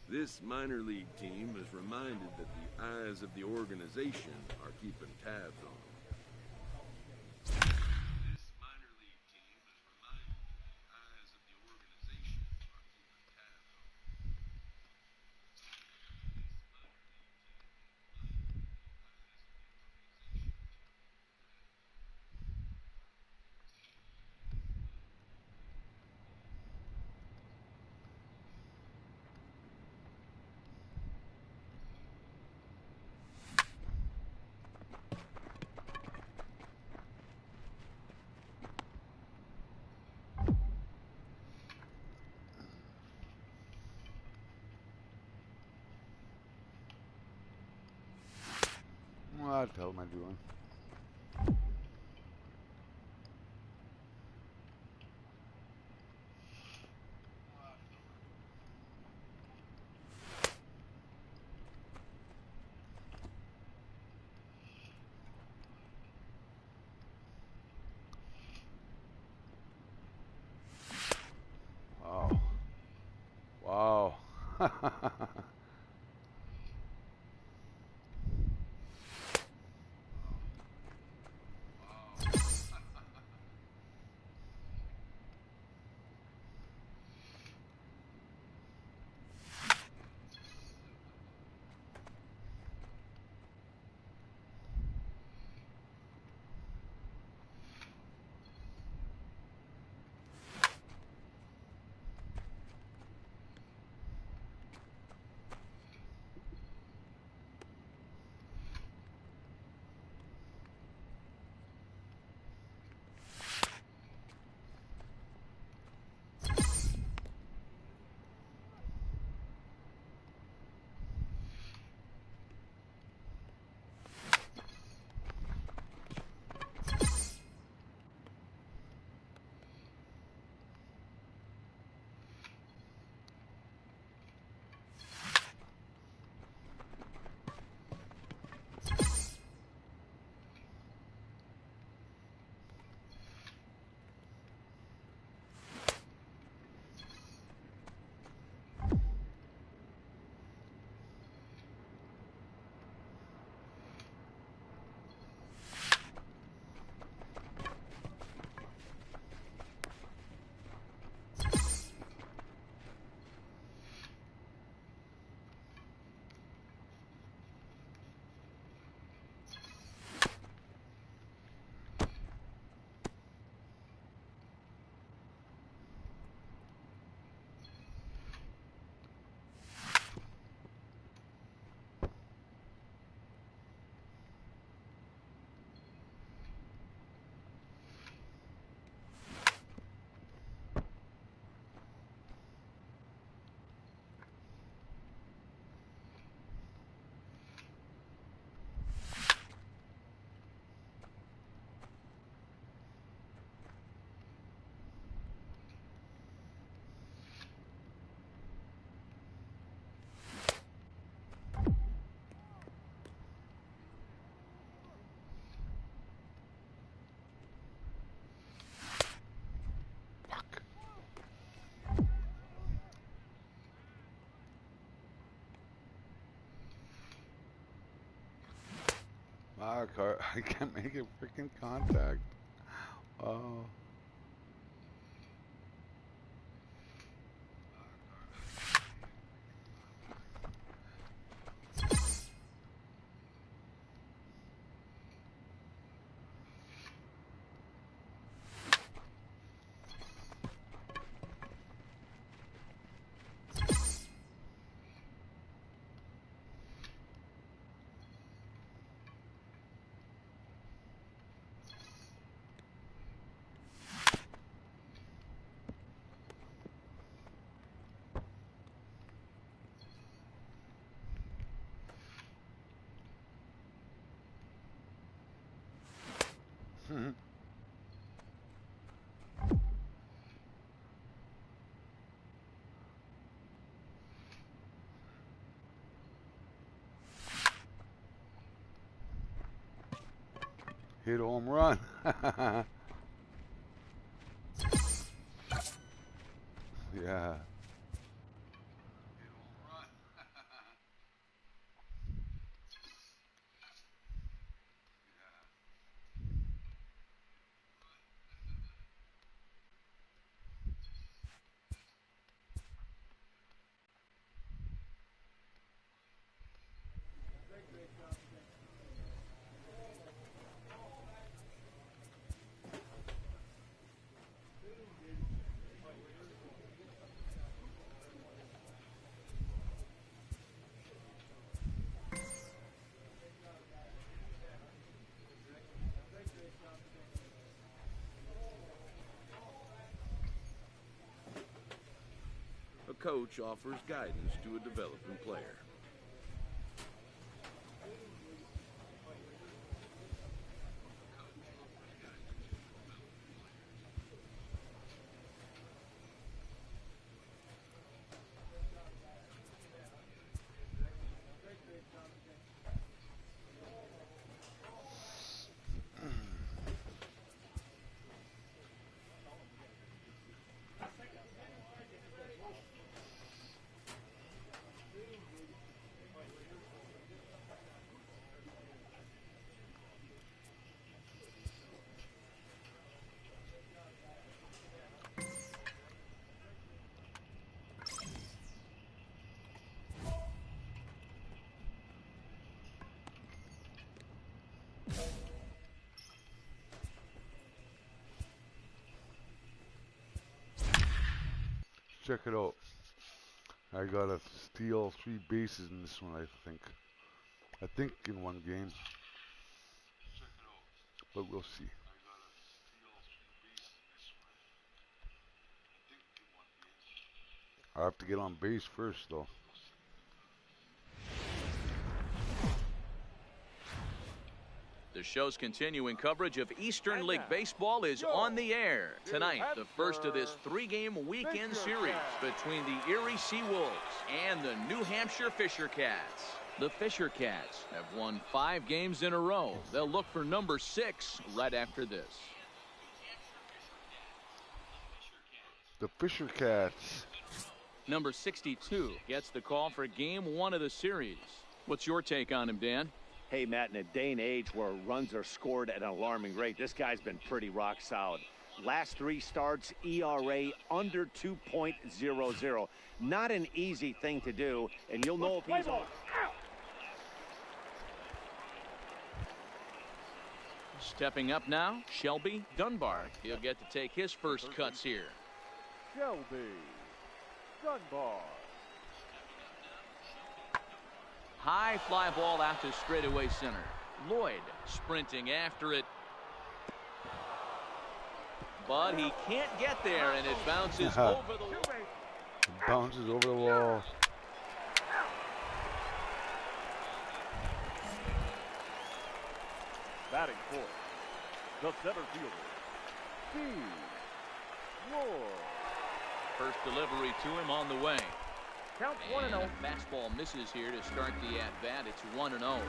This minor league team is reminded that the eyes of the organization are keeping tabs on them. This minor league team is reminded that the eyes of the organization are keeping tabs on them. What the hell am I doing? Wow. I can't make a freaking contact. Oh. Hit home run. Yeah. A coach offers guidance to a developing player. Check it out. I got to steal 3 bases in this one, I think. I think in one game. But we'll see. I have to get on base first, though. The show's continuing coverage of Eastern League Baseball is on the air. Tonight, the first of this 3-game weekend series between the Erie Seawolves and the New Hampshire Fisher Cats. The Fisher Cats have won 5 games in a row. They'll look for number 6 right after this. The Fisher Cats. Number 62 gets the call for game 1 of the series. What's your take on him, Dan? Hey, Matt, in a day and age where runs are scored at an alarming rate, this guy's been pretty rock solid. Last 3 starts, ERA under 2.00. Not an easy thing to do, and you'll know if he's on. Stepping up now, Shelby Dunbar. He'll get to take his first cuts here. Shelby Dunbar. High fly ball out to straightaway center. Lloyd sprinting after it. But he can't get there, and it bounces over the wall. It bounces over the wall. Batting fourth, the center fielder, Steve Lloyd. First delivery to him on the way. Count 1-0. And a fastball misses here to start the at-bat. It's 1-0.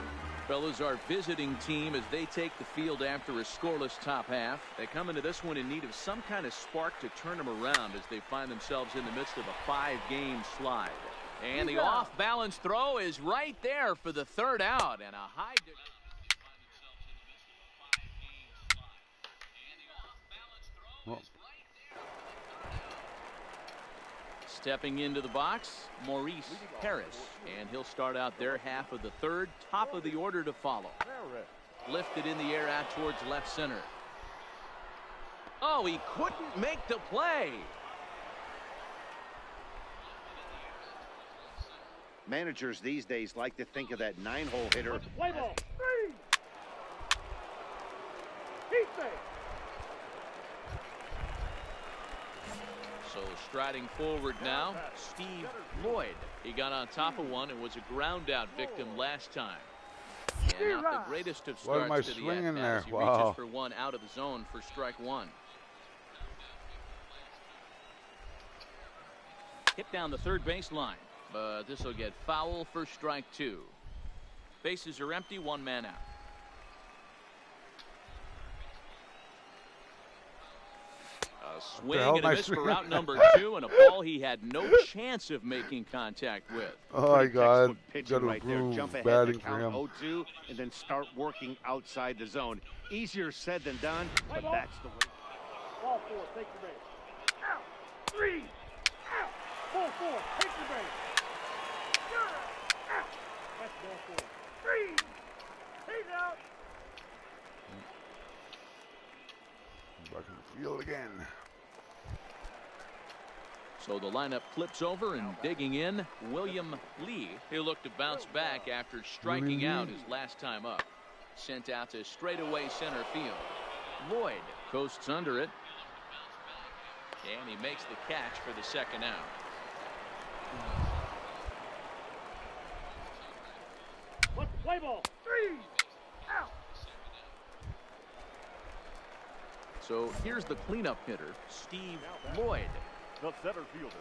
Fellas, our visiting team as they take the field after a scoreless top half. They come into this one in need of some kind of spark to turn them around as they find themselves in the midst of a 5-game slide. And the off-balance throw is right there for the 3rd out. And a high... Well, Stepping into the box, Maurice Harris, and he'll start out their half of the third. Top of the order to follow. Lifted in the air out towards left center. Oh, he couldn't make the play. Managers these days like to think of that 9-hole hitter. Play ball. Three. Keep it. So striding forward now, Steve Lloyd. He got on top of one and was a ground out victim last time. And not the greatest of what am I starts to the swinging at-bat there? as he Wow. reaches for one out of the zone for strike one. Hit down the third base line, but this will get foul for strike two. Bases are empty, one man out. A swing and a miss for out number two, and a ball he had no chance of making contact with. Oh my God, Textbook pitching got to right there. improve Jump ahead batting to for count him. 0-2 and then start working outside the zone. Easier said than done, but that's the way. Ball four. Take the base. Out. Three. Out. Ball four. Take the base. Out. That's ball four. Three. He's out. Back in the field again. So the lineup flips over, and digging in, William Lee. He'll look to bounce back after striking out his last time up. Sent out to straightaway center field. Lloyd coasts under it, and he makes the catch for the second out. Let's play ball. Three. Out. So here's the cleanup hitter, Steve Lloyd. The center fielder.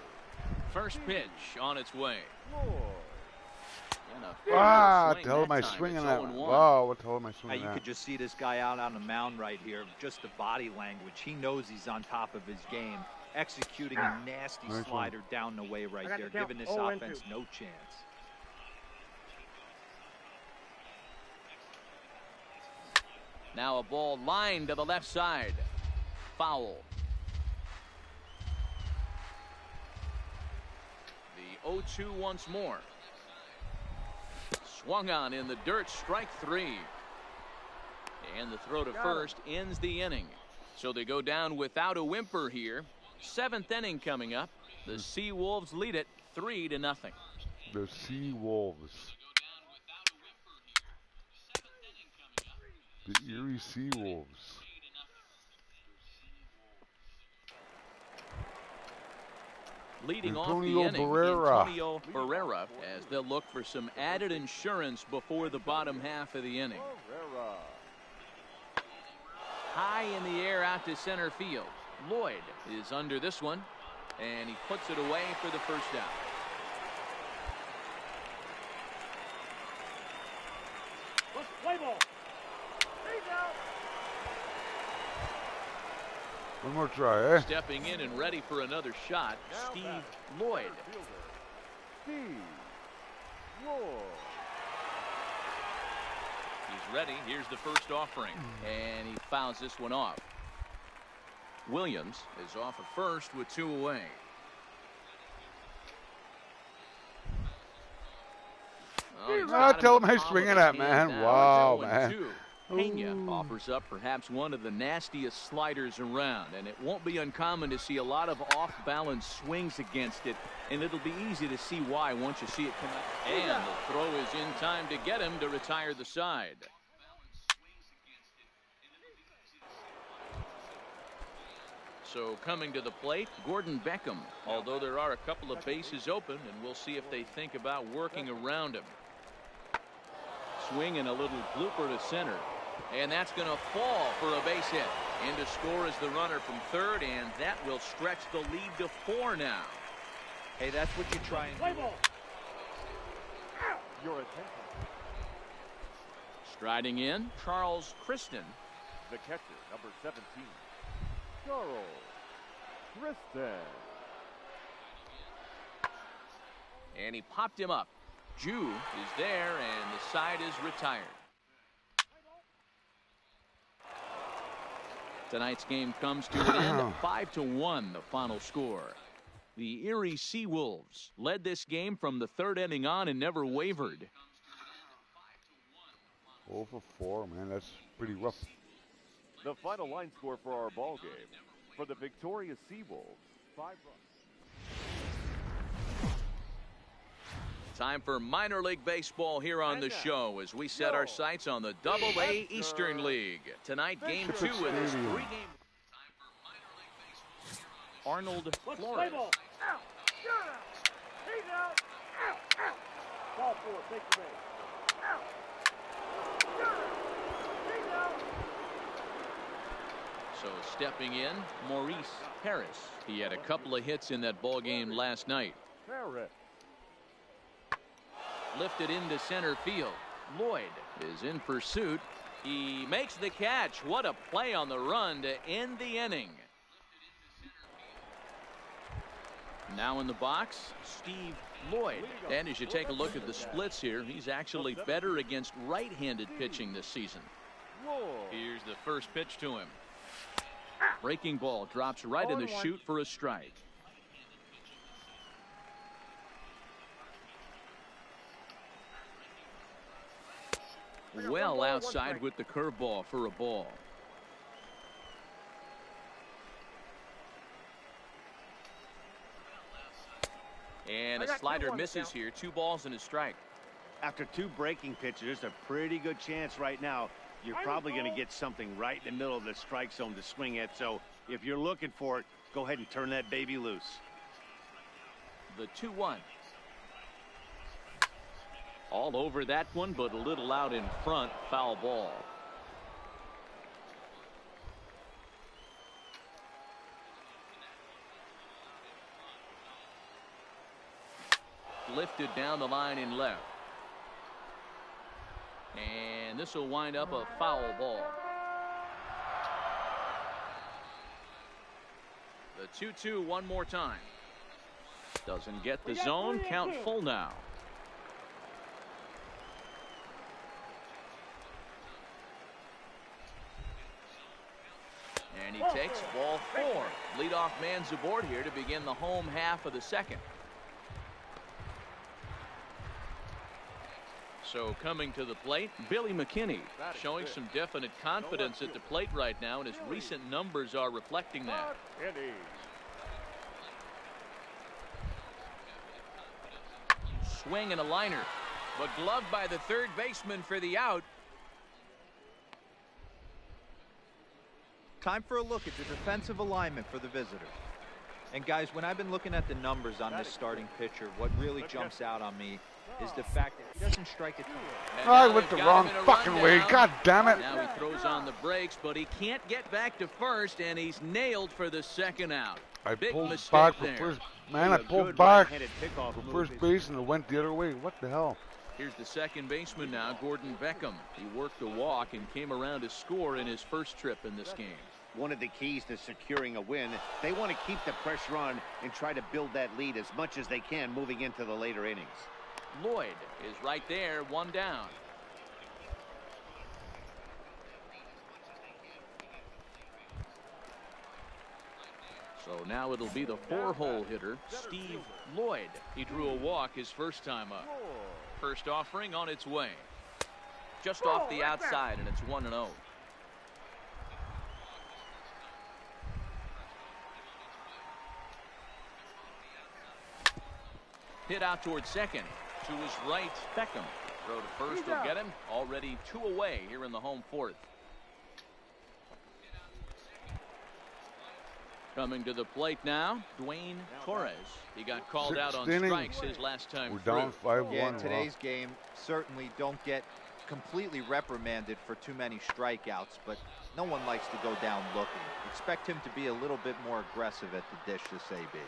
First pitch on its way. And a Ah, swing what the hell am I that time. swinging It's at? 0-1. Wow, what the hell am I Now, swinging you at? could just see this guy out on the mound right here. Just the body language. He knows he's on top of his game. Executing a nasty Nice slider down the way right got there, the count. giving this 0-2. offense no chance. Now a ball lined to the left side. Foul. The 0-2 once more. Swung on in the dirt, strike three. And the throw to first ends the inning. So they go down without a whimper here. Seventh inning coming up. The Sea Wolves lead it 3-0. The Sea Wolves. The Erie Sea Wolves. Leading off Antonio the inning, Barrera. Antonio Barrera, as they'll look for some added insurance before the bottom half of the inning. High in the air out to center field. Lloyd is under this one, and he puts it away for the first out. Let's play ball. He's out. One more try, eh? Stepping in and ready for another shot, Steve Lloyd. Steve Lloyd. He's ready. Here's the first offering, and he fouls this one off. Williams is off at first with two away. Oh, he's got him tell in him the he's palm of swinging his at, hand man. now. Wow, It's man. 0-2. Pena offers up perhaps one of the nastiest sliders around, and it won't be uncommon to see a lot of off-balance swings against it, and it'll be easy to see why once you see it come out. And the throw is in time to get him to retire the side. So coming to the plate, Gordon Beckham, although there are a couple of bases open, and we'll see if they think about working around him. Swing and a little blooper to center. And that's going to fall for a base hit. In to score is the runner from third, and that will stretch the lead to 4 now. Hey, that's what you try and Play do. ball. Your attention. Striding in, Charles Kristen. The catcher, number 17. Charles Kristen. And he popped him up. Jew is there, and the side is retired. Tonight's game comes to an end, 5-1, the final score. The Erie Seawolves led this game from the third inning on and never wavered. 0 for 4, man. That's pretty rough. The final line score for our ball game. For the victorious Seawolves, 5 runs. Time for minor league baseball here on the show as we set our sights on the Double-A Eastern League. Tonight, Game 2 of this three-game. Arnold Flores. Out. Shut up. He's out. Out. Ball 4. Take the base. Out. Shut up. He's out. So stepping in, Maurice Harris. He had a couple of hits in that ball game last night. Harris. Lifted into center field. Lloyd is in pursuit. He makes the catch. What a play on the run to end the inning. Now in the box, Steve Lloyd. And as you take a look at the splits here, he's actually better against right-handed pitching this season. Here's the first pitch to him. Breaking ball drops right in the chute for a strike. Well outside with the curveball for a ball. And a slider misses here. 2 balls and a strike. After 2 breaking pitches, there's a pretty good chance right now you're probably going to get something right in the middle of the strike zone to swing at. So if you're looking for it, go ahead and turn that baby loose. The 2-1. All over that one, but a little out in front. Foul ball. Lifted down the line in left. And this will wind up a foul ball. The 2-2 one more time. Doesn't get the zone. Count full now. And he takes ball 4. Leadoff man's aboard here to begin the home half of the second. So coming to the plate, Billy McKinney, showing some definite confidence at the plate right now, and his recent numbers are reflecting that. Swing and a liner, but gloved by the third baseman for the out. Time for a look at the defensive alignment for the visitors. And guys, when I've been looking at the numbers on this starting pitcher, what really jumps out on me is the fact that he doesn't strike a ton. I went the wrong fucking way. God damn it. Now he throws on the brakes, but he can't get back to first, and he's nailed for the second out. I Big pulled mistake back for there. first. Man, I pulled back for first base and it went the other way. What the hell? Here's the second baseman now, Gordon Beckham. He worked a walk and came around to score in his first trip in this game. One of the keys to securing a win, they want to keep the pressure on and try to build that lead as much as they can moving into the later innings. Lloyd is right there, 1 down. So now it'll be the 4-hole hitter, Steve Lloyd. He drew a walk his first time up. First offering on its way. Just off the outside, and it's 1-0. Hit out towards second. To his right, Beckham. Throw to first will get him. Already 2 away here in the home 4th. Coming to the plate now, Dwayne Torres. He got called out on strikes his last time We're through. down 5-1. Yeah, in today's game, certainly don't get completely reprimanded for too many strikeouts, but no one likes to go down looking. Expect him to be a little bit more aggressive at the dish this AB.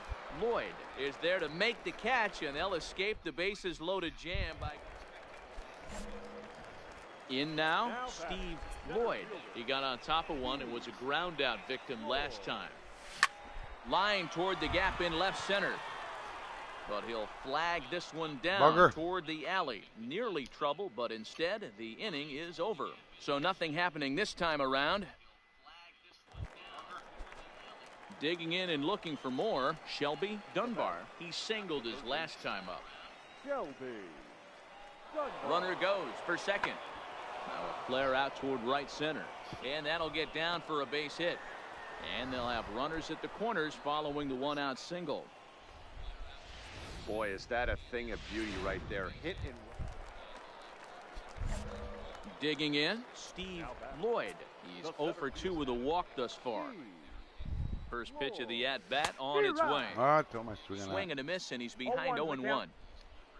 Lloyd is there to make the catch, and they'll escape the bases loaded jam by. In now, Steve Lloyd. He got on top of one and was a ground out victim last time. Line toward the gap in left center. But he'll flag this one down toward the alley. Nearly trouble, but instead the inning is over. So nothing happening this time around. Digging in and looking for more, Shelby Dunbar. He singled his last time up. Shelby. Runner goes for second. Now a flare out toward right center. And that'll get down for a base hit. And they'll have runners at the corners following the one-out single. Boy, is that a thing of beauty right there. Hit and... Digging in, Steve Lloyd. He's 0 for 2 with a walk thus far. First pitch of the at-bat on its way. Swing and a miss, and he's behind 0-1.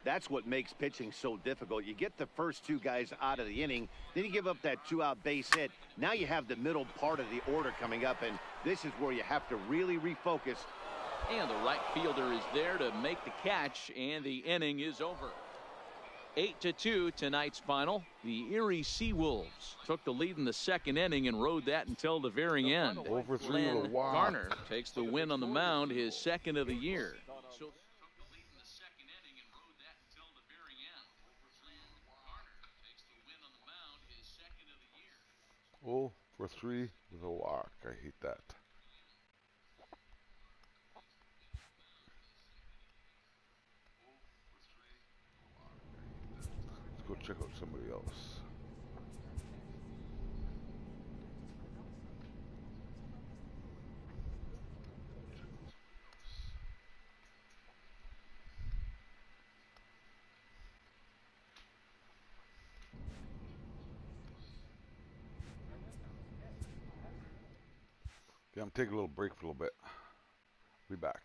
That's what makes pitching so difficult. You get the first two guys out of the inning, then you give up that two-out base hit. Now you have the middle part of the order coming up, and this is where you have to really refocus. And the right fielder is there to make the catch, and the inning is over. 8-2 tonight's final. The Erie Seawolves took the lead in the second inning and rode that until the very end. Over 3 Glenn with a walk. Garner takes the win on the mound, his second of the year. So Oh, for 3 with a walk. I hate that. Let's go check out somebody else. Yeah, I'm taking a little break for a little bit. Be back.